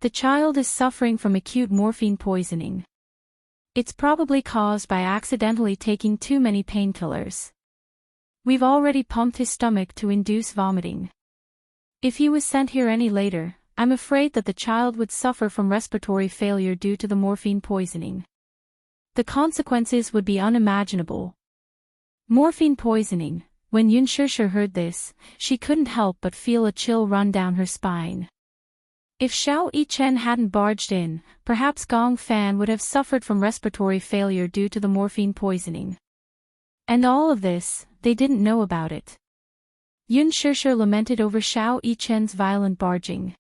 The child is suffering from acute morphine poisoning. It's probably caused by accidentally taking too many painkillers. We've already pumped his stomach to induce vomiting. If he was sent here any later, I'm afraid that the child would suffer from respiratory failure due to the morphine poisoning. The consequences would be unimaginable. Morphine poisoning. When Yun Shishir heard this, she couldn't help but feel a chill run down her spine. If Xiao Yichen hadn't barged in, perhaps Gong Fan would have suffered from respiratory failure due to the morphine poisoning. And all of this, they didn't know about it. Yun Shishir lamented over Xiao Yichen's violent barging.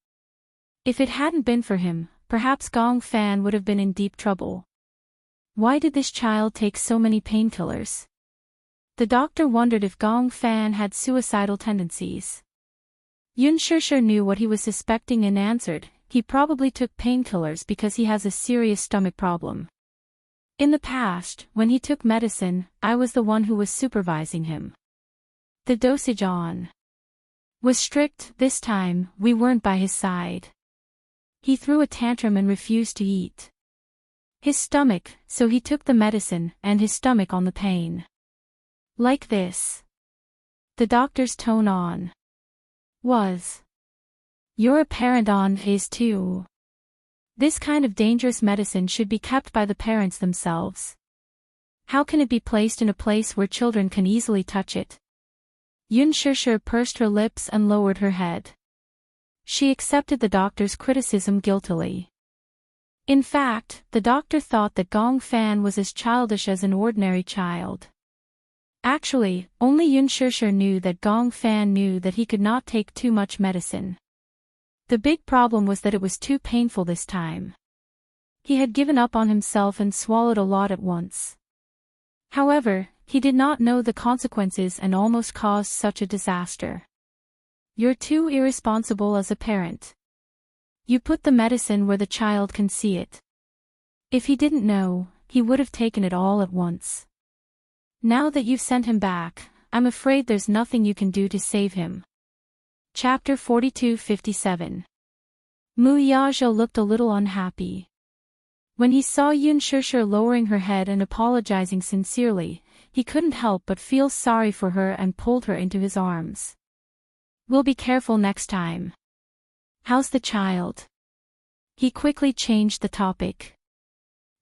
If it hadn't been for him, perhaps Gong Fan would have been in deep trouble. Why did this child take so many painkillers? The doctor wondered if Gong Fan had suicidal tendencies. Yun Shishir knew what he was suspecting and answered, he probably took painkillers because he has a serious stomach problem. In the past, when he took medicine, I was the one who was supervising him. The dosage on was strict. This time, we weren't by his side. He threw a tantrum and refused to eat his stomach, so he took the medicine and his stomach on the pain. Like this. The doctor's tone on was. You're a parent on his too. This kind of dangerous medicine should be kept by the parents themselves. How can it be placed in a place where children can easily touch it? Yun Shishir pursed her lips and lowered her head. She accepted the doctor's criticism guiltily. In fact, the doctor thought that Gong Fan was as childish as an ordinary child. Actually, only Yun Shishir knew that Gong Fan knew that he could not take too much medicine. The big problem was that it was too painful this time. He had given up on himself and swallowed a lot at once. However, he did not know the consequences and almost caused such a disaster. You're too irresponsible as a parent. You put the medicine where the child can see it. If he didn't know, he would have taken it all at once. Now that you've sent him back, I'm afraid there's nothing you can do to save him. Chapter 42:57. Mu Yazhou looked a little unhappy. When he saw Yun Shishir lowering her head and apologizing sincerely, he couldn't help but feel sorry for her and pulled her into his arms. We'll be careful next time. How's the child? He quickly changed the topic.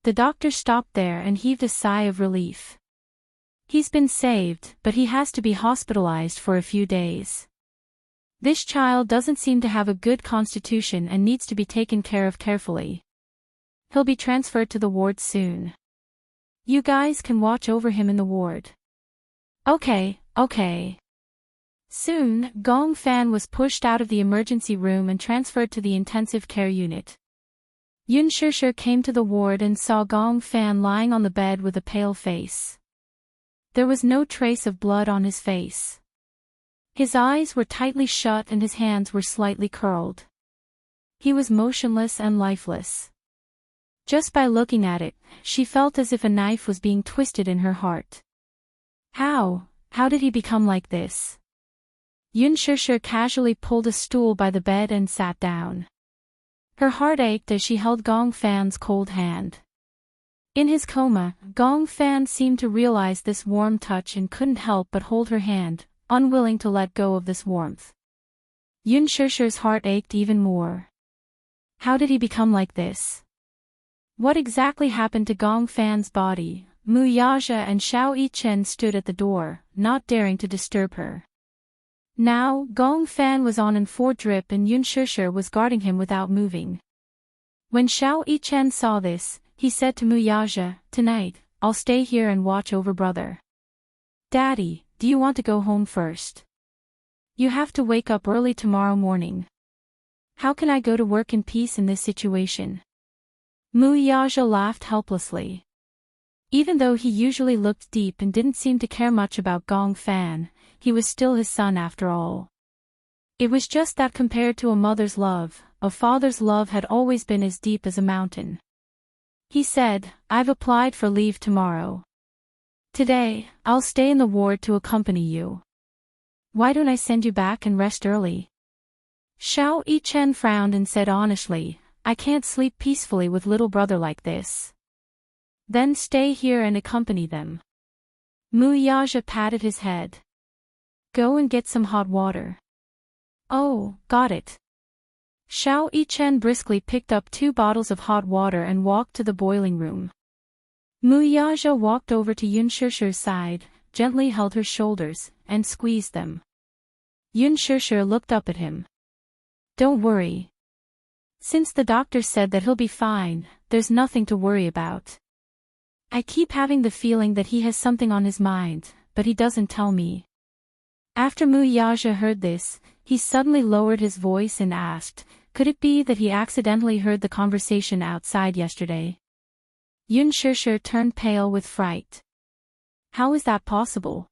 The doctor stopped there and heaved a sigh of relief. He's been saved, but he has to be hospitalized for a few days. This child doesn't seem to have a good constitution and needs to be taken care of carefully. He'll be transferred to the ward soon. You guys can watch over him in the ward. Okay. Soon, Gong Fan was pushed out of the emergency room and transferred to the intensive care unit. Yun Shishir came to the ward and saw Gong Fan lying on the bed with a pale face. There was no trace of blood on his face. His eyes were tightly shut and his hands were slightly curled. He was motionless and lifeless. Just by looking at it, she felt as if a knife was being twisted in her heart. How did he become like this? Yun Shishir casually pulled a stool by the bed and sat down. Her heart ached as she held Gong Fan's cold hand. In his coma, Gong Fan seemed to realize this warm touch and couldn't help but hold her hand, unwilling to let go of this warmth. Yun Shishir's heart ached even more. How did he become like this? What exactly happened to Gong Fan's body? Mu Yazhou and Xiao Yichen stood at the door, not daring to disturb her. Now, Gong Fan was on an 4 drip and Yun Shishir was guarding him without moving. When Xiao Yichen saw this, he said to Mu Yazhou, "Tonight, I'll stay here and watch over brother." "Daddy, do you want to go home first? You have to wake up early tomorrow morning." "How can I go to work in peace in this situation?" Mu Yazhou laughed helplessly. Even though he usually looked deep and didn't seem to care much about Gong Fan, he was still his son after all. It was just that compared to a mother's love, a father's love had always been as deep as a mountain. He said, "I've applied for leave tomorrow. Today, I'll stay in the ward to accompany you. Why don't I send you back and rest early?" Xiao Yichen frowned and said honestly, "I can't sleep peacefully with little brother like this." "Then stay here and accompany them." Mu Yazhou patted his head. "Go and get some hot water." "Oh, got it." Xiao Yichen briskly picked up 2 bottles of hot water and walked to the boiling room. Mu Yazhou walked over to Yun Shishir's side, gently held her shoulders, and squeezed them. Yun Shishir looked up at him. "Don't worry. Since the doctor said that he'll be fine, there's nothing to worry about. I keep having the feeling that he has something on his mind, but he doesn't tell me." After Mu Yazhou heard this, he suddenly lowered his voice and asked, could it be that he accidentally heard the conversation outside yesterday? Yun Shishir turned pale with fright. How is that possible?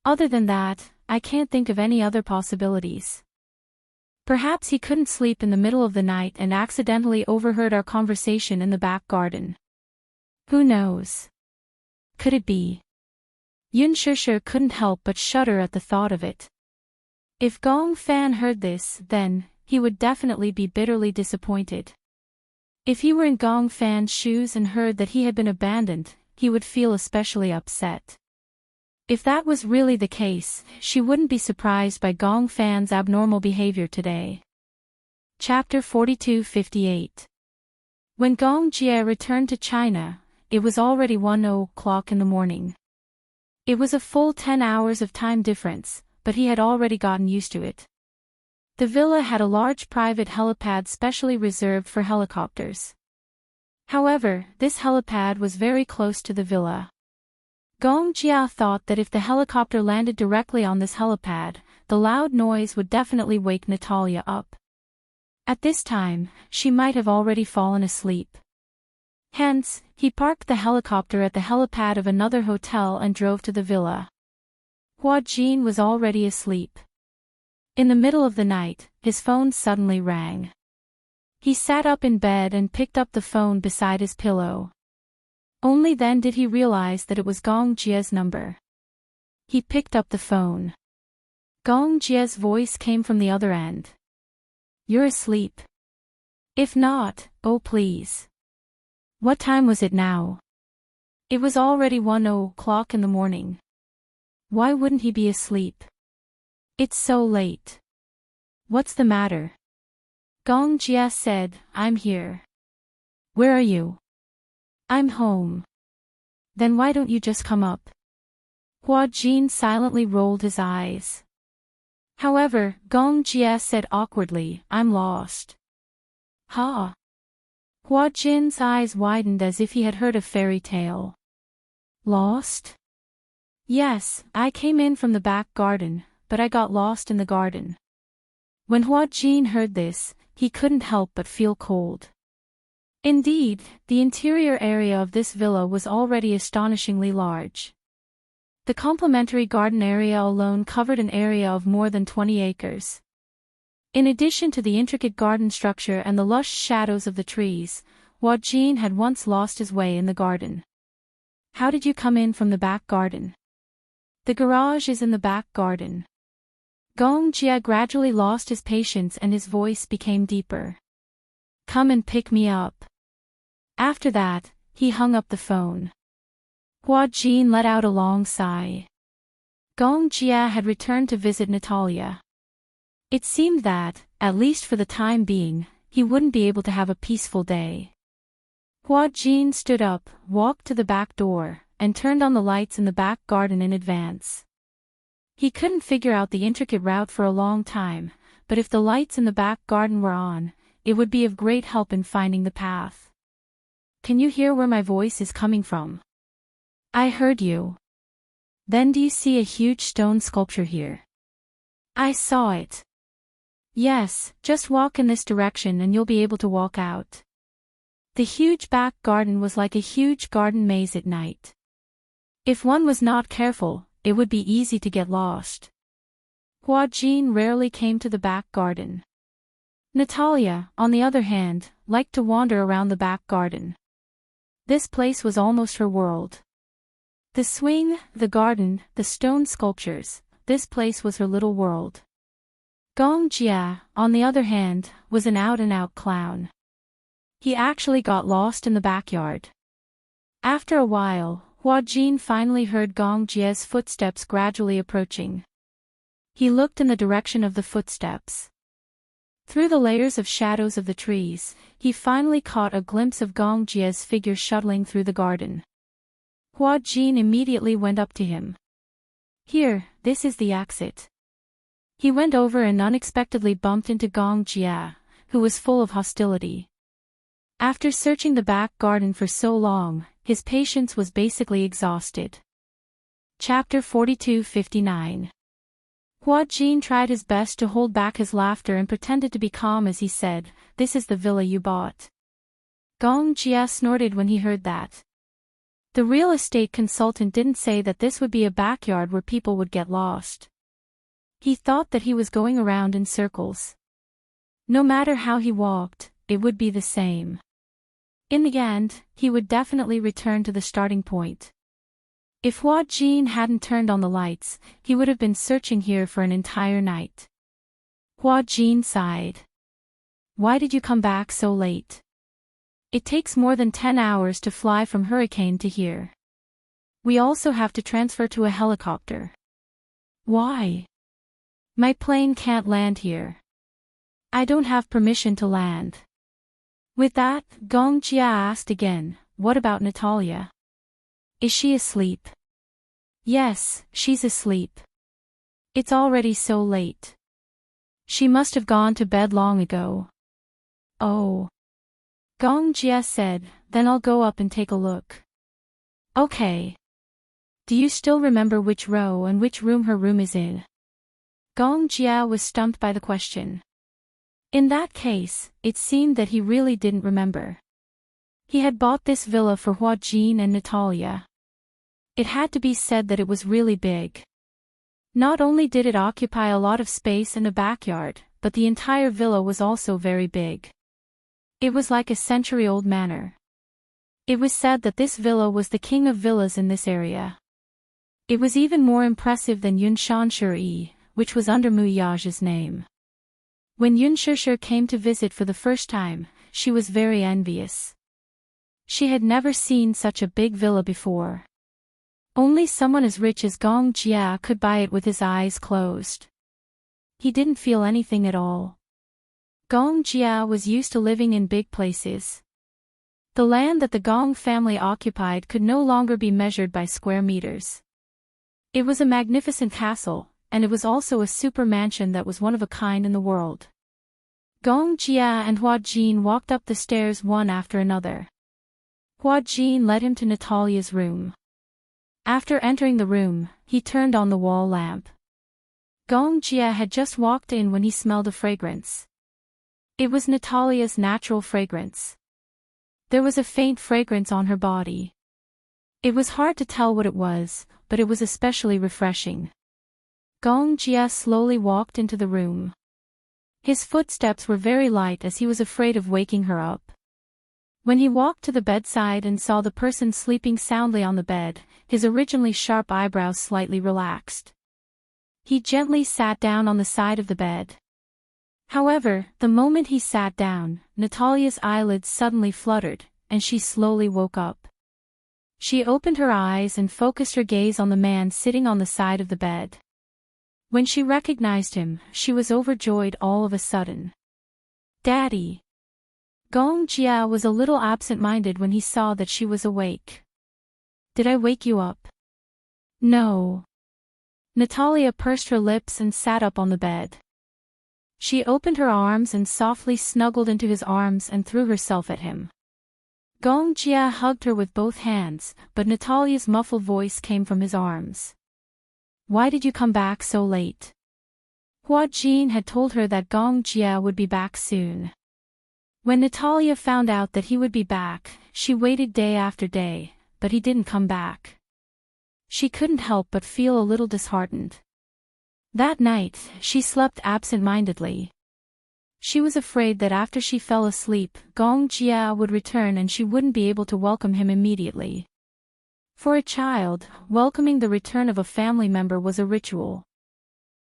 Other than that, I can't think of any other possibilities. Perhaps he couldn't sleep in the middle of the night and accidentally overheard our conversation in the back garden. Who knows? Could it be? Yun Shishir couldn't help but shudder at the thought of it. If Gong Fan heard this, then, he would definitely be bitterly disappointed. If he were in Gong Fan's shoes and heard that he had been abandoned, he would feel especially upset. If that was really the case, she wouldn't be surprised by Gong Fan's abnormal behavior today. Chapter 42:58. When Gong Jie returned to China, it was already 1 o'clock in the morning. It was a full 10 hours of time difference, but he had already gotten used to it. The villa had a large private helipad specially reserved for helicopters. However, this helipad was very close to the villa. Gong Jia thought that if the helicopter landed directly on this helipad, the loud noise would definitely wake Natalia up. At this time, she might have already fallen asleep. Hence, he parked the helicopter at the helipad of another hotel and drove to the villa. Hua Jin was already asleep. In the middle of the night, his phone suddenly rang. He sat up in bed and picked up the phone beside his pillow. Only then did he realize that it was Gong Jia's number. He picked up the phone. Gong Jia's voice came from the other end. "You're asleep? If not, oh please. What time was it now?" It was already 1 o'clock in the morning. Why wouldn't he be asleep? It's so late. What's the matter? Gong Jia said, "I'm here." "Where are you?" "I'm home." "Then why don't you just come up?" Hua Jin silently rolled his eyes. However, Gong Jia said awkwardly, "I'm lost." "Huh?" Hua Jin's eyes widened as if he had heard a fairy tale. "Lost?" "Yes, I came in from the back garden, but I got lost in the garden." When Hua Jin heard this, he couldn't help but feel cold. Indeed, the interior area of this villa was already astonishingly large. The complimentary garden area alone covered an area of more than 20 acres. In addition to the intricate garden structure and the lush shadows of the trees, Hua Jin had once lost his way in the garden. "How did you come in from the back garden?" "The garage is in the back garden." Gong Jia gradually lost his patience and his voice became deeper. "Come and pick me up." After that, he hung up the phone. Hua Jin let out a long sigh. Gong Jia had returned to visit Natalia. It seemed that, at least for the time being, he wouldn't be able to have a peaceful day. Hua Jin stood up, walked to the back door, and turned on the lights in the back garden in advance. He couldn't figure out the intricate route for a long time, but if the lights in the back garden were on, it would be of great help in finding the path. "Can you hear where my voice is coming from?" "I heard you." "Then do you see a huge stone sculpture here?" "I saw it." "Yes, just walk in this direction and you'll be able to walk out." The huge back garden was like a huge garden maze at night. If one was not careful, it would be easy to get lost. Hua Jin rarely came to the back garden. Natalia, on the other hand, liked to wander around the back garden. This place was almost her world. The swing, the garden, the stone sculptures, this place was her little world. Gong Jia, on the other hand, was an out-and-out clown. He actually got lost in the backyard. After a while, Hua Jin finally heard Gong Jia's footsteps gradually approaching. He looked in the direction of the footsteps. Through the layers of shadows of the trees, he finally caught a glimpse of Gong Jia's figure shuttling through the garden. Hua Jin immediately went up to him. "Here, this is the exit." He went over and unexpectedly bumped into Gong Jia, who was full of hostility. After searching the back garden for so long, his patience was basically exhausted. Chapter 42-59. Hua Jin tried his best to hold back his laughter and pretended to be calm as he said, "This is the villa you bought." Gong Jia snorted when he heard that. The real estate consultant didn't say that this would be a backyard where people would get lost. He thought that he was going around in circles. No matter how he walked, it would be the same. In the end, he would definitely return to the starting point. If Hua Jin hadn't turned on the lights, he would have been searching here for an entire night. Hua Jin sighed. "Why did you come back so late? It takes more than 10 hours to fly from Hurricane to here. We also have to transfer to a helicopter." "Why?" "My plane can't land here. I don't have permission to land." With that, Gong Jia asked again, what about Natalia? Is she asleep? Yes, she's asleep. It's already so late. She must have gone to bed long ago. Oh. Gong Jia said, then I'll go up and take a look. Okay. Do you still remember which row and which room her room is in? Gong Jia was stumped by the question. In that case, it seemed that he really didn't remember. He had bought this villa for Hua Jin and Natalia. It had to be said that it was really big. Not only did it occupy a lot of space in the backyard, but the entire villa was also very big. It was like a century-old manor. It was said that this villa was the king of villas in this area. It was even more impressive than Yunshan Shi, which was under Mu Yage's name. When Yun Shishir came to visit for the first time, she was very envious. She had never seen such a big villa before. Only someone as rich as Gong Jia could buy it with his eyes closed. He didn't feel anything at all. Gong Jia was used to living in big places. The land that the Gong family occupied could no longer be measured by square meters. It was a magnificent castle, and it was also a super mansion that was one of a kind in the world. Gong Jia and Hua Jin walked up the stairs one after another. Hua Jin led him to Natalia's room. After entering the room, he turned on the wall lamp. Gong Jia had just walked in when he smelled a fragrance. It was Natalia's natural fragrance. There was a faint fragrance on her body. It was hard to tell what it was, but it was especially refreshing. Gong Jia slowly walked into the room. His footsteps were very light as he was afraid of waking her up. When he walked to the bedside and saw the person sleeping soundly on the bed, his originally sharp eyebrows slightly relaxed. He gently sat down on the side of the bed. However, the moment he sat down, Natalia's eyelids suddenly fluttered, and she slowly woke up. She opened her eyes and focused her gaze on the man sitting on the side of the bed. When she recognized him, she was overjoyed all of a sudden. "Daddy!" Gong Jia was a little absent-minded when he saw that she was awake. "Did I wake you up?" "No." Natalia pursed her lips and sat up on the bed. She opened her arms and softly snuggled into his arms and threw herself at him. Gong Jia hugged her with both hands, but Natalia's muffled voice came from his arms. "Why did you come back so late?" Hua Jin had told her that Gong Jia would be back soon. When Natalia found out that he would be back, she waited day after day, but he didn't come back. She couldn't help but feel a little disheartened. That night, she slept absent-mindedly. She was afraid that after she fell asleep, Gong Jia would return and she wouldn't be able to welcome him immediately. For a child, welcoming the return of a family member was a ritual.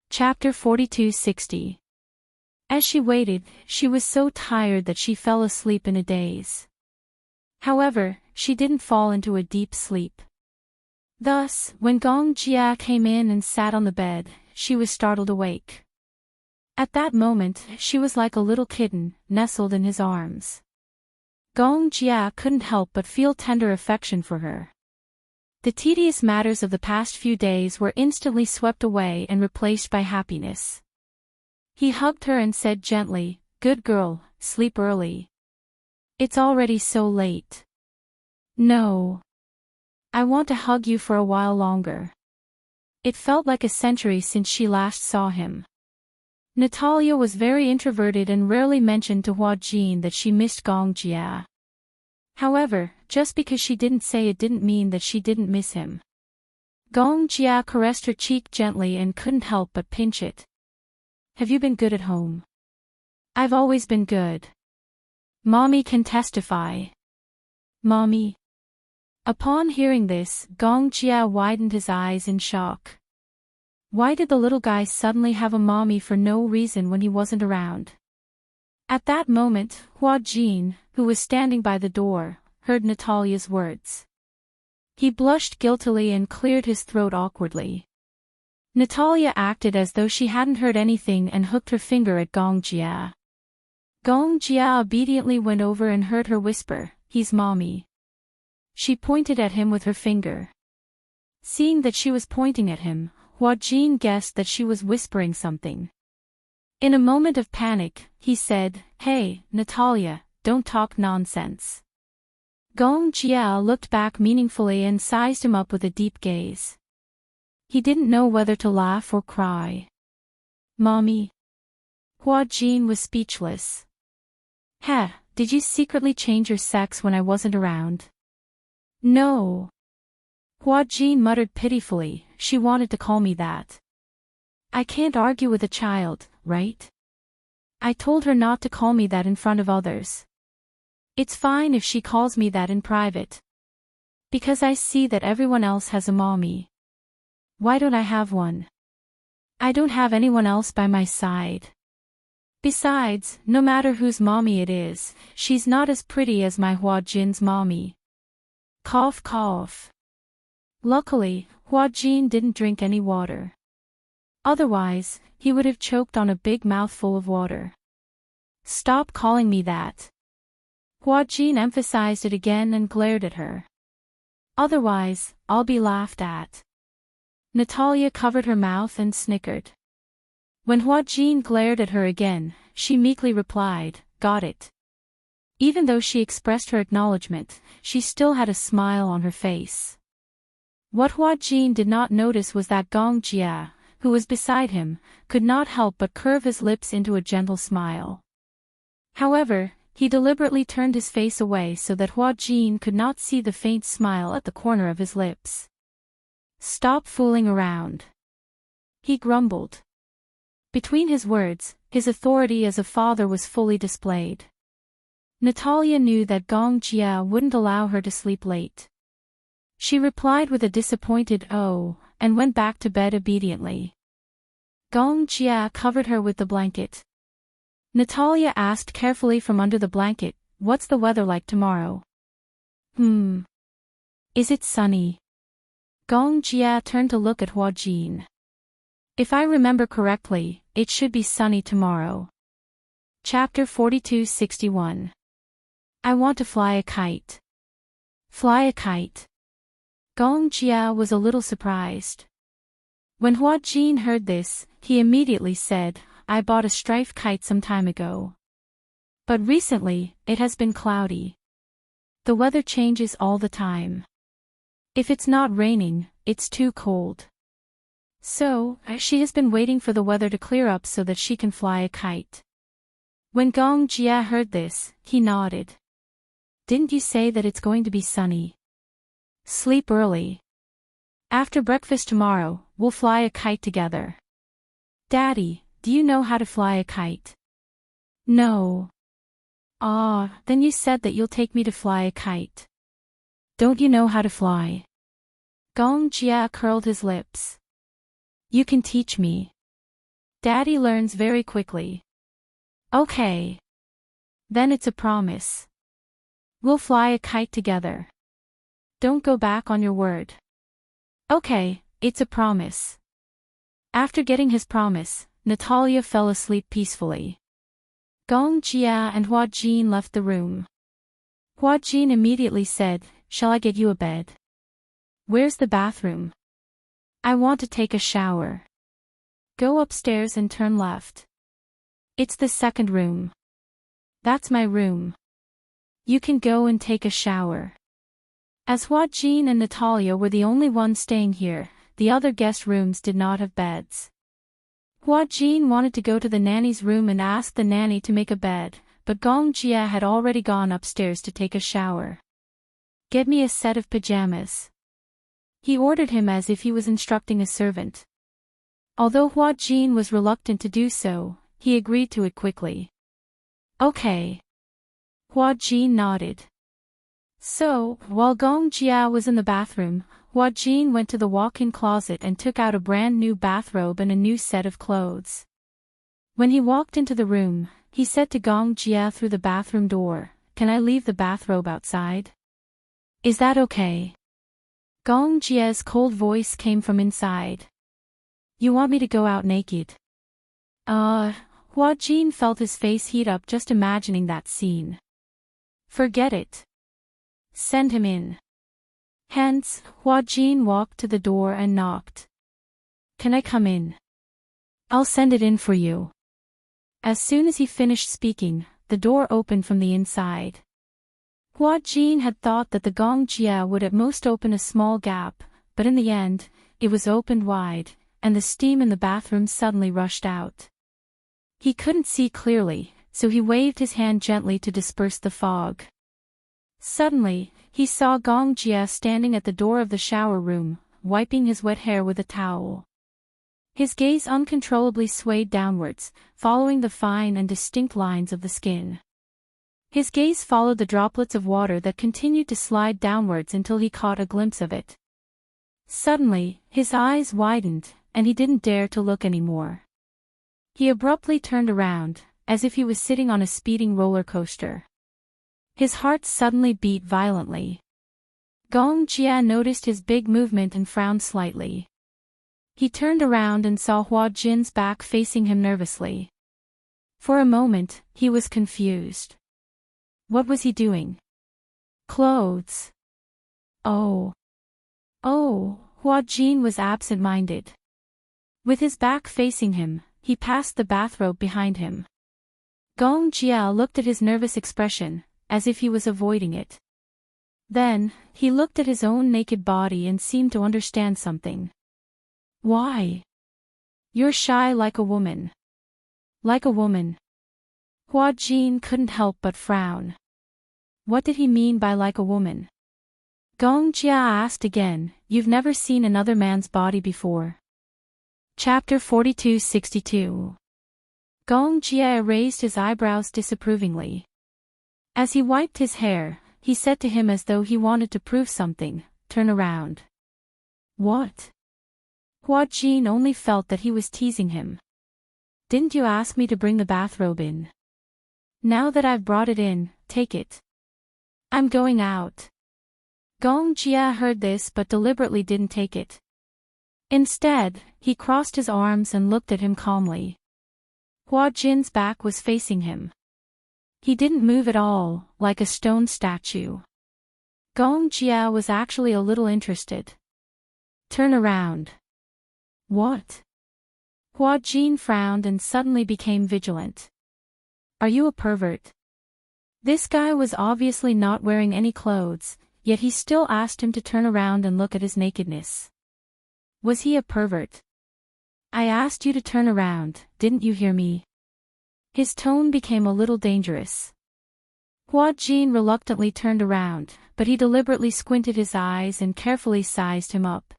Chapter 4260. As she waited, she was so tired that she fell asleep in a daze. However, she didn't fall into a deep sleep. Thus, when Gong Jia came in and sat on the bed, she was startled awake. At that moment, she was like a little kitten, nestled in his arms. Gong Jia couldn't help but feel tender affection for her. The tedious matters of the past few days were instantly swept away and replaced by happiness. He hugged her and said gently, "Good girl, sleep early. It's already so late." "No. I want to hug you for a while longer." It felt like a century since she last saw him. Natalia was very introverted and rarely mentioned to Hua Jin that she missed Gong Jia. However, just because she didn't say it didn't mean that she didn't miss him. Gong Jia caressed her cheek gently and couldn't help but pinch it. "Have you been good at home?" "I've always been good. Mommy can testify." "Mommy?" Upon hearing this, Gong Jia widened his eyes in shock. Why did the little guy suddenly have a mommy for no reason when he wasn't around? At that moment, Hua Jin, who was standing by the door, heard Natalia's words. He blushed guiltily and cleared his throat awkwardly. Natalia acted as though she hadn't heard anything and hooked her finger at Gong Jia. Gong Jia obediently went over and heard her whisper, "He's mommy." She pointed at him with her finger. Seeing that she was pointing at him, Huajin guessed that she was whispering something. In a moment of panic, he said, "Hey, Natalia, don't talk nonsense." Gong Jia looked back meaningfully and sized him up with a deep gaze. He didn't know whether to laugh or cry. "Mommy?" Huajin was speechless. "Heh, did you secretly change your sex when I wasn't around?" "No." Huajin muttered pitifully, "She wanted to call me that." "I can't argue with a child, right? I told her not to call me that in front of others. It's fine if she calls me that in private. Because I see that everyone else has a mommy. Why don't I have one? I don't have anyone else by my side. Besides, no matter whose mommy it is, she's not as pretty as my Huajin's mommy." Cough cough. Luckily, Huajin didn't drink any water. Otherwise, he would have choked on a big mouthful of water. "Stop calling me that." Huajin emphasized it again and glared at her. "Otherwise, I'll be laughed at." Natalia covered her mouth and snickered. When Huajin glared at her again, she meekly replied, "Got it." Even though she expressed her acknowledgement, she still had a smile on her face. What Huajin did not notice was that Gong Jia, who was beside him, could not help but curve his lips into a gentle smile. However, he deliberately turned his face away so that Huajin could not see the faint smile at the corner of his lips. "Stop fooling around," he grumbled. Between his words, his authority as a father was fully displayed. Natalia knew that Gong Jia wouldn't allow her to sleep late. She replied with a disappointed "oh," and went back to bed obediently. Gong Jia covered her with the blanket. Natalia asked carefully from under the blanket, "What's the weather like tomorrow?" Is it sunny?" Gong Jia turned to look at Huajin. "If I remember correctly, it should be sunny tomorrow." Chapter 4261. I want to fly a kite. Fly a kite. Gong Jia was a little surprised. When Huajin heard this, he immediately said, "I bought a strife kite some time ago. But recently, it has been cloudy. The weather changes all the time. If it's not raining, it's too cold. So, she has been waiting for the weather to clear up so that she can fly a kite." When Gong Jia heard this, he nodded. "Didn't you say that it's going to be sunny? Sleep early. After breakfast tomorrow, we'll fly a kite together." "Daddy, do you know how to fly a kite?" "No." "Ah, then you said that you'll take me to fly a kite. Don't you know how to fly?" Gong Jia curled his lips. "You can teach me. Daddy learns very quickly." "Okay. Then it's a promise. We'll fly a kite together. Don't go back on your word." "Okay, it's a promise." After getting his promise, Natalia fell asleep peacefully. Gong Jia and Huajin left the room. Huajin immediately said, "Shall I get you a bed? Where's the bathroom? I want to take a shower." "Go upstairs and turn left. It's the second room. That's my room. You can go and take a shower." As Huajin and Natalia were the only ones staying here, the other guest rooms did not have beds. Huajin wanted to go to the nanny's room and ask the nanny to make a bed, but Gong Jia had already gone upstairs to take a shower. "Get me a set of pajamas," he ordered him as if he was instructing a servant. Although Huajin was reluctant to do so, he agreed to it quickly. "Okay." Huajin nodded. So, while Gong Jia was in the bathroom, Huajin went to the walk-in closet and took out a brand new bathrobe and a new set of clothes. When he walked into the room, he said to Gong Jia through the bathroom door, "Can I leave the bathrobe outside? Is that okay?" Gong Jia's cold voice came from inside. "You want me to go out naked?" Huajin felt his face heat up just imagining that scene. "Forget it. Send him in." Hence, Huajin walked to the door and knocked. "Can I come in? I'll send it in for you." As soon as he finished speaking, the door opened from the inside. Huajin had thought that the gong jia would at most open a small gap, but in the end, it was opened wide, and the steam in the bathroom suddenly rushed out. He couldn't see clearly, so he waved his hand gently to disperse the fog. Suddenly, he saw Gong Jia standing at the door of the shower room, wiping his wet hair with a towel. His gaze uncontrollably swayed downwards, following the fine and distinct lines of the skin. His gaze followed the droplets of water that continued to slide downwards until he caught a glimpse of it. Suddenly, his eyes widened, and he didn't dare to look anymore. He abruptly turned around, as if he was sitting on a speeding roller coaster. His heart suddenly beat violently. Gong Jia noticed his big movement and frowned slightly. He turned around and saw Hua Jin's back facing him nervously. For a moment, he was confused. What was he doing? Clothes. Oh, Hua Jin was absent-minded. With his back facing him, he passed the bathrobe behind him. Gong Jia looked at his nervous expression, as if he was avoiding it. Then, he looked at his own naked body and seemed to understand something. Why? You're shy like a woman. Like a woman. Hua Jin couldn't help but frown. What did he mean by like a woman? Gong Jia asked again, "You've never seen another man's body before?" Chapter 42-62. Gong Jia raised his eyebrows disapprovingly. As he wiped his hair, he said to him as though he wanted to prove something, "Turn around." What? Hua Jin only felt that he was teasing him. "Didn't you ask me to bring the bathrobe in? Now that I've brought it in, take it. I'm going out." Gong Jia heard this but deliberately didn't take it. Instead, he crossed his arms and looked at him calmly. Hua Jin's back was facing him. He didn't move at all, like a stone statue. Gong Jia was actually a little interested. "Turn around." What? Hua Jin frowned and suddenly became vigilant. "Are you a pervert?" This guy was obviously not wearing any clothes, yet he still asked him to turn around and look at his nakedness. Was he a pervert? "I asked you to turn around, didn't you hear me?" His tone became a little dangerous. Hua Jin reluctantly turned around, but he deliberately squinted his eyes and carefully sized him up.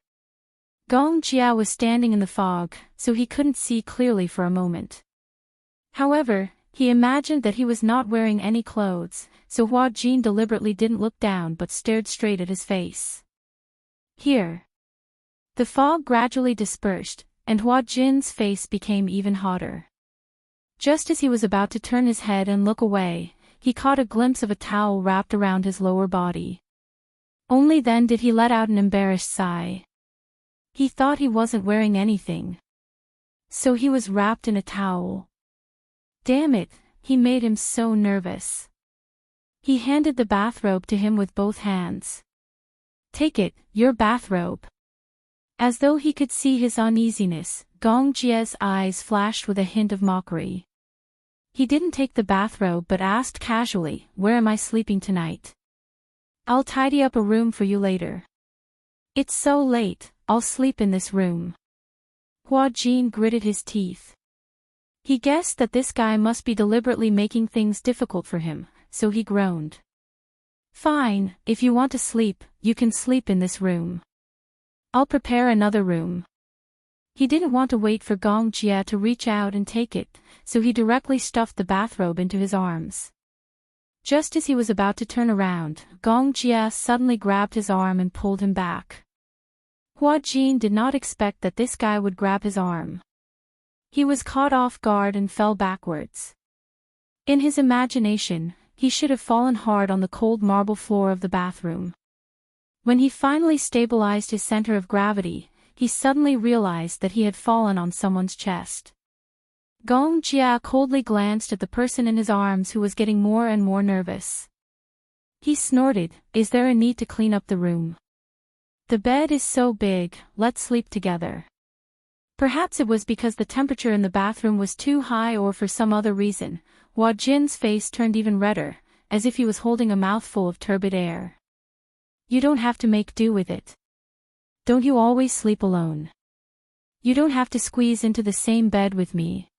Gong Jia was standing in the fog, so he couldn't see clearly for a moment. However, he imagined that he was not wearing any clothes, so Hua Jin deliberately didn't look down but stared straight at his face. Here. The fog gradually dispersed, and Hua Jin's face became even hotter. Just as he was about to turn his head and look away, he caught a glimpse of a towel wrapped around his lower body. Only then did he let out an embarrassed sigh. He thought he wasn't wearing anything. So he was wrapped in a towel. Damn it, he made him so nervous. He handed the bathrobe to him with both hands. "Take it, your bathrobe." As though he could see his uneasiness, Gong Jia's eyes flashed with a hint of mockery. He didn't take the bathrobe but asked casually, "Where am I sleeping tonight? I'll tidy up a room for you later." "It's so late, I'll sleep in this room." Hua Jin gritted his teeth. He guessed that this guy must be deliberately making things difficult for him, so he groaned. "Fine, if you want to sleep, you can sleep in this room. I'll prepare another room." He didn't want to wait for Gong Jia to reach out and take it, so he directly stuffed the bathrobe into his arms. Just as he was about to turn around, Gong Jia suddenly grabbed his arm and pulled him back. Hua Jin did not expect that this guy would grab his arm. He was caught off guard and fell backwards. In his imagination, he should have fallen hard on the cold marble floor of the bathroom. When he finally stabilized his center of gravity, he suddenly realized that he had fallen on someone's chest. Gong Jia coldly glanced at the person in his arms who was getting more and more nervous. He snorted, "Is there a need to clean up the room? The bed is so big, let's sleep together. Perhaps it was because the temperature in the bathroom was too high or for some other reason. Hua Jin's face turned even redder, as if he was holding a mouthful of turbid air. You don't have to make do with it. Don't you always sleep alone? You don't have to squeeze into the same bed with me.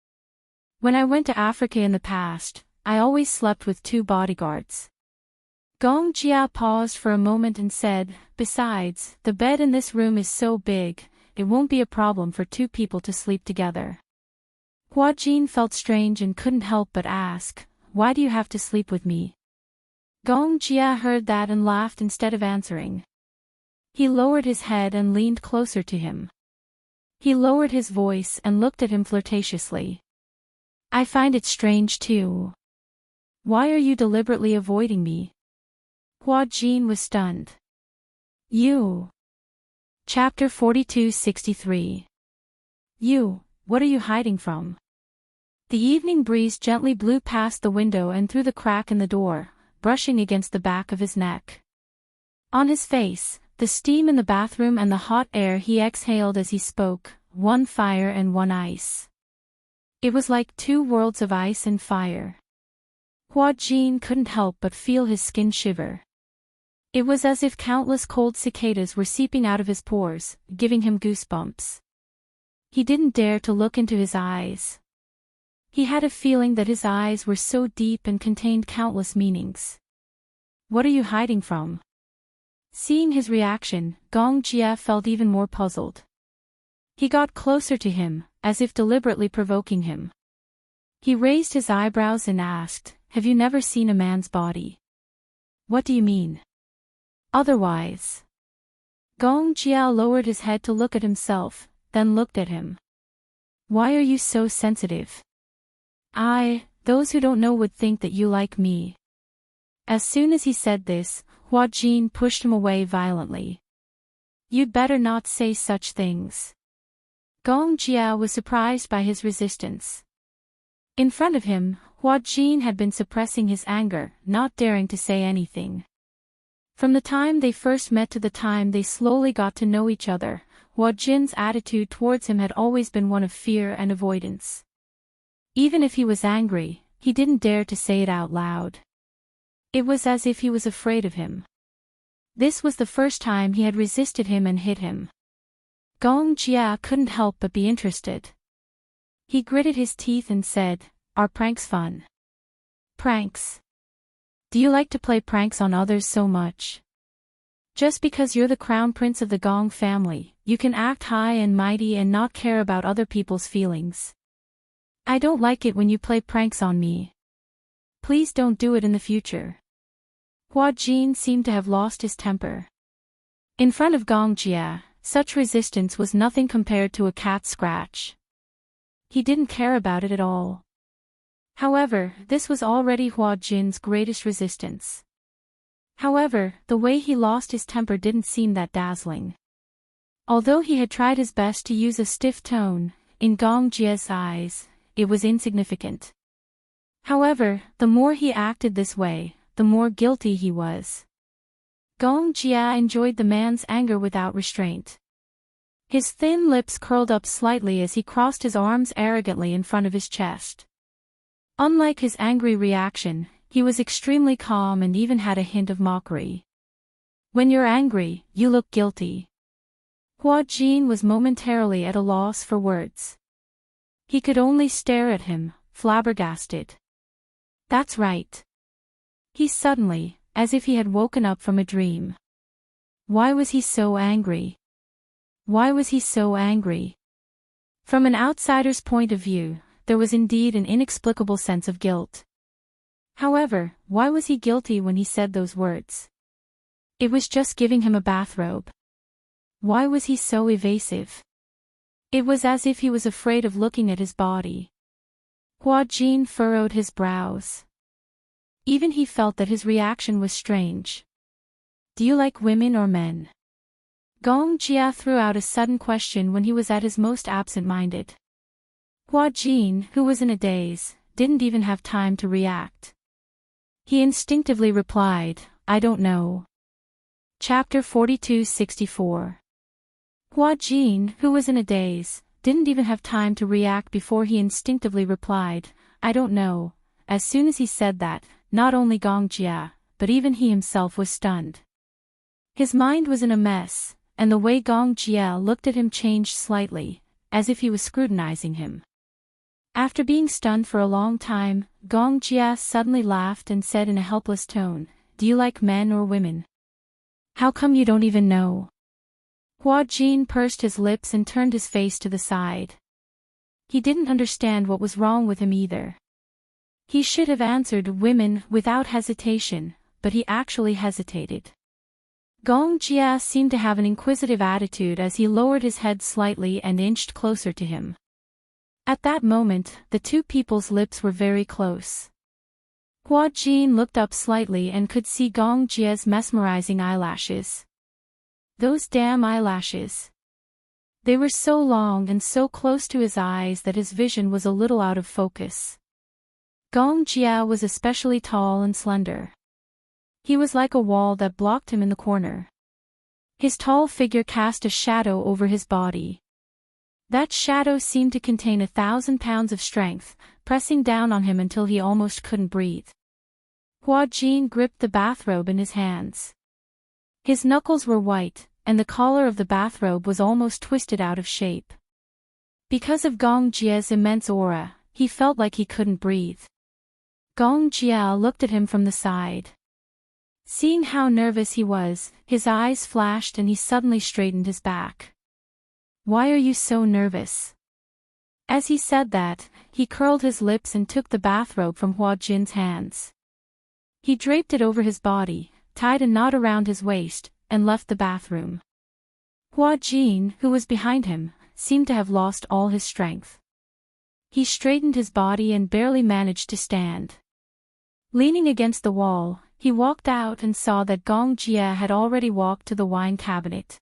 When I went to Africa in the past, I always slept with 2 bodyguards. Gong Jia paused for a moment and said, besides, the bed in this room is so big, it won't be a problem for 2 people to sleep together. Hua Jin felt strange and couldn't help but ask, why do you have to sleep with me? Gong Jia heard that and laughed instead of answering. He lowered his head and leaned closer to him. He lowered his voice and looked at him flirtatiously. I find it strange too. Why are you deliberately avoiding me? Hua Jin was stunned. You. Chapter 42-63. You, what are you hiding from? The evening breeze gently blew past the window and through the crack in the door, brushing against the back of his neck. On his face, the steam in the bathroom and the hot air he exhaled as he spoke, one fire and one ice. It was like 2 worlds of ice and fire. Hua Jin couldn't help but feel his skin shiver. It was as if countless cold cicadas were seeping out of his pores, giving him goosebumps. He didn't dare to look into his eyes. He had a feeling that his eyes were so deep and contained countless meanings. What are you hiding from? Seeing his reaction, Gong Jia felt even more puzzled. He got closer to him, as if deliberately provoking him. He raised his eyebrows and asked, have you never seen a man's body? What do you mean? Otherwise. Gong Jia lowered his head to look at himself, then looked at him. Why are you so sensitive? Those who don't know would think that you like me. As soon as he said this, Hua Jin pushed him away violently. You'd better not say such things. Gong Jia was surprised by his resistance. In front of him, Hua Jin had been suppressing his anger, not daring to say anything. From the time they first met to the time they slowly got to know each other, Hua Jin's attitude towards him had always been one of fear and avoidance. Even if he was angry, he didn't dare to say it out loud. It was as if he was afraid of him. This was the first time he had resisted him and hit him. Gong Jia couldn't help but be interested. He gritted his teeth and said, are pranks fun? Pranks? Do you like to play pranks on others so much? Just because you're the crown prince of the Gong family, you can act high and mighty and not care about other people's feelings. I don't like it when you play pranks on me. Please don't do it in the future. Hua Jin seemed to have lost his temper. In front of Gong Jia, such resistance was nothing compared to a cat scratch. He didn't care about it at all. However, this was already Hua Jin's greatest resistance. However, the way he lost his temper didn't seem that dazzling. Although he had tried his best to use a stiff tone, in Gong Jia's eyes, it was insignificant. However, the more he acted this way, the more guilty he was. Gong Jia enjoyed the man's anger without restraint. His thin lips curled up slightly as he crossed his arms arrogantly in front of his chest. Unlike his angry reaction, he was extremely calm and even had a hint of mockery. When you're angry, you look guilty. Hua Jin was momentarily at a loss for words. He could only stare at him, flabbergasted. That's right. He suddenly, as if he had woken up from a dream. Why was he so angry? Why was he so angry? From an outsider's point of view, there was indeed an inexplicable sense of guilt. However, why was he guilty when he said those words? It was just giving him a bathrobe. Why was he so evasive? It was as if he was afraid of looking at his body. Hua Jin furrowed his brows. Even he felt that his reaction was strange. Do you like women or men? Gong Jia threw out a sudden question when he was at his most absent-minded. Hua Jin, who was in a daze, didn't even have time to react. He instinctively replied, I don't know. Chapter 42-64. Hua Jin, who was in a daze, didn't even have time to react before he instinctively replied, "I don't know." As soon as he said that, not only Gong Jia, but even he himself was stunned. His mind was in a mess, and the way Gong Jia looked at him changed slightly, as if he was scrutinizing him. After being stunned for a long time, Gong Jia suddenly laughed and said in a helpless tone, "Do you like men or women? How come you don't even know?" Hua Jin pursed his lips and turned his face to the side. He didn't understand what was wrong with him either. He should have answered women without hesitation, but he actually hesitated. Gong Jia seemed to have an inquisitive attitude as he lowered his head slightly and inched closer to him. At that moment, the two people's lips were very close. Hua Jin looked up slightly and could see Gong Jia's mesmerizing eyelashes. Those damn eyelashes. They were so long and so close to his eyes that his vision was a little out of focus. Gong Jia was especially tall and slender. He was like a wall that blocked him in the corner. His tall figure cast a shadow over his body. That shadow seemed to contain 1,000 pounds of strength, pressing down on him until he almost couldn't breathe. Hua Jin gripped the bathrobe in his hands. His knuckles were white, and the collar of the bathrobe was almost twisted out of shape. Because of Gong Jia's immense aura, he felt like he couldn't breathe. Gong Jia looked at him from the side. Seeing how nervous he was, his eyes flashed and he suddenly straightened his back. "Why are you so nervous?" As he said that, he curled his lips and took the bathrobe from Hua Jin's hands. He draped it over his body, tied a knot around his waist, and left the bathroom. Hua Jin, who was behind him, seemed to have lost all his strength. He straightened his body and barely managed to stand. Leaning against the wall, he walked out and saw that Gong Jia had already walked to the wine cabinet.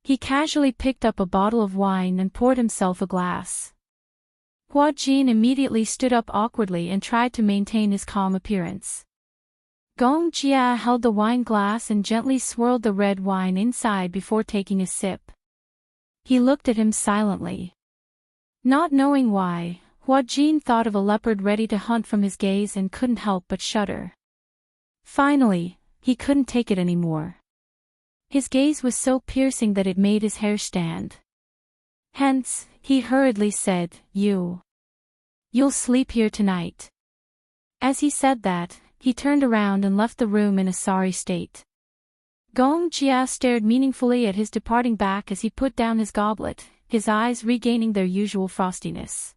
He casually picked up a bottle of wine and poured himself a glass. Hua Jin immediately stood up awkwardly and tried to maintain his calm appearance. Gong Jia held the wine glass and gently swirled the red wine inside before taking a sip. He looked at him silently. Not knowing why, Hua Jin thought of a leopard ready to hunt from his gaze and couldn't help but shudder. Finally, he couldn't take it anymore. His gaze was so piercing that it made his hair stand. Hence, he hurriedly said, You'll sleep here tonight." As he said that, he turned around and left the room in a sorry state. Gong Jia stared meaningfully at his departing back as he put down his goblet, his eyes regaining their usual frostiness.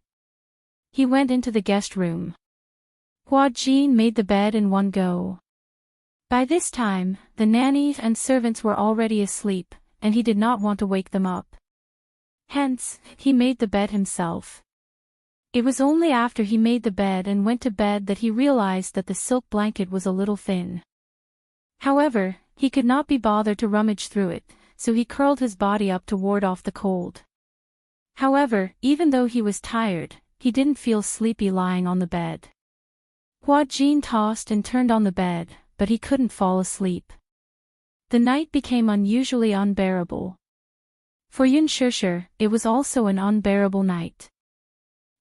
He went into the guest room. Hua Jin made the bed in one go. By this time, the nannies and servants were already asleep, and he did not want to wake them up. Hence, he made the bed himself. It was only after he made the bed and went to bed that he realized that the silk blanket was a little thin. However, he could not be bothered to rummage through it, so he curled his body up to ward off the cold. However, even though he was tired, he didn't feel sleepy lying on the bed. Hua Jin tossed and turned on the bed, but he couldn't fall asleep. The night became unusually unbearable. For Yun Shishir, it was also an unbearable night.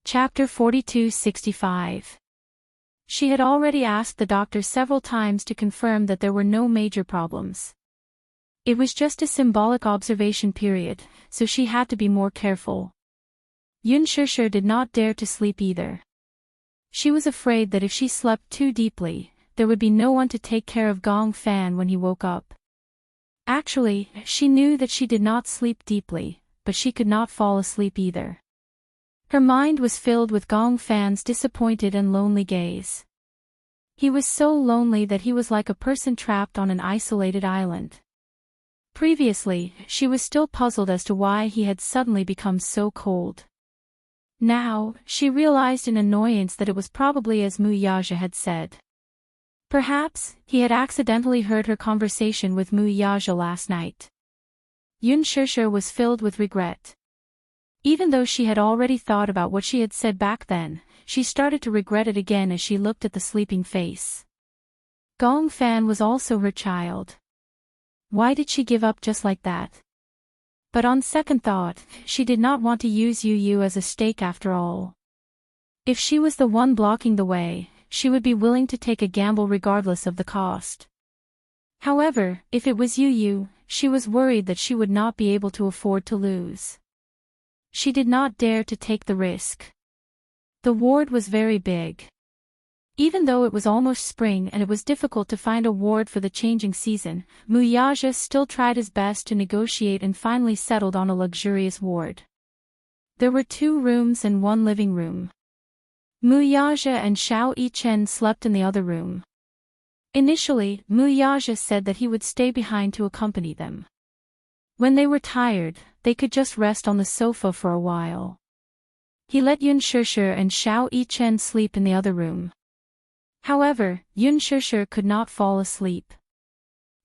Chapter 42-65. She had already asked the doctor several times to confirm that there were no major problems. It was just a symbolic observation period, so she had to be more careful. Yun Shishir did not dare to sleep either. She was afraid that if she slept too deeply, there would be no one to take care of Gong Fan when he woke up. Actually, she knew that she did not sleep deeply, but she could not fall asleep either. Her mind was filled with Gong Fan's disappointed and lonely gaze. He was so lonely that he was like a person trapped on an isolated island. Previously, she was still puzzled as to why he had suddenly become so cold. Now, she realized in annoyance that it was probably as Mu Yaja had said. Perhaps, he had accidentally heard her conversation with Mu Yaja last night. Yun Shishir was filled with regret. Even though she had already thought about what she had said back then, she started to regret it again as she looked at the sleeping face. Gong Fan was also her child. Why did she give up just like that? But on second thought, she did not want to use Yu Yu as a stake after all. If she was the one blocking the way, she would be willing to take a gamble regardless of the cost. However, if it was Yu Yu, she was worried that she would not be able to afford to lose. She did not dare to take the risk. The ward was very big. Even though it was almost spring and it was difficult to find a ward for the changing season, Muyaja still tried his best to negotiate and finally settled on a luxurious ward. There were 2 rooms and 1 living room. Muyaja and Xiao Yichen slept in the other room. Initially, Muyaja said that he would stay behind to accompany them. When they were tired, they could just rest on the sofa for a while. He let Yun Shishir and Xiao Yichen sleep in the other room. However, Yun Shishir could not fall asleep.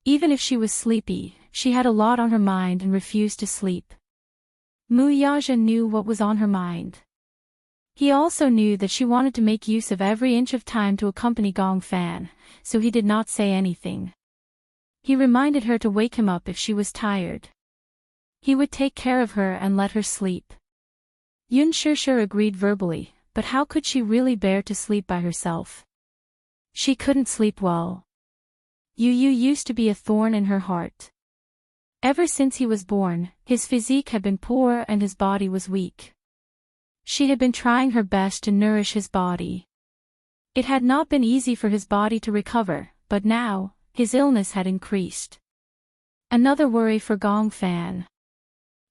Even if she was sleepy, she had a lot on her mind and refused to sleep. Muyaja knew what was on her mind. He also knew that she wanted to make use of every inch of time to accompany Gong Fan, so he did not say anything. He reminded her to wake him up if she was tired. He would take care of her and let her sleep. Yun Shishir agreed verbally, but how could she really bear to sleep by herself? She couldn't sleep well. Yu Yu used to be a thorn in her heart. Ever since he was born, his physique had been poor and his body was weak. She had been trying her best to nourish his body. It had not been easy for his body to recover, but now, his illness had increased. Another worry for Gong Fan.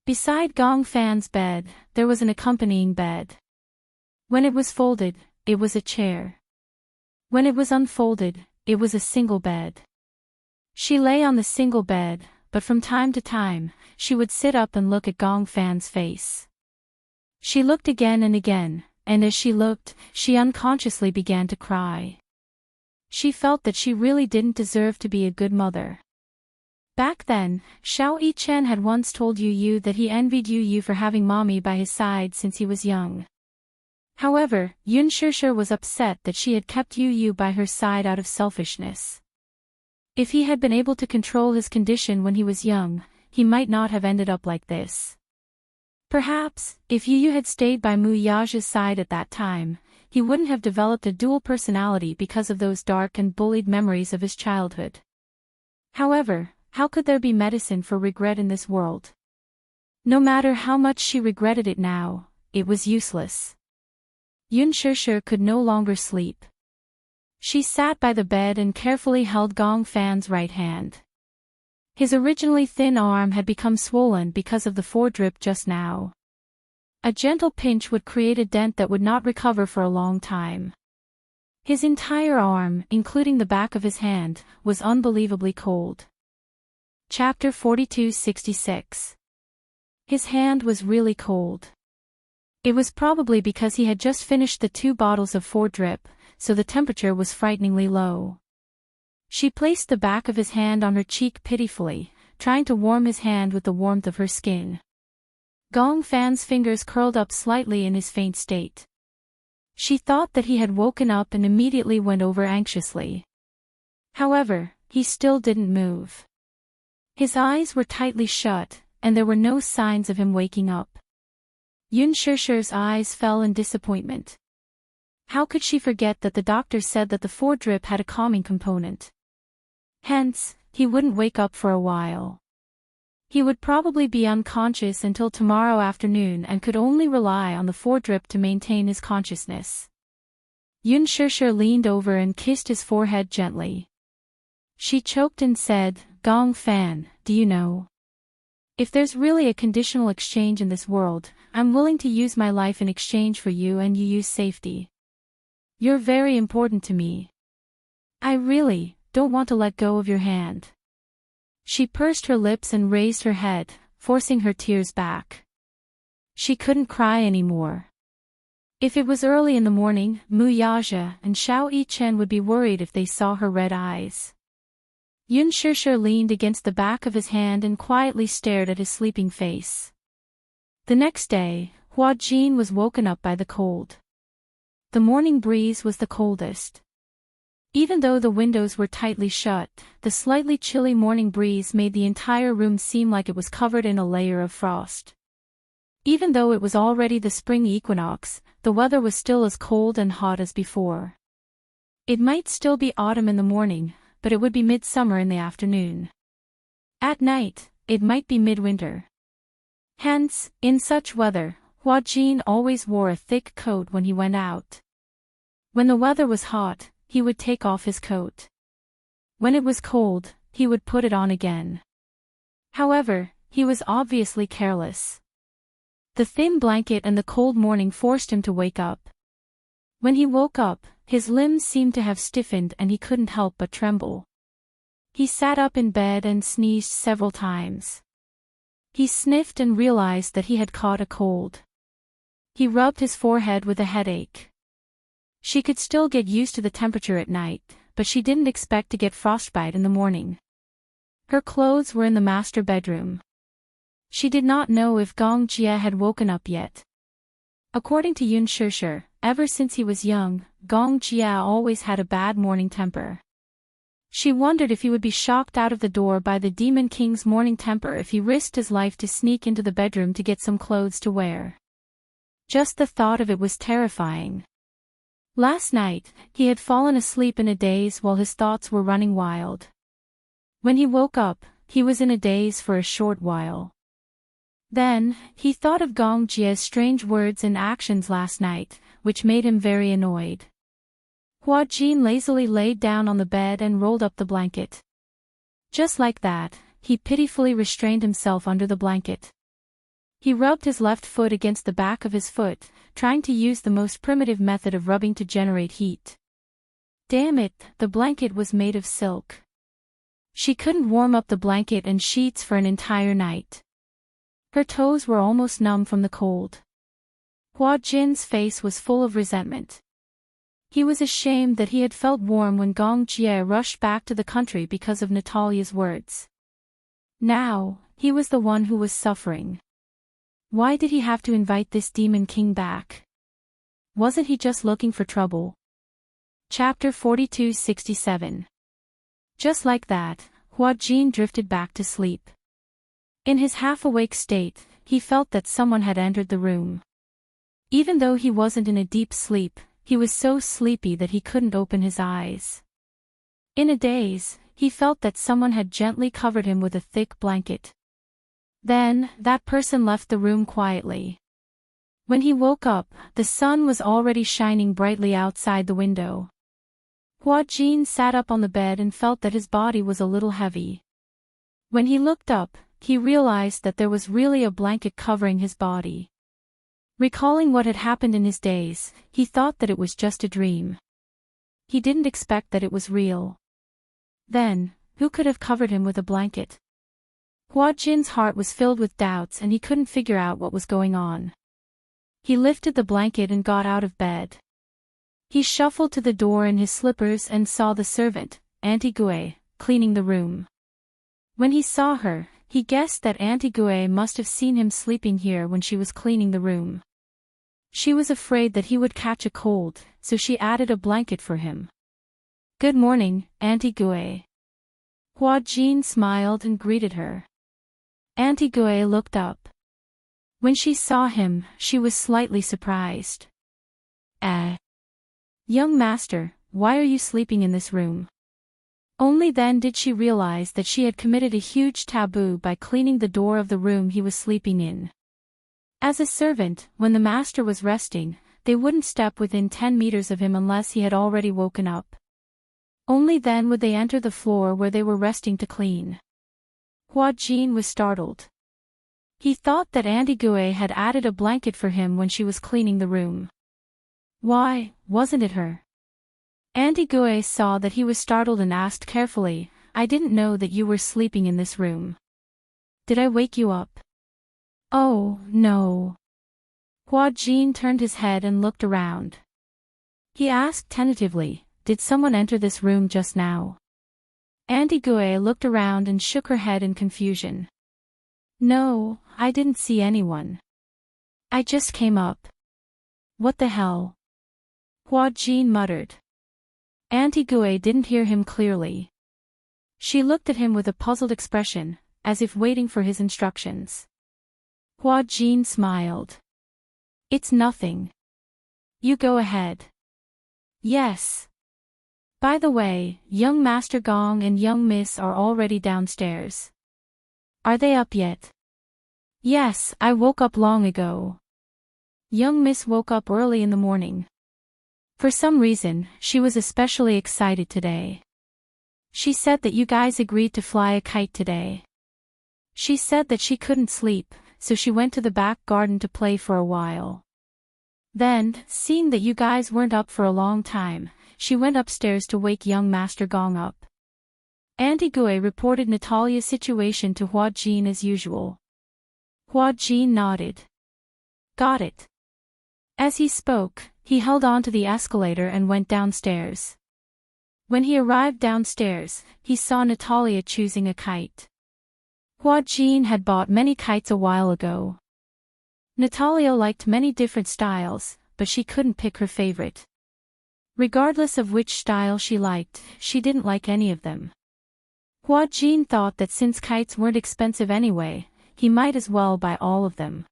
Beside Gong Fan's bed, there was an accompanying bed. When it was folded, it was a chair. When it was unfolded, it was a single bed. She lay on the single bed, but from time to time, she would sit up and look at Gong Fan's face. She looked again and again, and as she looked, she unconsciously began to cry. She felt that she really didn't deserve to be a good mother. Back then, Xiao Yichen had once told Yu Yu that he envied Yu Yu for having mommy by his side since he was young. However, Yun Shishir was upset that she had kept Yu Yu by her side out of selfishness. If he had been able to control his condition when he was young, he might not have ended up like this. Perhaps, if Yu Yu had stayed by Muyaja's side at that time, he wouldn't have developed a dual personality because of those dark and bullied memories of his childhood. However, how could there be medicine for regret in this world? No matter how much she regretted it now, it was useless. Yun Shishir could no longer sleep. She sat by the bed and carefully held Gong Fan's right hand. His originally thin arm had become swollen because of the foredrip just now. A gentle pinch would create a dent that would not recover for a long time. His entire arm, including the back of his hand, was unbelievably cold. Chapter 42-66. His hand was really cold. It was probably because he had just finished the 2 bottles of foredrip, so the temperature was frighteningly low. She placed the back of his hand on her cheek pitifully, trying to warm his hand with the warmth of her skin. Gong Fan's fingers curled up slightly in his faint state. She thought that he had woken up and immediately went over anxiously. However, he still didn't move. His eyes were tightly shut, and there were no signs of him waking up. Yun Shishir's eyes fell in disappointment. How could she forget that the doctor said that the foredrip had a calming component? Hence, he wouldn't wake up for a while. He would probably be unconscious until tomorrow afternoon and could only rely on the foredrip to maintain his consciousness. Yun Shishir leaned over and kissed his forehead gently. She choked and said, "Gong Fan, do you know? If there's really a conditional exchange in this world, I'm willing to use my life in exchange for you and Yu's safety. You're very important to me. I really don't want to let go of your hand." She pursed her lips and raised her head, forcing her tears back. She couldn't cry anymore. If it was early in the morning, Muyaja and Xiao Yichen would be worried if they saw her red eyes. Yun Shishir leaned against the back of his hand and quietly stared at his sleeping face. The next day, Hua Jin was woken up by the cold. The morning breeze was the coldest. Even though the windows were tightly shut, the slightly chilly morning breeze made the entire room seem like it was covered in a layer of frost. Even though it was already the spring equinox, the weather was still as cold and hot as before. It might still be autumn in the morning, but it would be midsummer in the afternoon. At night, it might be midwinter. Hence, in such weather, Huajin always wore a thick coat when he went out. When the weather was hot, he would take off his coat. When it was cold, he would put it on again. However, he was obviously careless. The thin blanket and the cold morning forced him to wake up. When he woke up, his limbs seemed to have stiffened and he couldn't help but tremble. He sat up in bed and sneezed several times. He sniffed and realized that he had caught a cold. He rubbed his forehead with a headache. She could still get used to the temperature at night, but she didn't expect to get frostbite in the morning. Her clothes were in the master bedroom. She did not know if Gong Jie had woken up yet. According to Yun Shishir, ever since he was young, Gong Jie always had a bad morning temper. She wondered if he would be shocked out of the door by the Demon King's morning temper if he risked his life to sneak into the bedroom to get some clothes to wear. Just the thought of it was terrifying. Last night, he had fallen asleep in a daze while his thoughts were running wild. When he woke up, he was in a daze for a short while. Then, he thought of Gong Jie's strange words and actions last night, which made him very annoyed. Huajin lazily laid down on the bed and rolled up the blanket. Just like that, he pitifully restrained himself under the blanket. He rubbed his left foot against the back of his foot, trying to use the most primitive method of rubbing to generate heat. Damn it, the blanket was made of silk. She couldn't warm up the blanket and sheets for an entire night. Her toes were almost numb from the cold. Huajin's face was full of resentment. He was ashamed that he had felt warm when Gong Jie rushed back to the country because of Natalia's words. Now, he was the one who was suffering. Why did he have to invite this Demon King back? Wasn't he just looking for trouble? Chapter 42-67. Just like that, Huajin drifted back to sleep. In his half-awake state, he felt that someone had entered the room. Even though he wasn't in a deep sleep, he was so sleepy that he couldn't open his eyes. In a daze, he felt that someone had gently covered him with a thick blanket. Then, that person left the room quietly. When he woke up, the sun was already shining brightly outside the window. Huajin sat up on the bed and felt that his body was a little heavy. When he looked up, he realized that there was really a blanket covering his body. Recalling what had happened in his days, he thought that it was just a dream. He didn't expect that it was real. Then, who could have covered him with a blanket? Huajin's heart was filled with doubts and he couldn't figure out what was going on. He lifted the blanket and got out of bed. He shuffled to the door in his slippers and saw the servant, Auntie Gue, cleaning the room. When he saw her, he guessed that Auntie Gue must have seen him sleeping here when she was cleaning the room. She was afraid that he would catch a cold, so she added a blanket for him. "Good morning, Auntie Gue." Huajin smiled and greeted her. Auntie Gue looked up. When she saw him, she was slightly surprised. Young master, why are you sleeping in this room?" Only then did she realize that she had committed a huge taboo by cleaning the door of the room he was sleeping in. As a servant, when the master was resting, they wouldn't step within 10 meters of him unless he had already woken up. Only then would they enter the floor where they were resting to clean. Huajin was startled. He thought that Auntie Gue had added a blanket for him when she was cleaning the room. Why, wasn't it her? Auntie Gue saw that he was startled and asked carefully, "I didn't know that you were sleeping in this room. Did I wake you up?" "Oh, no." Huajin turned his head and looked around. He asked tentatively, "Did someone enter this room just now?" Auntie Gue looked around and shook her head in confusion. "No, I didn't see anyone. I just came up." "What the hell?" Huajin muttered. Auntie Gue didn't hear him clearly. She looked at him with a puzzled expression, as if waiting for his instructions. Hua Jin smiled. It's nothing. You go ahead. Yes. By the way, young Master Gong and young Miss are already downstairs. Are they up yet? Yes, I woke up long ago. Young Miss woke up early in the morning. For some reason, she was especially excited today. She said that you guys agreed to fly a kite today. She said that she couldn't sleep, so she went to the back garden to play for a while. Then, seeing that you guys weren't up for a long time, she went upstairs to wake young Master Gong up. Auntie Gue reported Natalia's situation to Hua Jin as usual. Hua Jin nodded. Got it. As he spoke, he held on to the escalator and went downstairs. When he arrived downstairs, he saw Natalia choosing a kite. Hua Jin had bought many kites a while ago. Natalia liked many different styles, but she couldn't pick her favorite. Regardless of which style she liked, she didn't like any of them. Hua Jin thought that since kites weren't expensive anyway, he might as well buy all of them.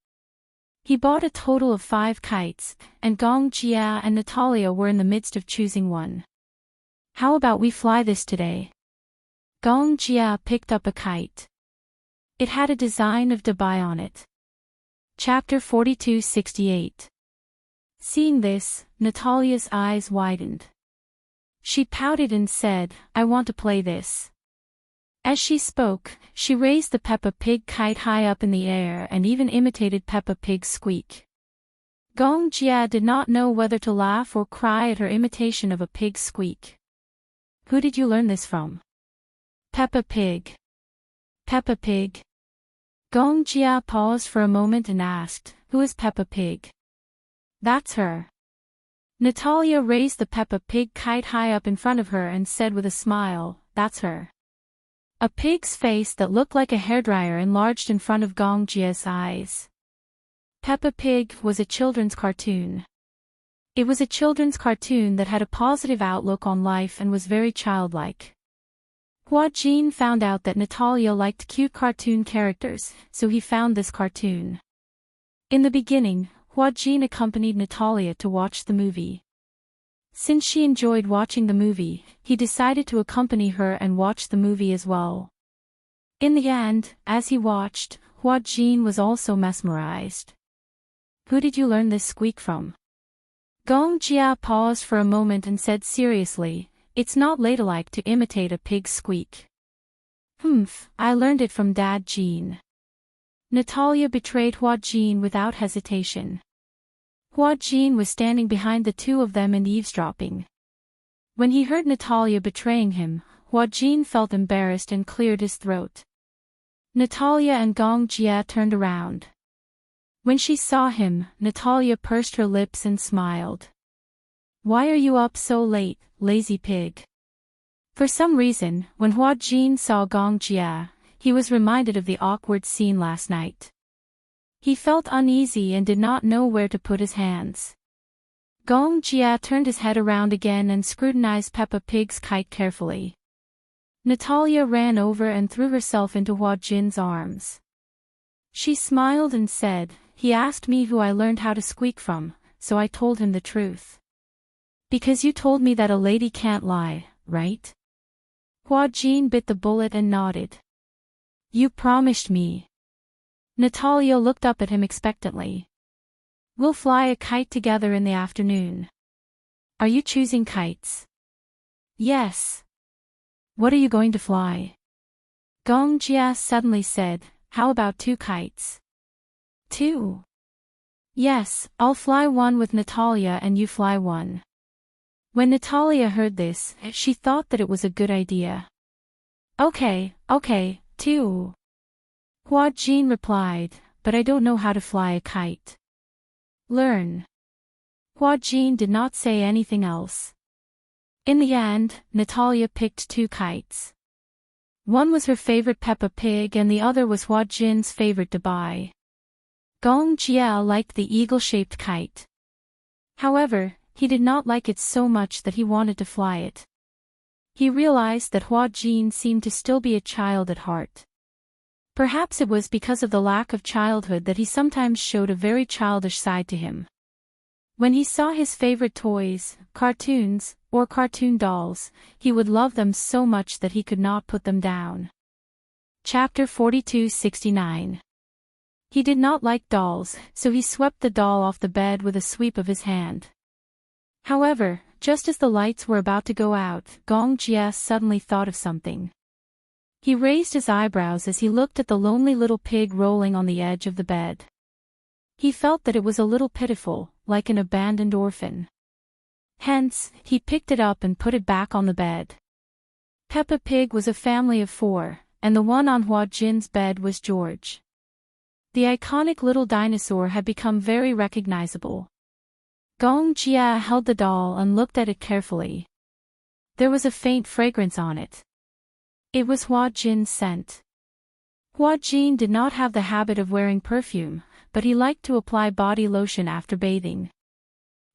He bought a total of 5 kites, and Gong Jia and Natalia were in the midst of choosing one. How about we fly this today? Gong Jia picked up a kite. It had a design of Dubai on it. Chapter 4268. Seeing this, Natalia's eyes widened. She pouted and said, I want to play this. As she spoke, she raised the Peppa Pig kite high up in the air and even imitated Peppa Pig's squeak. Gong Jia did not know whether to laugh or cry at her imitation of a pig's squeak. Who did you learn this from? Peppa Pig. Peppa Pig? Gong Jia paused for a moment and asked, Who is Peppa Pig? That's her. Natalia raised the Peppa Pig kite high up in front of her and said with a smile, That's her. A pig's face that looked like a hairdryer enlarged in front of Gong Jia's eyes. Peppa Pig was a children's cartoon. It was a children's cartoon that had a positive outlook on life and was very childlike. Hua Jin found out that Natalia liked cute cartoon characters, so he found this cartoon. In the beginning, Hua Jin accompanied Natalia to watch the movie. Since she enjoyed watching the movie, he decided to accompany her and watch the movie as well. In the end, as he watched, Hua Jin was also mesmerized. Who did you learn this squeak from? Gong Jia paused for a moment and said seriously, It's not ladylike to imitate a pig's squeak. I learned it from Dad Jin. Natalia betrayed Hua Jin without hesitation. Hua Jin was standing behind the two of them and eavesdropping. When he heard Natalia betraying him, Hua Jin felt embarrassed and cleared his throat. Natalia and Gong Jia turned around. When she saw him, Natalia pursed her lips and smiled. Why are you up so late, lazy pig? For some reason, when Hua Jin saw Gong Jia, he was reminded of the awkward scene last night. He felt uneasy and did not know where to put his hands. Gong Jia turned his head around again and scrutinized Peppa Pig's kite carefully. Natalia ran over and threw herself into Hua Jin's arms. She smiled and said, He asked me who I learned how to squeak from, so I told him the truth. Because you told me that a lady can't lie, right? Hua Jin bit the bullet and nodded. You promised me. Natalia looked up at him expectantly. We'll fly a kite together in the afternoon. Are you choosing kites? Yes. What are you going to fly? Gong Jia suddenly said, How about 2 kites? 2? Yes, I'll fly one with Natalia and you fly one. When Natalia heard this, she thought that it was a good idea. Okay, 2. Hua Jin replied, But I don't know how to fly a kite. Learn. Hua Jin did not say anything else. In the end, Natalia picked 2 kites. One was her favorite Peppa Pig and the other was Hua Jin's favorite Dubai. Gong Jia liked the eagle-shaped kite. However, he did not like it so much that he wanted to fly it. He realized that Hua Jin seemed to still be a child at heart. Perhaps it was because of the lack of childhood that he sometimes showed a very childish side to him. When he saw his favorite toys, cartoons, or cartoon dolls, he would love them so much that he could not put them down. Chapter 4269. He did not like dolls, so he swept the doll off the bed with a sweep of his hand. However, just as the lights were about to go out, Gong Jia suddenly thought of something. He raised his eyebrows as he looked at the lonely little pig rolling on the edge of the bed. He felt that it was a little pitiful, like an abandoned orphan. Hence, he picked it up and put it back on the bed. Peppa Pig was a family of 4, and the one on Hua Jin's bed was George. The iconic little dinosaur had become very recognizable. Gong Jia held the doll and looked at it carefully. There was a faint fragrance on it. It was Hua Jin's scent. Hua Jin did not have the habit of wearing perfume, but he liked to apply body lotion after bathing.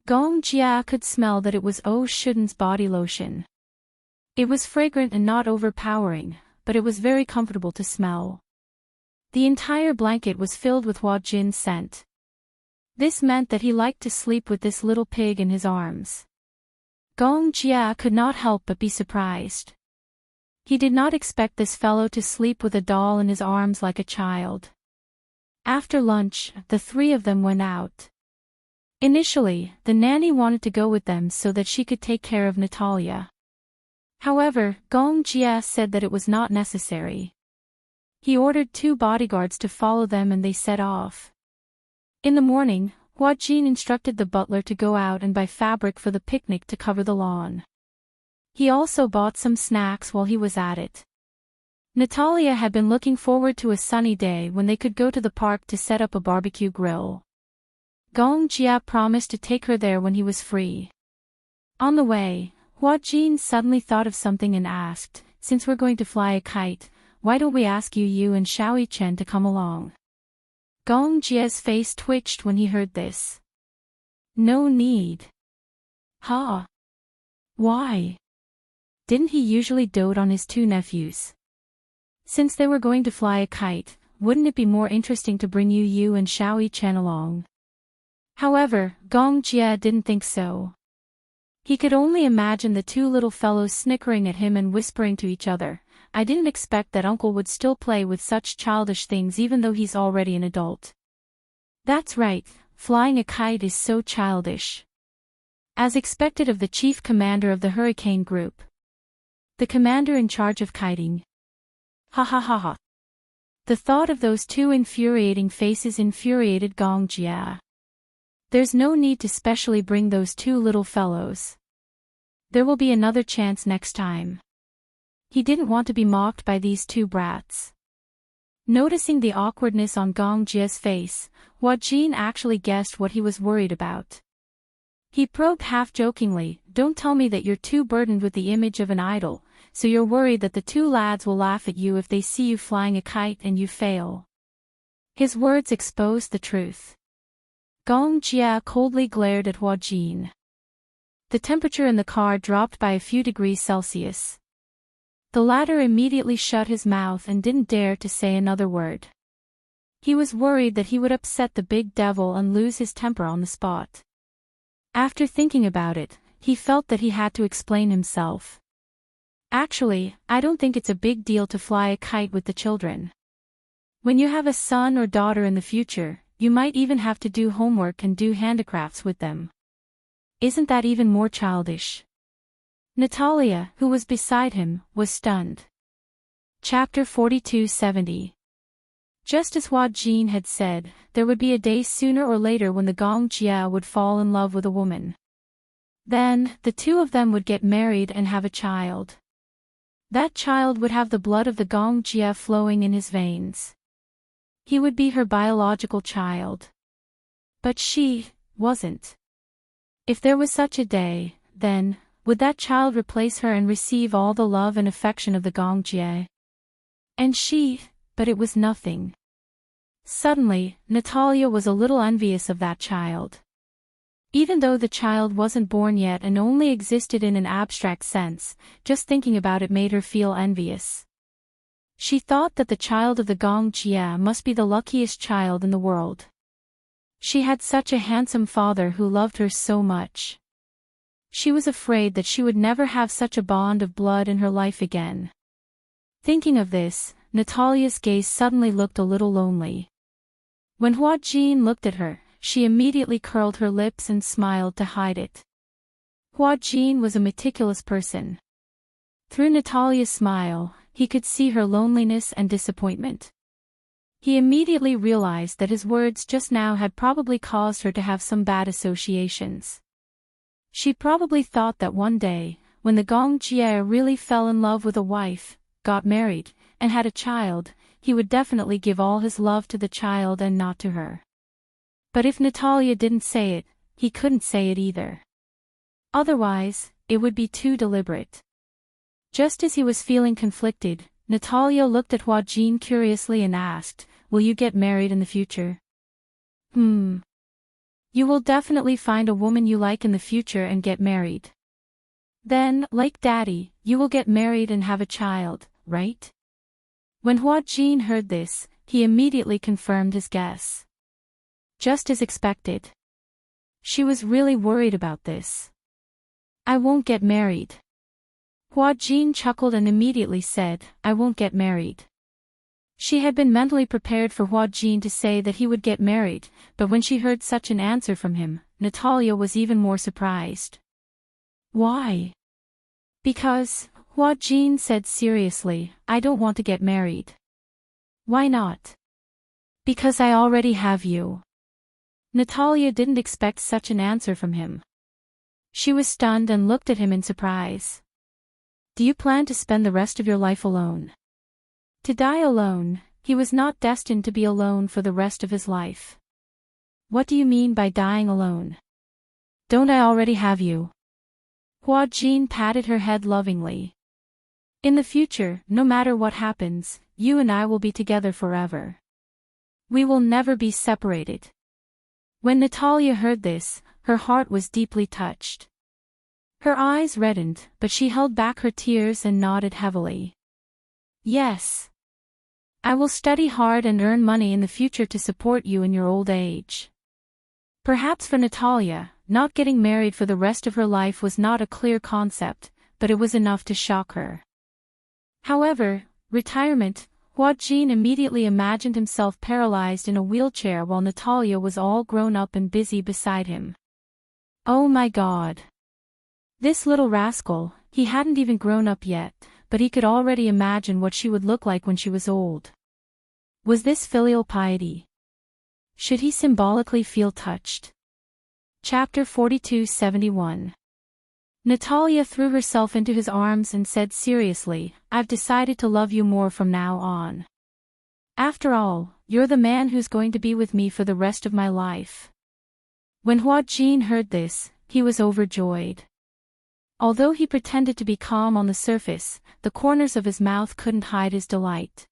Gong Jia could smell that it was Oh Shouldn't's body lotion. It was fragrant and not overpowering, but it was very comfortable to smell. The entire blanket was filled with Hua Jin's scent. This meant that he liked to sleep with this little pig in his arms. Gong Jia could not help but be surprised. He did not expect this fellow to sleep with a doll in his arms like a child. After lunch, the 3 of them went out. Initially, the nanny wanted to go with them so that she could take care of Natalia. However, Gong Jia said that it was not necessary. He ordered 2 bodyguards to follow them and they set off. In the morning, Hua Jin instructed the butler to go out and buy fabric for the picnic to cover the lawn. He also bought some snacks while he was at it. Natalia had been looking forward to a sunny day when they could go to the park to set up a barbecue grill. Gong Jia promised to take her there when he was free. On the way, Hua Jin suddenly thought of something and asked, "Since we're going to fly a kite, why don't we ask you and Xiaoyi Chen to come along?" Gong Jia's face twitched when he heard this. No need. Huh? Why? Didn't he usually dote on his 2 nephews? Since they were going to fly a kite, wouldn't it be more interesting to bring you and Xiaoyi Chen along? However, Gong Jia didn't think so. He could only imagine the 2 little fellows snickering at him and whispering to each other, "I didn't expect that uncle would still play with such childish things even though he's already an adult." That's right, flying a kite is so childish. As expected of the chief commander of the hurricane group. The commander in charge of kiting. Ha ha ha ha. The thought of those 2 infuriating faces infuriated Gong Jia. There's no need to specially bring those 2 little fellows. There will be another chance next time. He didn't want to be mocked by these 2 brats. Noticing the awkwardness on Gong Jia's face, Hua Jin actually guessed what he was worried about. He probed half-jokingly, "Don't tell me that you're too burdened with the image of an idol, so you're worried that the 2 lads will laugh at you if they see you flying a kite and you fail." His words exposed the truth. Gong Jia coldly glared at Hua Jin. The temperature in the car dropped by a few degrees Celsius. The latter immediately shut his mouth and didn't dare to say another word. He was worried that he would upset the big devil and lose his temper on the spot. After thinking about it, he felt that he had to explain himself. "Actually, I don't think it's a big deal to fly a kite with the children. When you have a son or daughter in the future, you might even have to do homework and do handicrafts with them. Isn't that even more childish?" Natalia, who was beside him, was stunned. Chapter 4270. Just as Hua Jin had said, there would be a day sooner or later when the Gong Jia would fall in love with a woman. Then, the 2 of them would get married and have a child. That child would have the blood of the Gong Jia flowing in his veins. He would be her biological child. But she wasn't. If there was such a day, then, would that child replace her and receive all the love and affection of the Gong Jia? But it was nothing. Suddenly, Natalia was a little envious of that child. Even though the child wasn't born yet and only existed in an abstract sense, just thinking about it made her feel envious. She thought that the child of the Gong Jia must be the luckiest child in the world. She had such a handsome father who loved her so much. She was afraid that she would never have such a bond of blood in her life again. Thinking of this, Natalia's gaze suddenly looked a little lonely. When Hua Jin looked at her, she immediately curled her lips and smiled to hide it. Hua Jin was a meticulous person. Through Natalia's smile, he could see her loneliness and disappointment. He immediately realized that his words just now had probably caused her to have some bad associations. She probably thought that one day, when the Gong Jia really fell in love with a wife, got married, and had a child, he would definitely give all his love to the child and not to her. But if Natalia didn't say it, he couldn't say it either. Otherwise, it would be too deliberate. Just as he was feeling conflicted, Natalia looked at Hua Jin curiously and asked, "Will you get married in the future?" You will definitely find a woman you like in the future and get married. Then, like Daddy, you will get married and have a child, right? When Hua Jin heard this, he immediately confirmed his guess. Just as expected. She was really worried about this. "I won't get married." Hua Jin chuckled and immediately said, "I won't get married." She had been mentally prepared for Hua Jin to say that he would get married, but when she heard such an answer from him, Natalia was even more surprised. "Why?" "Because," Hua Jin said seriously, "I don't want to get married." "Why not?" "Because I already have you." Natalia didn't expect such an answer from him. She was stunned and looked at him in surprise. "Do you plan to spend the rest of your life alone?" To die alone, he was not destined to be alone for the rest of his life. "What do you mean by dying alone?" "Don't I already have you?" Hua Jin patted her head lovingly. "In the future, no matter what happens, you and I will be together forever. We will never be separated." When Natalia heard this, her heart was deeply touched. Her eyes reddened, but she held back her tears and nodded heavily. "Yes. I will study hard and earn money in the future to support you in your old age." Perhaps for Natalia, not getting married for the rest of her life was not a clear concept, but it was enough to shock her. However, retirement, Hua Jin immediately imagined himself paralyzed in a wheelchair while Natalia was all grown up and busy beside him. Oh my God! This little rascal, he hadn't even grown up yet, but he could already imagine what she would look like when she was old. Was this filial piety? Should he symbolically feel touched? Chapter 42-71. Natalia threw herself into his arms and said seriously, "I've decided to love you more from now on. After all, you're the man who's going to be with me for the rest of my life." When Hua Jin heard this, he was overjoyed. Although he pretended to be calm on the surface, the corners of his mouth couldn't hide his delight.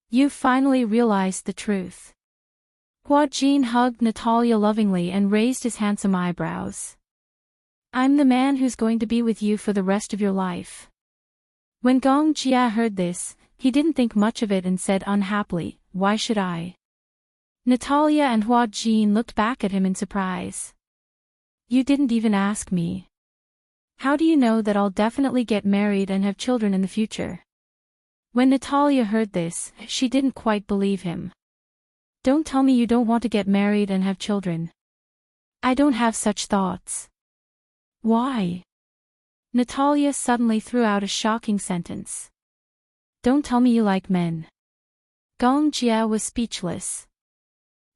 "You've finally realized the truth." Hua Jin hugged Natalia lovingly and raised his handsome eyebrows. "I'm the man who's going to be with you for the rest of your life." When Gong Jia heard this, he didn't think much of it and said unhappily, "Why should I?" Natalia and Hua Jin looked back at him in surprise. "You didn't even ask me. How do you know that I'll definitely get married and have children in the future?" When Natalia heard this, she didn't quite believe him. "Don't tell me you don't want to get married and have children." "I don't have such thoughts." "Why?" Natalia suddenly threw out a shocking sentence. "Don't tell me you like men." Gong Jia was speechless.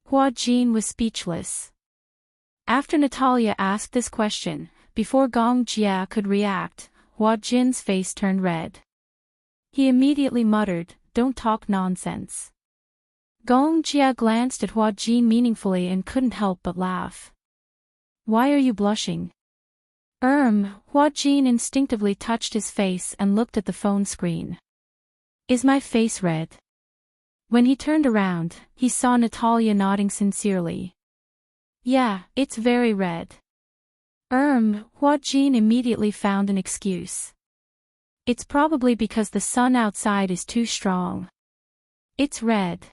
Hua Jin was speechless. After Natalia asked this question, before Gong Jia could react, Hua Jin's face turned red. He immediately muttered, "Don't talk nonsense." Gong Jia glanced at Hua Jin meaningfully and couldn't help but laugh. "Why are you blushing?" Hua Jin instinctively touched his face and looked at the phone screen. "Is my face red?" When he turned around, he saw Natalia nodding sincerely. Yeah, it's very red. Hua Jin immediately found an excuse. It's probably because the sun outside is too strong. It's red.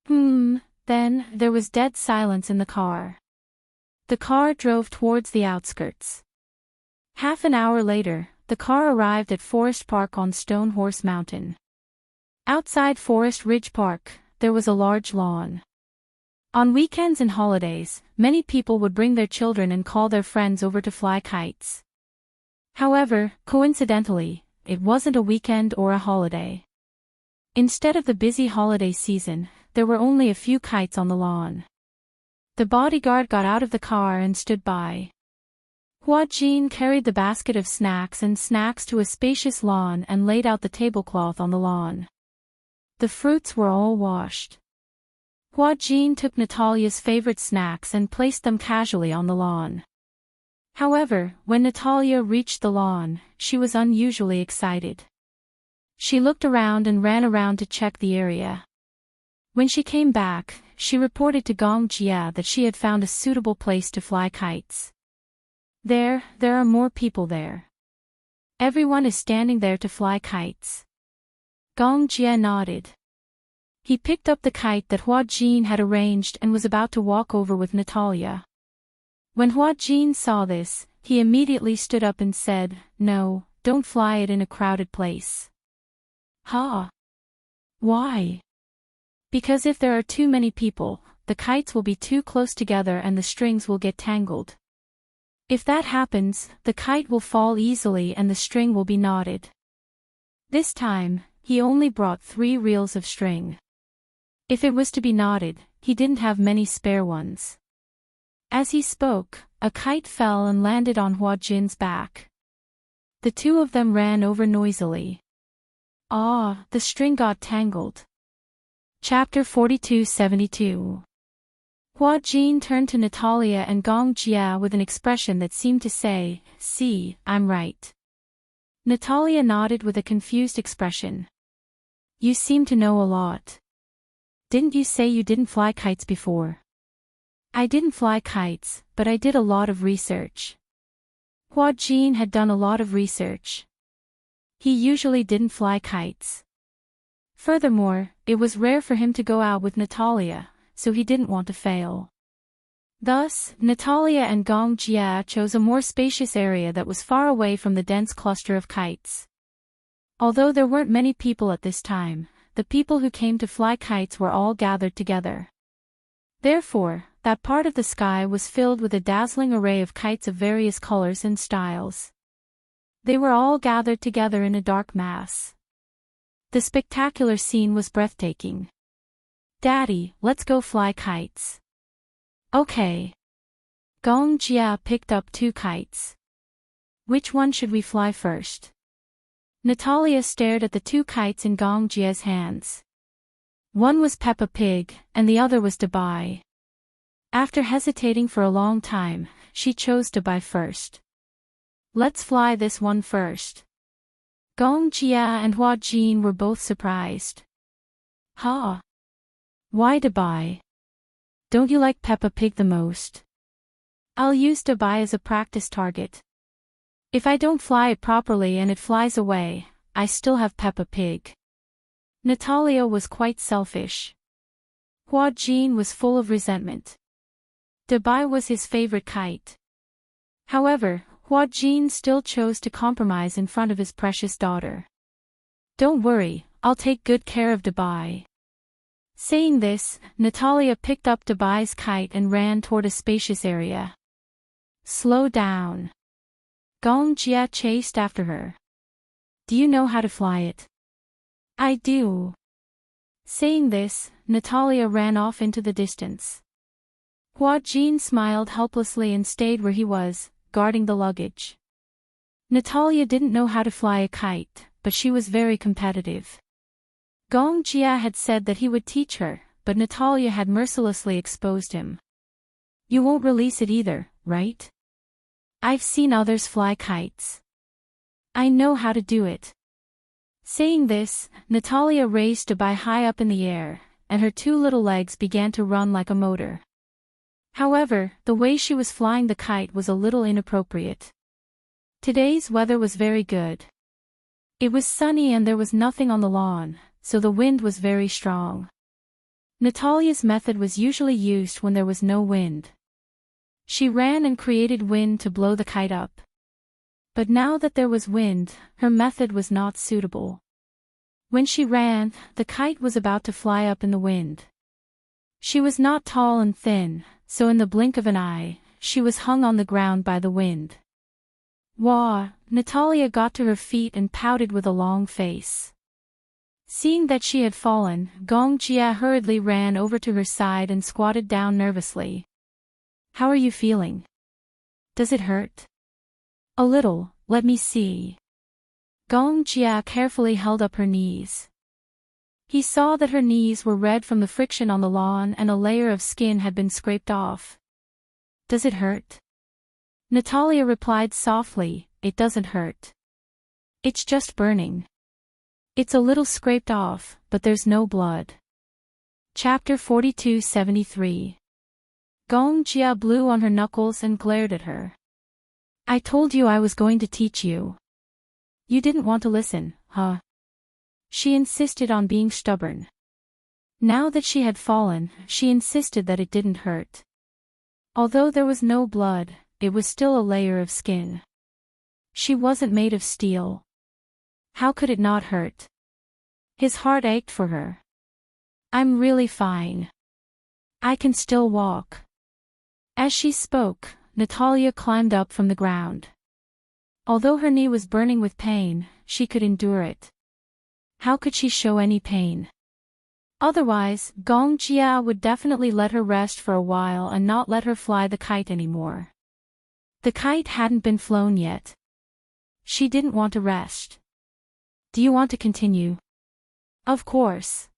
Then, there was dead silence in the car. The car drove towards the outskirts. Half an hour later, the car arrived at Forest Park on Stone Horse Mountain. Outside Forest Ridge Park, there was a large lawn. On weekends and holidays, many people would bring their children and call their friends over to fly kites. However, coincidentally, it wasn't a weekend or a holiday. Instead of the busy holiday season, there were only a few kites on the lawn. The bodyguard got out of the car and stood by. Hua Jin carried the basket of snacks to a spacious lawn and laid out the tablecloth on the lawn. The fruits were all washed. Hua Jin took Natalia's favorite snacks and placed them casually on the lawn. However, when Natalia reached the lawn, she was unusually excited. She looked around and ran around to check the area. When she came back, she reported to Gong Jia that she had found a suitable place to fly kites. There are more people there. Everyone is standing there to fly kites. Gong Jia nodded. He picked up the kite that Hua Jin had arranged and was about to walk over with Natalia. When Hua Jin saw this, he immediately stood up and said, "No, don't fly it in a crowded place." "Huh? Why?" "Because if there are too many people, the kites will be too close together and the strings will get tangled. If that happens, the kite will fall easily and the string will be knotted." This time, he only brought 3 reels of string. If it was to be knotted, he didn't have many spare ones. As he spoke, a kite fell and landed on Hua Jin's back. The two of them ran over noisily. The string got tangled. Chapter 42-72. Hua Jin turned to Natalia and Gong Jia with an expression that seemed to say, "See, I'm right." Natalia nodded with a confused expression. "You seem to know a lot. Didn't you say you didn't fly kites before?" "I didn't fly kites, but I did a lot of research." Hua Jin had done a lot of research. He usually didn't fly kites. Furthermore, it was rare for him to go out with Natalia, so he didn't want to fail. Thus, Natalia and Gong Jia chose a more spacious area that was far away from the dense cluster of kites. Although there weren't many people at this time, the people who came to fly kites were all gathered together. Therefore, that part of the sky was filled with a dazzling array of kites of various colors and styles. They were all gathered together in a dark mass. The spectacular scene was breathtaking. "Daddy, let's go fly kites." "Okay." Gong Jia picked up 2 kites. "Which one should we fly first?" Natalia stared at the 2 kites in Gong Jia's hands. One was Peppa Pig, and the other was Dubai. After hesitating for a long time, she chose Dubai first. "Let's fly this one first." Gong Jia and Hua Jin were both surprised. "Huh? Why Dubai? Don't you like Peppa Pig the most?" "I'll use Dubai as a practice target. If I don't fly it properly and it flies away, I still have Peppa Pig." Natalia was quite selfish. Hua Jin was full of resentment. Dubai was his favorite kite. However, Hua Jin still chose to compromise in front of his precious daughter. "Don't worry, I'll take good care of Dubai." Saying this, Natalia picked up Dubai's kite and ran toward a spacious area. "Slow down." Gong Jia chased after her. "Do you know how to fly it?" "I do." Saying this, Natalia ran off into the distance. Hua Jin smiled helplessly and stayed where he was, guarding the luggage. Natalia didn't know how to fly a kite, but she was very competitive. Gong Jia had said that he would teach her, but Natalia had mercilessly exposed him. "You won't release it either, right? I've seen others fly kites. I know how to do it." Saying this, Natalia raised Dubai high up in the air, and her 2 little legs began to run like a motor. However, the way she was flying the kite was a little inappropriate. Today's weather was very good. It was sunny and there was nothing on the lawn, so the wind was very strong. Natalia's method was usually used when there was no wind. She ran and created wind to blow the kite up. But now that there was wind, her method was not suitable. When she ran, the kite was about to fly up in the wind. She was not tall and thin, so in the blink of an eye, she was hung on the ground by the wind. Wah! Natalia got to her feet and pouted with a long face. Seeing that she had fallen, Gong Jia hurriedly ran over to her side and squatted down nervously. How are you feeling? Does it hurt? A little, let me see. Gong Jia carefully held up her knees. He saw that her knees were red from the friction on the lawn and a layer of skin had been scraped off. Does it hurt? Natalia replied softly, it doesn't hurt. It's just burning. It's a little scraped off, but there's no blood. Chapter 42-73. Gong Jia blew on her knuckles and glared at her. I told you I was going to teach you. You didn't want to listen, huh? She insisted on being stubborn. Now that she had fallen, she insisted that it didn't hurt. Although there was no blood, it was still a layer of skin. She wasn't made of steel. How could it not hurt? His heart ached for her. I'm really fine. I can still walk. As she spoke, Natalia climbed up from the ground. Although her knee was burning with pain, she could endure it. How could she show any pain? Otherwise, Gong Jia would definitely let her rest for a while and not let her fly the kite anymore. The kite hadn't been flown yet. She didn't want to rest. Do you want to continue? Of course.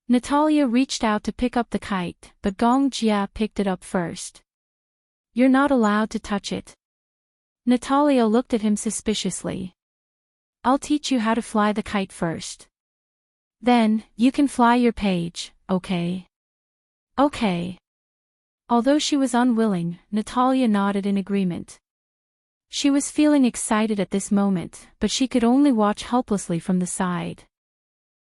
Natalia reached out to pick up the kite, but Gong Jia picked it up first. You're not allowed to touch it. Natalia looked at him suspiciously. I'll teach you how to fly the kite first. Then, you can fly your page, okay? Okay. Although she was unwilling, Natalia nodded in agreement. She was feeling excited at this moment, but she could only watch helplessly from the side.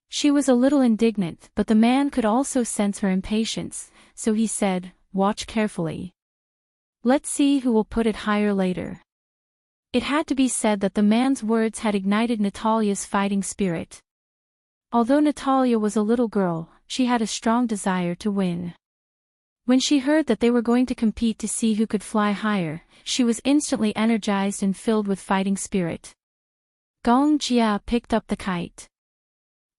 She was a little indignant, but the man could also sense her impatience, so he said, watch carefully. Let's see who will put it higher later. It had to be said that the man's words had ignited Natalia's fighting spirit. Although Natalia was a little girl, she had a strong desire to win. When she heard that they were going to compete to see who could fly higher, she was instantly energized and filled with fighting spirit. Gong Jia picked up the kite.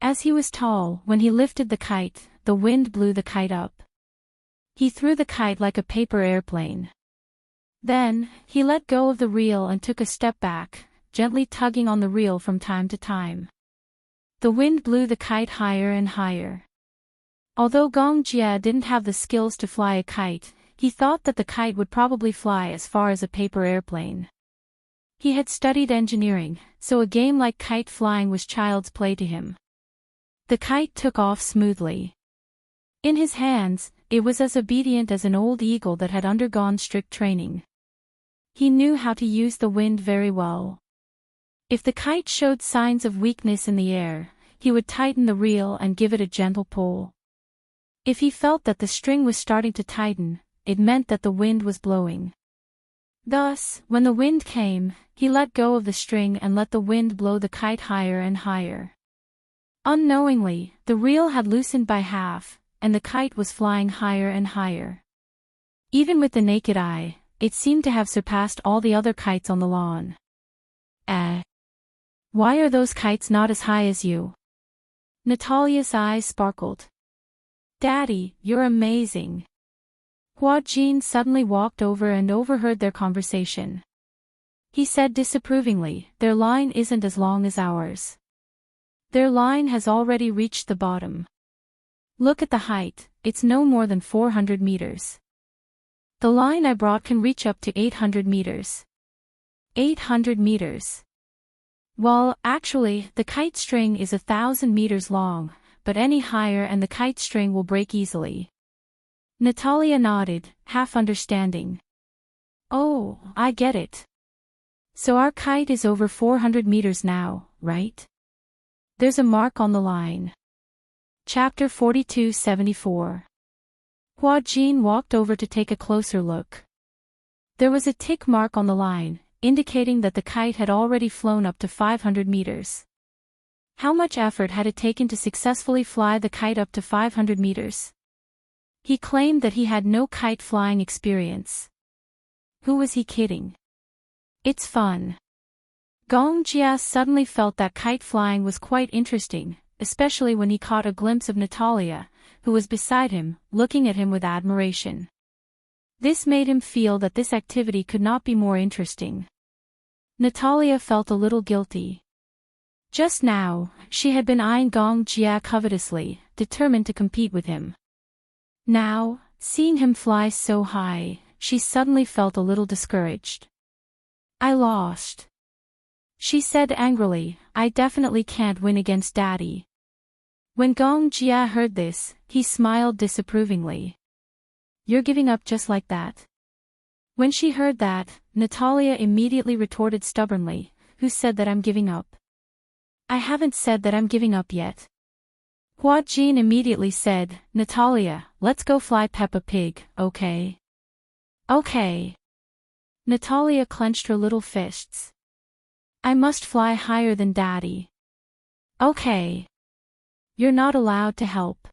As he was tall, when he lifted the kite, the wind blew the kite up. He threw the kite like a paper airplane. Then, he let go of the reel and took a step back, gently tugging on the reel from time to time. The wind blew the kite higher and higher. Although Gong Jia didn't have the skills to fly a kite, he thought that the kite would probably fly as far as a paper airplane. He had studied engineering, so a game like kite flying was child's play to him. The kite took off smoothly. In his hands, it was as obedient as an old eagle that had undergone strict training. He knew how to use the wind very well. If the kite showed signs of weakness in the air, he would tighten the reel and give it a gentle pull. If he felt that the string was starting to tighten, it meant that the wind was blowing. Thus, when the wind came, he let go of the string and let the wind blow the kite higher and higher. Unknowingly, the reel had loosened by half, and the kite was flying higher and higher. Even with the naked eye, it seemed to have surpassed all the other kites on the lawn. Why are those kites not as high as you? Natalia's eyes sparkled. Daddy, you're amazing. Hua Jin suddenly walked over and overheard their conversation. He said disapprovingly, their line isn't as long as ours. Their line has already reached the bottom. Look at the height, it's no more than 400 meters. The line I brought can reach up to 800 meters. 800 meters. Well, actually, the kite string is 1,000 meters long, but any higher and the kite string will break easily. Natalia nodded, half understanding. Oh, I get it. So our kite is over 400 meters now, right? There's a mark on the line. Chapter 42-74. Hua Jin walked over to take a closer look. There was a tick mark on the line, indicating that the kite had already flown up to 500 meters. How much effort had it taken to successfully fly the kite up to 500 meters? He claimed that he had no kite flying experience. Who was he kidding? It's fun. Gong Jia suddenly felt that kite flying was quite interesting, especially when he caught a glimpse of Natalia, who was beside him, looking at him with admiration. This made him feel that this activity could not be more interesting. Natalia felt a little guilty. Just now, she had been eyeing Gong Jia covetously, determined to compete with him. Now, seeing him fly so high, she suddenly felt a little discouraged. I lost. She said angrily, I definitely can't win against Daddy. When Gong Jia heard this, he smiled disapprovingly. You're giving up just like that? When she heard that, Natalia immediately retorted stubbornly, who said that I'm giving up? I haven't said that I'm giving up yet. Hua Jin immediately said, Natalia, let's go fly Peppa Pig, okay? Okay. Natalia clenched her little fists. I must fly higher than Daddy. Okay. You're not allowed to help.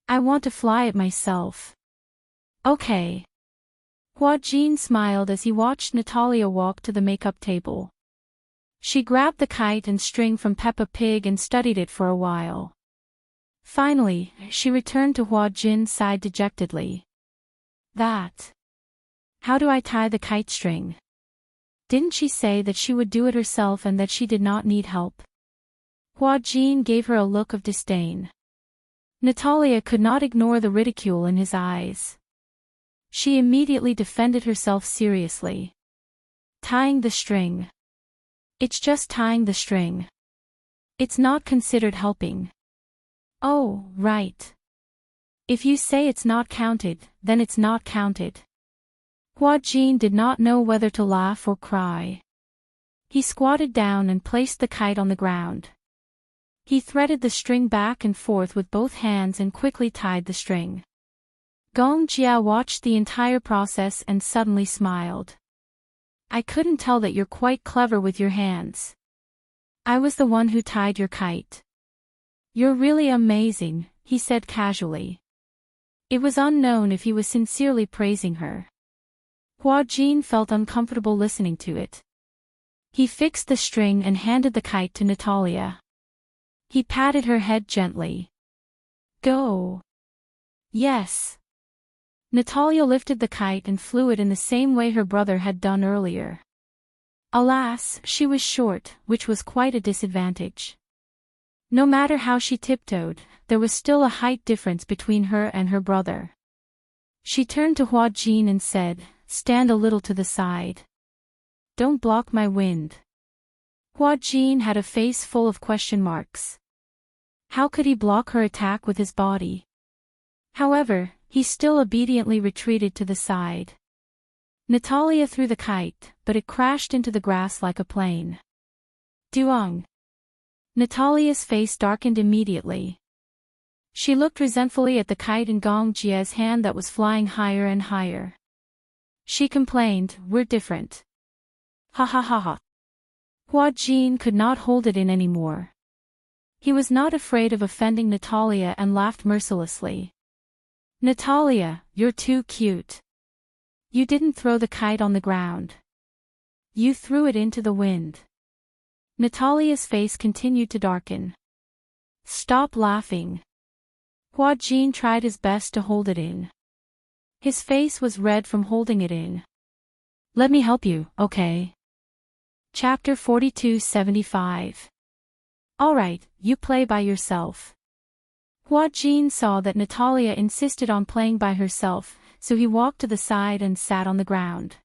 I want to fly it myself. Okay. Hua Jin smiled as he watched Natalia walk to the makeup table. She grabbed the kite and string from Peppa Pig and studied it for a while. Finally, she returned to Hua Jin's side dejectedly. That. How do I tie the kite string? Didn't she say that she would do it herself and that she did not need help? Hua Jin gave her a look of disdain. Natalia could not ignore the ridicule in his eyes. She immediately defended herself seriously. Tying the string. It's just tying the string. It's not considered helping. Oh, right. If you say it's not counted, then it's not counted. Hua Jin did not know whether to laugh or cry. He squatted down and placed the kite on the ground. He threaded the string back and forth with both hands and quickly tied the string. Gong Jia watched the entire process and suddenly smiled. I couldn't tell that you're quite clever with your hands. I was the one who tied your kite. You're really amazing, he said casually. It was unknown if he was sincerely praising her. Hua Jin felt uncomfortable listening to it. He fixed the string and handed the kite to Natalia. He patted her head gently. Go. Yes. Natalia lifted the kite and flew it in the same way her brother had done earlier. Alas, she was short, which was quite a disadvantage. No matter how she tiptoed, there was still a height difference between her and her brother. She turned to Hua Jin and said, Stand a little to the side. Don't block my wind. Hua Jin had a face full of question marks. How could he block her attack with his body? However, he still obediently retreated to the side. Natalia threw the kite, but it crashed into the grass like a plane. Duong. Natalia's face darkened immediately. She looked resentfully at the kite in Gong Jia's hand that was flying higher and higher. She complained, We're different. Ha ha ha ha. Hua Jin could not hold it in anymore. He was not afraid of offending Natalia and laughed mercilessly. Natalia, you're too cute. You didn't throw the kite on the ground. You threw it into the wind. Natalia's face continued to darken. Stop laughing. Hua Jin tried his best to hold it in. His face was red from holding it in. Let me help you, okay? Chapter 42-75. Alright, you play by yourself. Hua Jin saw that Natalia insisted on playing by herself, so he walked to the side and sat on the ground.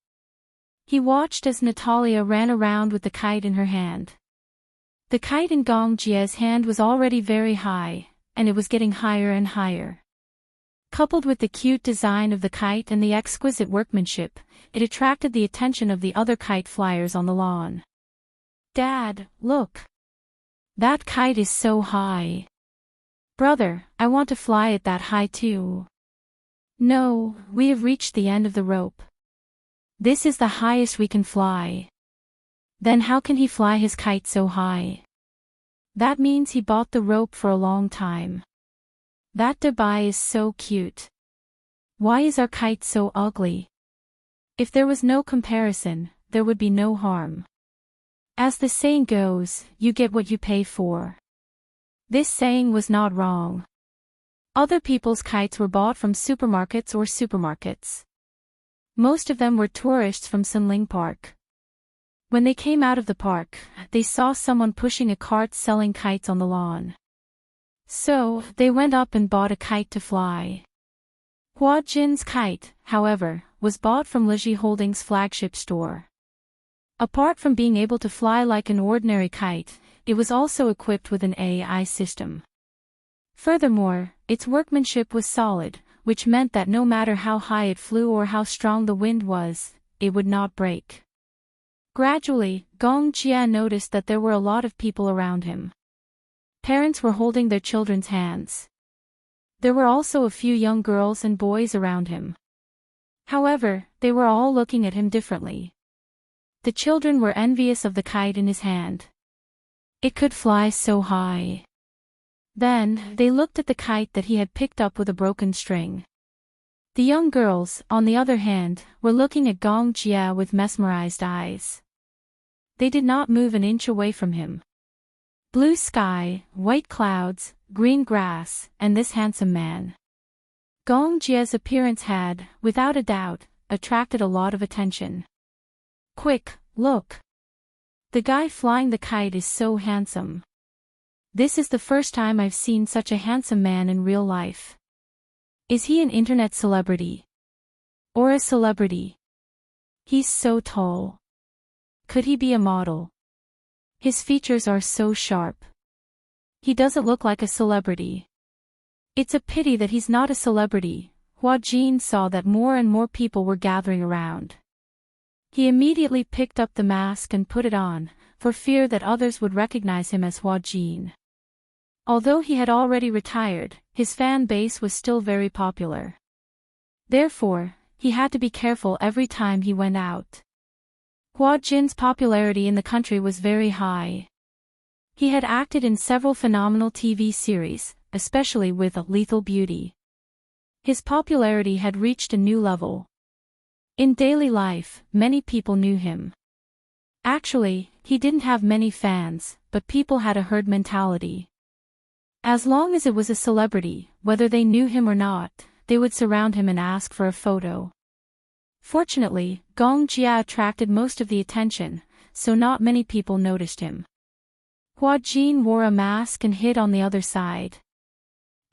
He watched as Natalia ran around with the kite in her hand. The kite in Gong Jia's hand was already very high, and it was getting higher and higher. Coupled with the cute design of the kite and the exquisite workmanship, it attracted the attention of the other kite flyers on the lawn. "Dad, look! That kite is so high. Brother, I want to fly it that high too." "No, we have reached the end of the rope. This is the highest we can fly." "Then how can he fly his kite so high?" "That means he bought the rope for a long time. That Dubai is so cute. Why is our kite so ugly?" If there was no comparison, there would be no harm. As the saying goes, you get what you pay for. This saying was not wrong. Other people's kites were bought from supermarkets. Most of them were tourists from Sunling Park. When they came out of the park, they saw someone pushing a cart selling kites on the lawn. So, they went up and bought a kite to fly. Hua Jin's kite, however, was bought from Liji Holdings' flagship store. Apart from being able to fly like an ordinary kite, it was also equipped with an AI system. Furthermore, its workmanship was solid, which meant that no matter how high it flew or how strong the wind was, it would not break. Gradually, Gong Jia noticed that there were a lot of people around him. Parents were holding their children's hands. There were also a few young girls and boys around him. However, they were all looking at him differently. The children were envious of the kite in his hand. It could fly so high. Then, they looked at the kite that he had picked up with a broken string. The young girls, on the other hand, were looking at Gong Jia with mesmerized eyes. They did not move an inch away from him. Blue sky, white clouds, green grass, and this handsome man. Gong Jia's appearance had, without a doubt, attracted a lot of attention. "Quick, look! The guy flying the kite is so handsome. This is the first time I've seen such a handsome man in real life. Is he an internet celebrity? Or a celebrity? He's so tall. Could he be a model? His features are so sharp. He doesn't look like a celebrity. It's a pity that he's not a celebrity." Hua Jin saw that more and more people were gathering around. He immediately picked up the mask and put it on, for fear that others would recognize him as Hua Jin. Although he had already retired, his fan base was still very popular. Therefore, he had to be careful every time he went out. Hua Jin's popularity in the country was very high. He had acted in several phenomenal TV series, especially with Lethal Beauty. His popularity had reached a new level. In daily life, many people knew him. Actually, he didn't have many fans, but people had a herd mentality. As long as it was a celebrity, whether they knew him or not, they would surround him and ask for a photo. Fortunately, Gong Jia attracted most of the attention, so not many people noticed him. Hua Jin wore a mask and hid on the other side.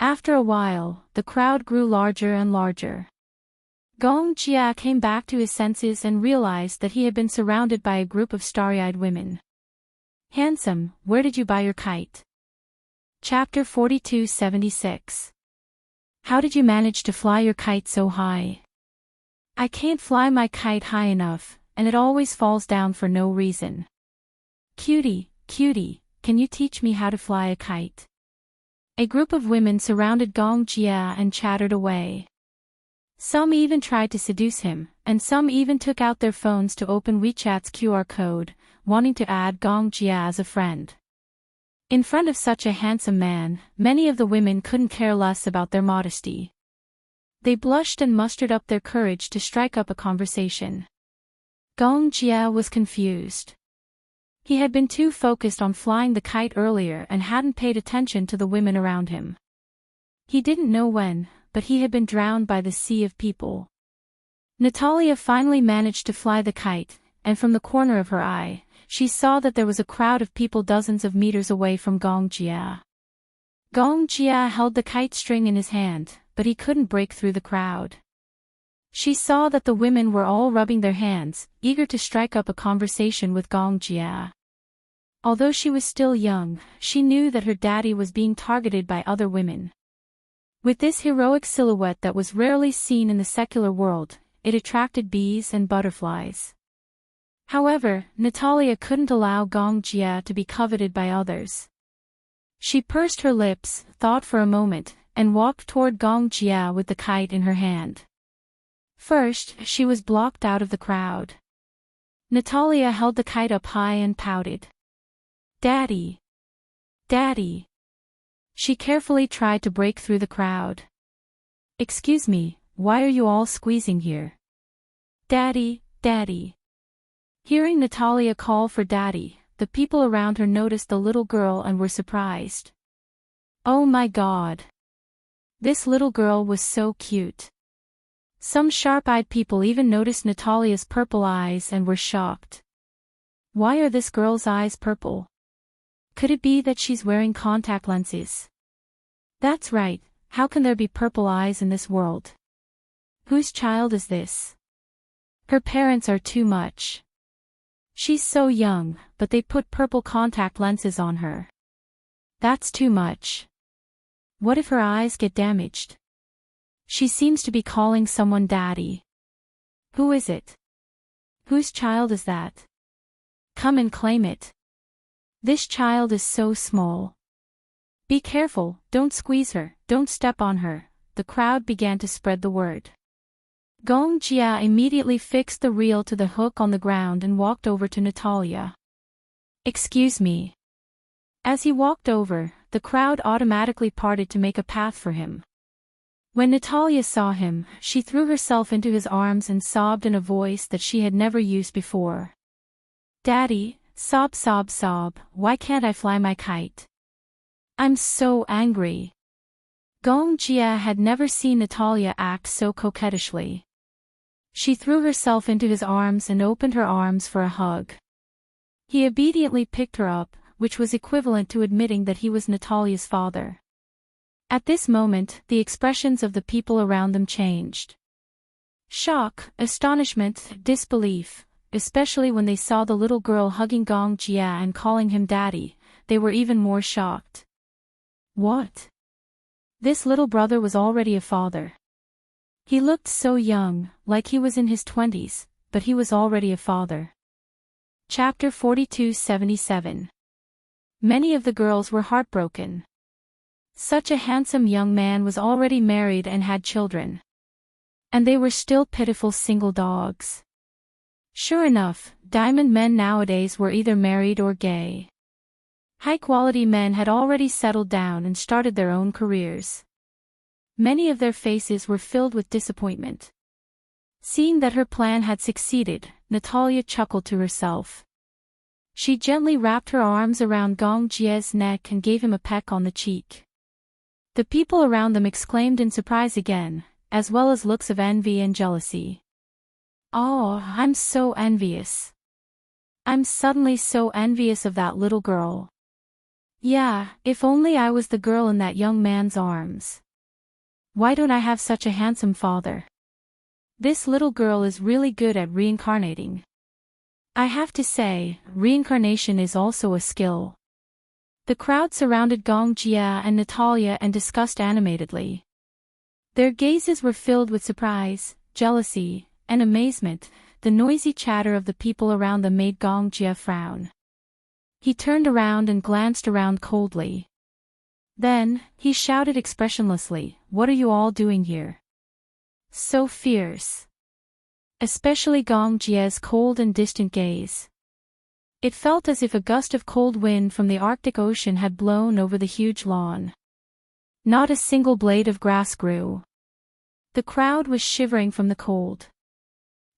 After a while, the crowd grew larger and larger. Gong Jia came back to his senses and realized that he had been surrounded by a group of starry-eyed women. "Handsome, where did you buy your kite?" Chapter 4276. How did you manage to fly your kite so high? "I can't fly my kite high enough, and it always falls down for no reason." "Cutie, can you teach me how to fly a kite?" A group of women surrounded Gong Jia and chattered away. Some even tried to seduce him, and some even took out their phones to open WeChat's QR code, wanting to add Gong Jia as a friend. In front of such a handsome man, many of the women couldn't care less about their modesty. They blushed and mustered up their courage to strike up a conversation. Gong Jia was confused. He had been too focused on flying the kite earlier and hadn't paid attention to the women around him. He didn't know when, but he had been drowned by the sea of people. Natalia finally managed to fly the kite, and from the corner of her eye, she saw that there was a crowd of people dozens of meters away from Gong Jia. Gong Jia held the kite string in his hand, but he couldn't break through the crowd. She saw that the women were all rubbing their hands, eager to strike up a conversation with Gong Jia. Although she was still young, she knew that her daddy was being targeted by other women. With this heroic silhouette that was rarely seen in the secular world, it attracted bees and butterflies. However, Natalia couldn't allow Gong Jia to be coveted by others. She pursed her lips, thought for a moment, and walked toward Gong Jia with the kite in her hand. First, she was blocked out of the crowd. Natalia held the kite up high and pouted. "Daddy! Daddy!" She carefully tried to break through the crowd. "Excuse me, why are you all squeezing here?" "Daddy, Daddy." Hearing Natalia call for Daddy, the people around her noticed the little girl and were surprised. Oh my God! This little girl was so cute. Some sharp-eyed people even noticed Natalia's purple eyes and were shocked. Why are this girl's eyes purple? Could it be that she's wearing contact lenses? That's right, how can there be purple eyes in this world? Whose child is this? Her parents are too much. She's so young, but they put purple contact lenses on her. That's too much. What if her eyes get damaged? She seems to be calling someone daddy. Who is it? Whose child is that? Come and claim it. This child is so small. Be careful, don't squeeze her, don't step on her. The crowd began to spread the word. Gong Jia immediately fixed the reel to the hook on the ground and walked over to Natalia. "Excuse me." As he walked over, the crowd automatically parted to make a path for him. When Natalia saw him, she threw herself into his arms and sobbed in a voice that she had never used before. "Daddy, sob sob sob, why can't I fly my kite? I'm so angry." Gong Jia had never seen Natalia act so coquettishly. She threw herself into his arms and opened her arms for a hug. He obediently picked her up, which was equivalent to admitting that he was Natalia's father. At this moment, the expressions of the people around them changed. Shock, astonishment, disbelief, especially when they saw the little girl hugging Gong Jia and calling him daddy, they were even more shocked. What? This little brother was already a father. He looked so young, like he was in his 20s, but he was already a father. Chapter 42-77. Many of the girls were heartbroken. Such a handsome young man was already married and had children. And they were still pitiful single dogs. Sure enough, diamond men nowadays were either married or gay. High-quality men had already settled down and started their own careers. Many of their faces were filled with disappointment. Seeing that her plan had succeeded, Natalia chuckled to herself. She gently wrapped her arms around Gong Jia's neck and gave him a peck on the cheek. The people around them exclaimed in surprise again, as well as looks of envy and jealousy. "Oh, I'm so envious. I'm suddenly so envious of that little girl. Yeah, if only I was the girl in that young man's arms. Why don't I have such a handsome father? This little girl is really good at reincarnating. I have to say, reincarnation is also a skill." The crowd surrounded Gong Jia and Natalia and discussed animatedly. Their gazes were filled with surprise, jealousy, and amazement. The noisy chatter of the people around them made Gong Jia frown. He turned around and glanced around coldly. Then, he shouted expressionlessly, "What are you all doing here? So fierce." Especially Gong Jia's cold and distant gaze. It felt as if a gust of cold wind from the Arctic Ocean had blown over the huge lawn. Not a single blade of grass grew. The crowd was shivering from the cold.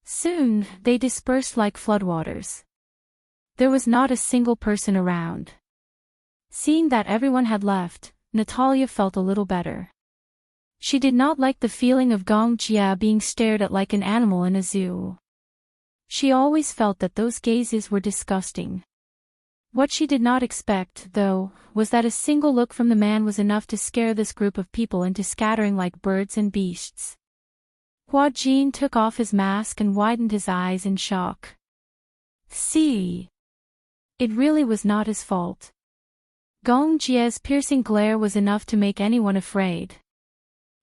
Soon, they dispersed like floodwaters. There was not a single person around. Seeing that everyone had left, Natalia felt a little better. She did not like the feeling of Gong Jia being stared at like an animal in a zoo. She always felt that those gazes were disgusting. What she did not expect, though, was that a single look from the man was enough to scare this group of people into scattering like birds and beasts. Hua Jin took off his mask and widened his eyes in shock. See? It really was not his fault. Gong Jia's piercing glare was enough to make anyone afraid.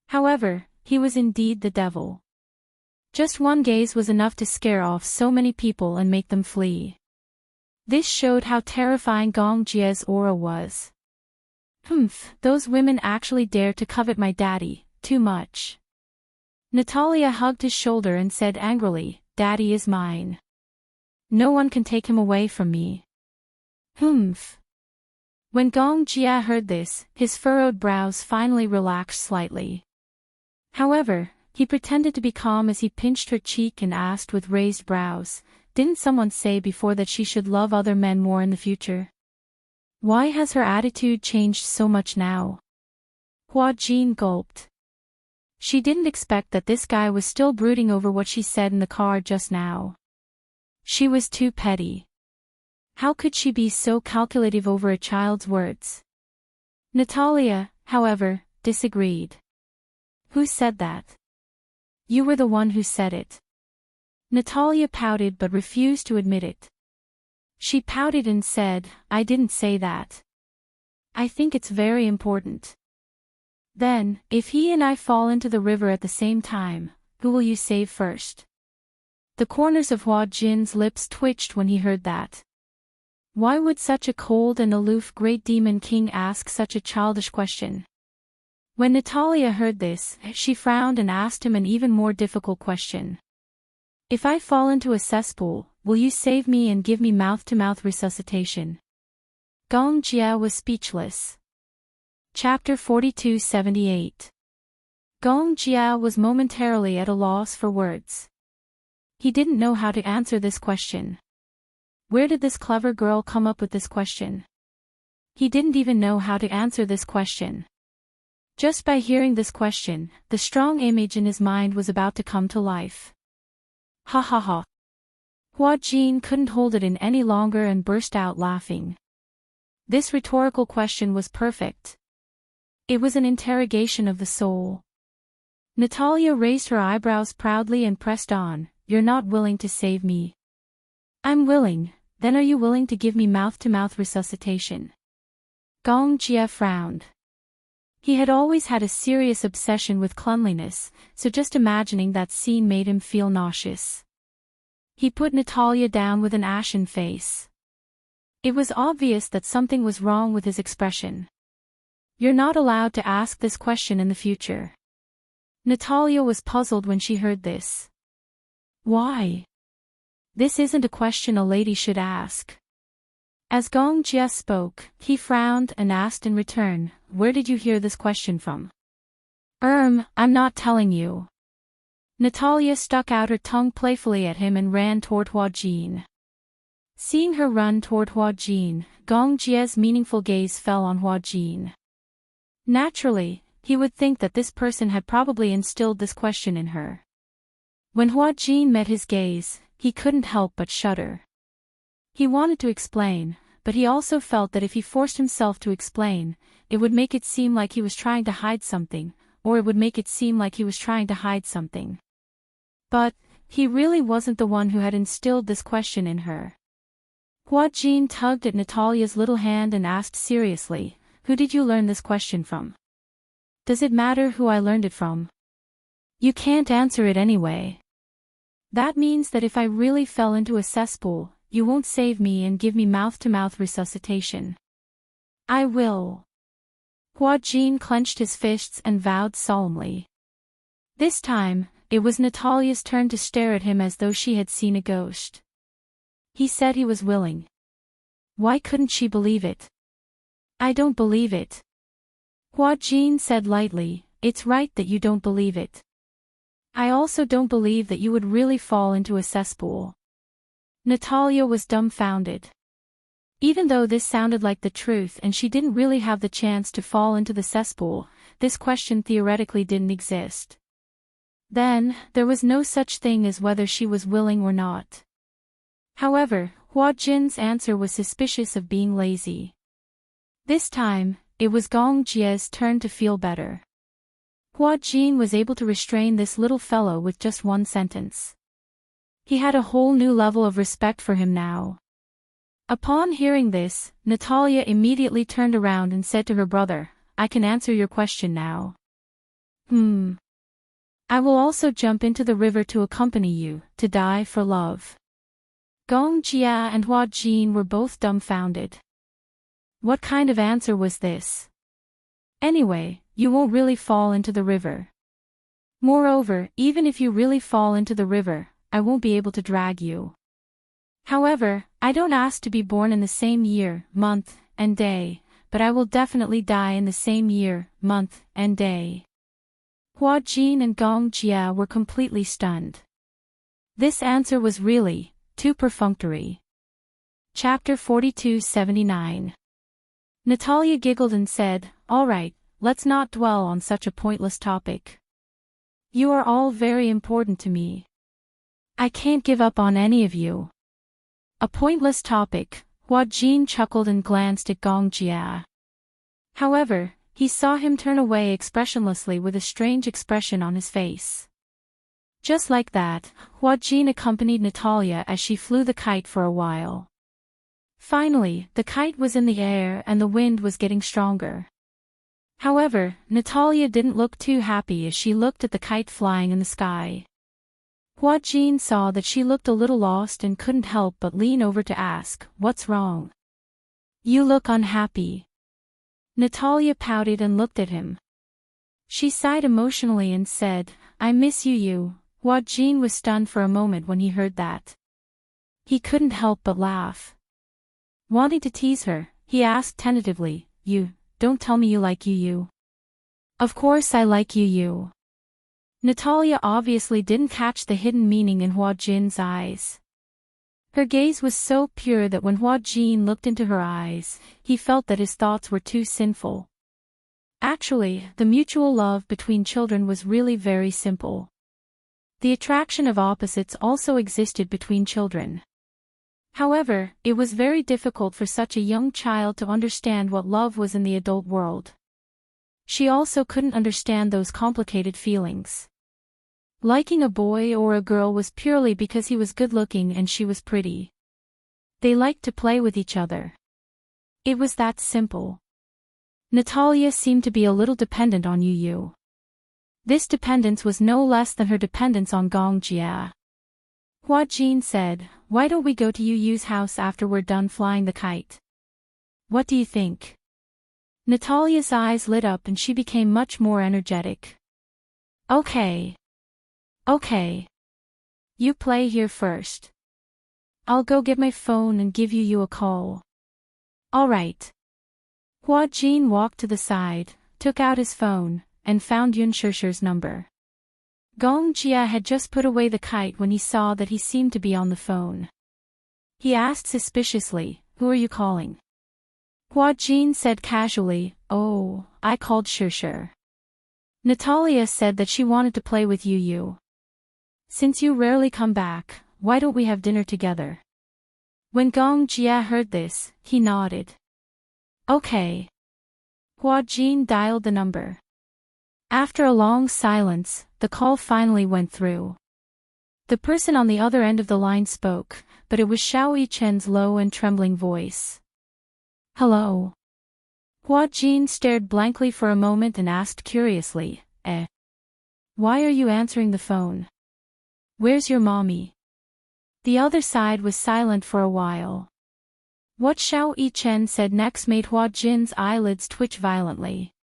However, he was indeed the devil. Just one gaze was enough to scare off so many people and make them flee. This showed how terrifying Gong Jie's aura was. Those women actually dared to covet my daddy, too much. Natalia hugged his shoulder and said angrily, "Daddy is mine. No one can take him away from me." When Gong Jia heard this, his furrowed brows finally relaxed slightly. However, he pretended to be calm as he pinched her cheek and asked with raised brows, "Didn't someone say before that she should love other men more in the future? Why has her attitude changed so much now?" Hua Jin gulped. She didn't expect that this guy was still brooding over what she said in the car just now. She was too petty. How could she be so calculative over a child's words? Natalia, however, disagreed. "Who said that?" "You were the one who said it." Natalia pouted but refused to admit it. She pouted and said, "I didn't say that. I think it's very important." "Then, if he and I fall into the river at the same time, who will you save first?" The corners of Hua Jin's lips twitched when he heard that. Why would such a cold and aloof great demon king ask such a childish question? When Natalia heard this, she frowned and asked him an even more difficult question. "If I fall into a cesspool, will you save me and give me mouth-to-mouth resuscitation?" Gong Jia was speechless. Chapter 4278. Gong Jia was momentarily at a loss for words. He didn't know how to answer this question. Where did this clever girl come up with this question? He didn't even know how to answer this question. Just by hearing this question, the strong image in his mind was about to come to life. Ha ha ha. Hua Jin couldn't hold it in any longer and burst out laughing. This rhetorical question was perfect. It was an interrogation of the soul. Natalia raised her eyebrows proudly and pressed on, "You're not willing to save me." "I'm willing, then are you willing to give me mouth-to-mouth resuscitation?" Gong Jia frowned. He had always had a serious obsession with cleanliness, so just imagining that scene made him feel nauseous. He put Natalia down with an ashen face. It was obvious that something was wrong with his expression. "You're not allowed to ask this question in the future." Natalia was puzzled when she heard this. Why? This isn't a question a lady should ask. As Gong Jia spoke, he frowned and asked in return, "Where did you hear this question from?" I'm not telling you." Natalia stuck out her tongue playfully at him and ran toward Hua Jin. Seeing her run toward Hua Jin, Gong Jia's meaningful gaze fell on Hua Jin. Naturally, he would think that this person had probably instilled this question in her. When Hua Jin met his gaze, he couldn't help but shudder. He wanted to explain, but he also felt that if he forced himself to explain, it would make it seem like he was trying to hide something, or it would make it seem like he was trying to hide something. But, he really wasn't the one who had instilled this question in her. Hua Jin tugged at Natalia's little hand and asked seriously, "Who did you learn this question from?" "Does it matter who I learned it from? You can't answer it anyway." "That means that if I really fell into a cesspool, you won't save me and give me mouth-to-mouth resuscitation." "I will." Hua Jin clenched his fists and vowed solemnly. This time, it was Natalia's turn to stare at him as though she had seen a ghost. He said he was willing. Why couldn't she believe it? "I don't believe it." Hua Jin said lightly, "It's right that you don't believe it. I also don't believe that you would really fall into a cesspool." Natalia was dumbfounded. Even though this sounded like the truth and she didn't really have the chance to fall into the cesspool, this question theoretically didn't exist. Then, there was no such thing as whether she was willing or not. However, Hua Jin's answer was suspicious of being lazy. This time, it was Gong Jia's turn to feel better. Hua Jin was able to restrain this little fellow with just one sentence. He had a whole new level of respect for him now. Upon hearing this, Natalia immediately turned around and said to her brother, "I can answer your question now." I will also jump into the river to accompany you, to die for love. Gong Jia and Hua Jin were both dumbfounded. What kind of answer was this? Anyway, you won't really fall into the river. Moreover, even if you really fall into the river, I won't be able to drag you. However, I don't ask to be born in the same year, month, and day, but I will definitely die in the same year, month, and day. Hua Jin and Gong Jia were completely stunned. This answer was really too perfunctory. Chapter 42-79. Natalia giggled and said, "All right, let's not dwell on such a pointless topic. You are all very important to me. I can't give up on any of you." A pointless topic, Hua Jin chuckled and glanced at Gong Jia. However, he saw him turn away expressionlessly with a strange expression on his face. Just like that, Hua Jin accompanied Natalia as she flew the kite for a while. Finally, the kite was in the air and the wind was getting stronger. However, Natalia didn't look too happy as she looked at the kite flying in the sky. Hua Jin saw that she looked a little lost and couldn't help but lean over to ask, "What's wrong? You look unhappy." Natalia pouted and looked at him. She sighed emotionally and said, "I miss you." Hua Jin was stunned for a moment when he heard that. He couldn't help but laugh. Wanting to tease her, he asked tentatively, "You, don't tell me you like you." "Of course I like you." Natalia obviously didn't catch the hidden meaning in Hua Jin's eyes. Her gaze was so pure that when Hua Jin looked into her eyes, he felt that his thoughts were too sinful. Actually, the mutual love between children was really very simple. The attraction of opposites also existed between children. However, it was very difficult for such a young child to understand what love was in the adult world. She also couldn't understand those complicated feelings. Liking a boy or a girl was purely because he was good-looking and she was pretty. They liked to play with each other. It was that simple. Natalia seemed to be a little dependent on Yu. This dependence was no less than her dependence on Gong Jia. Hua Jin said, "Why don't we go to Yu's house after we're done flying the kite? What do you think?" Natalia's eyes lit up and she became much more energetic. Okay. You play here first. I'll go get my phone and give you a call. All right. Hua Jin walked to the side, took out his phone, and found Yun Shishir's number. Gong Jia had just put away the kite when he saw that he seemed to be on the phone. He asked suspiciously, "Who are you calling?" Hua Jin said casually, "Oh, I called Shishir. Natalia said that she wanted to play with Yu. Since you rarely come back, why don't we have dinner together?" When Gong Jia heard this, he nodded. Okay. Hua Jin dialed the number. After a long silence, the call finally went through. The person on the other end of the line spoke, but it was Xiao Yichen's low and trembling voice. "Hello." Hua Jin stared blankly for a moment and asked curiously, Why are you answering the phone? Where's your mommy?" The other side was silent for a while. What Xiao Yichen said next made Hua Jin's eyelids twitch violently.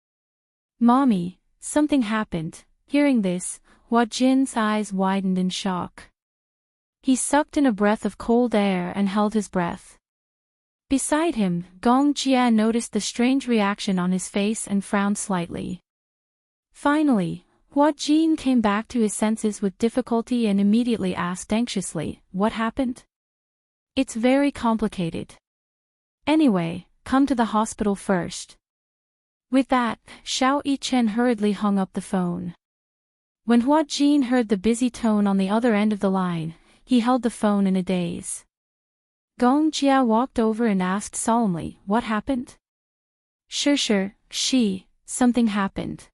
"Mommy, something happened." Hearing this, Hua Jin's eyes widened in shock. He sucked in a breath of cold air and held his breath. Beside him, Gong Jia noticed the strange reaction on his face and frowned slightly. Finally, Hua Jin came back to his senses with difficulty and immediately asked anxiously, "What happened?" "It's very complicated. Anyway, come to the hospital first." With that, Xiao Yichen hurriedly hung up the phone. When Hua Jin heard the busy tone on the other end of the line, he held the phone in a daze. Gong Jia walked over and asked solemnly, "What happened?" Sure, something happened."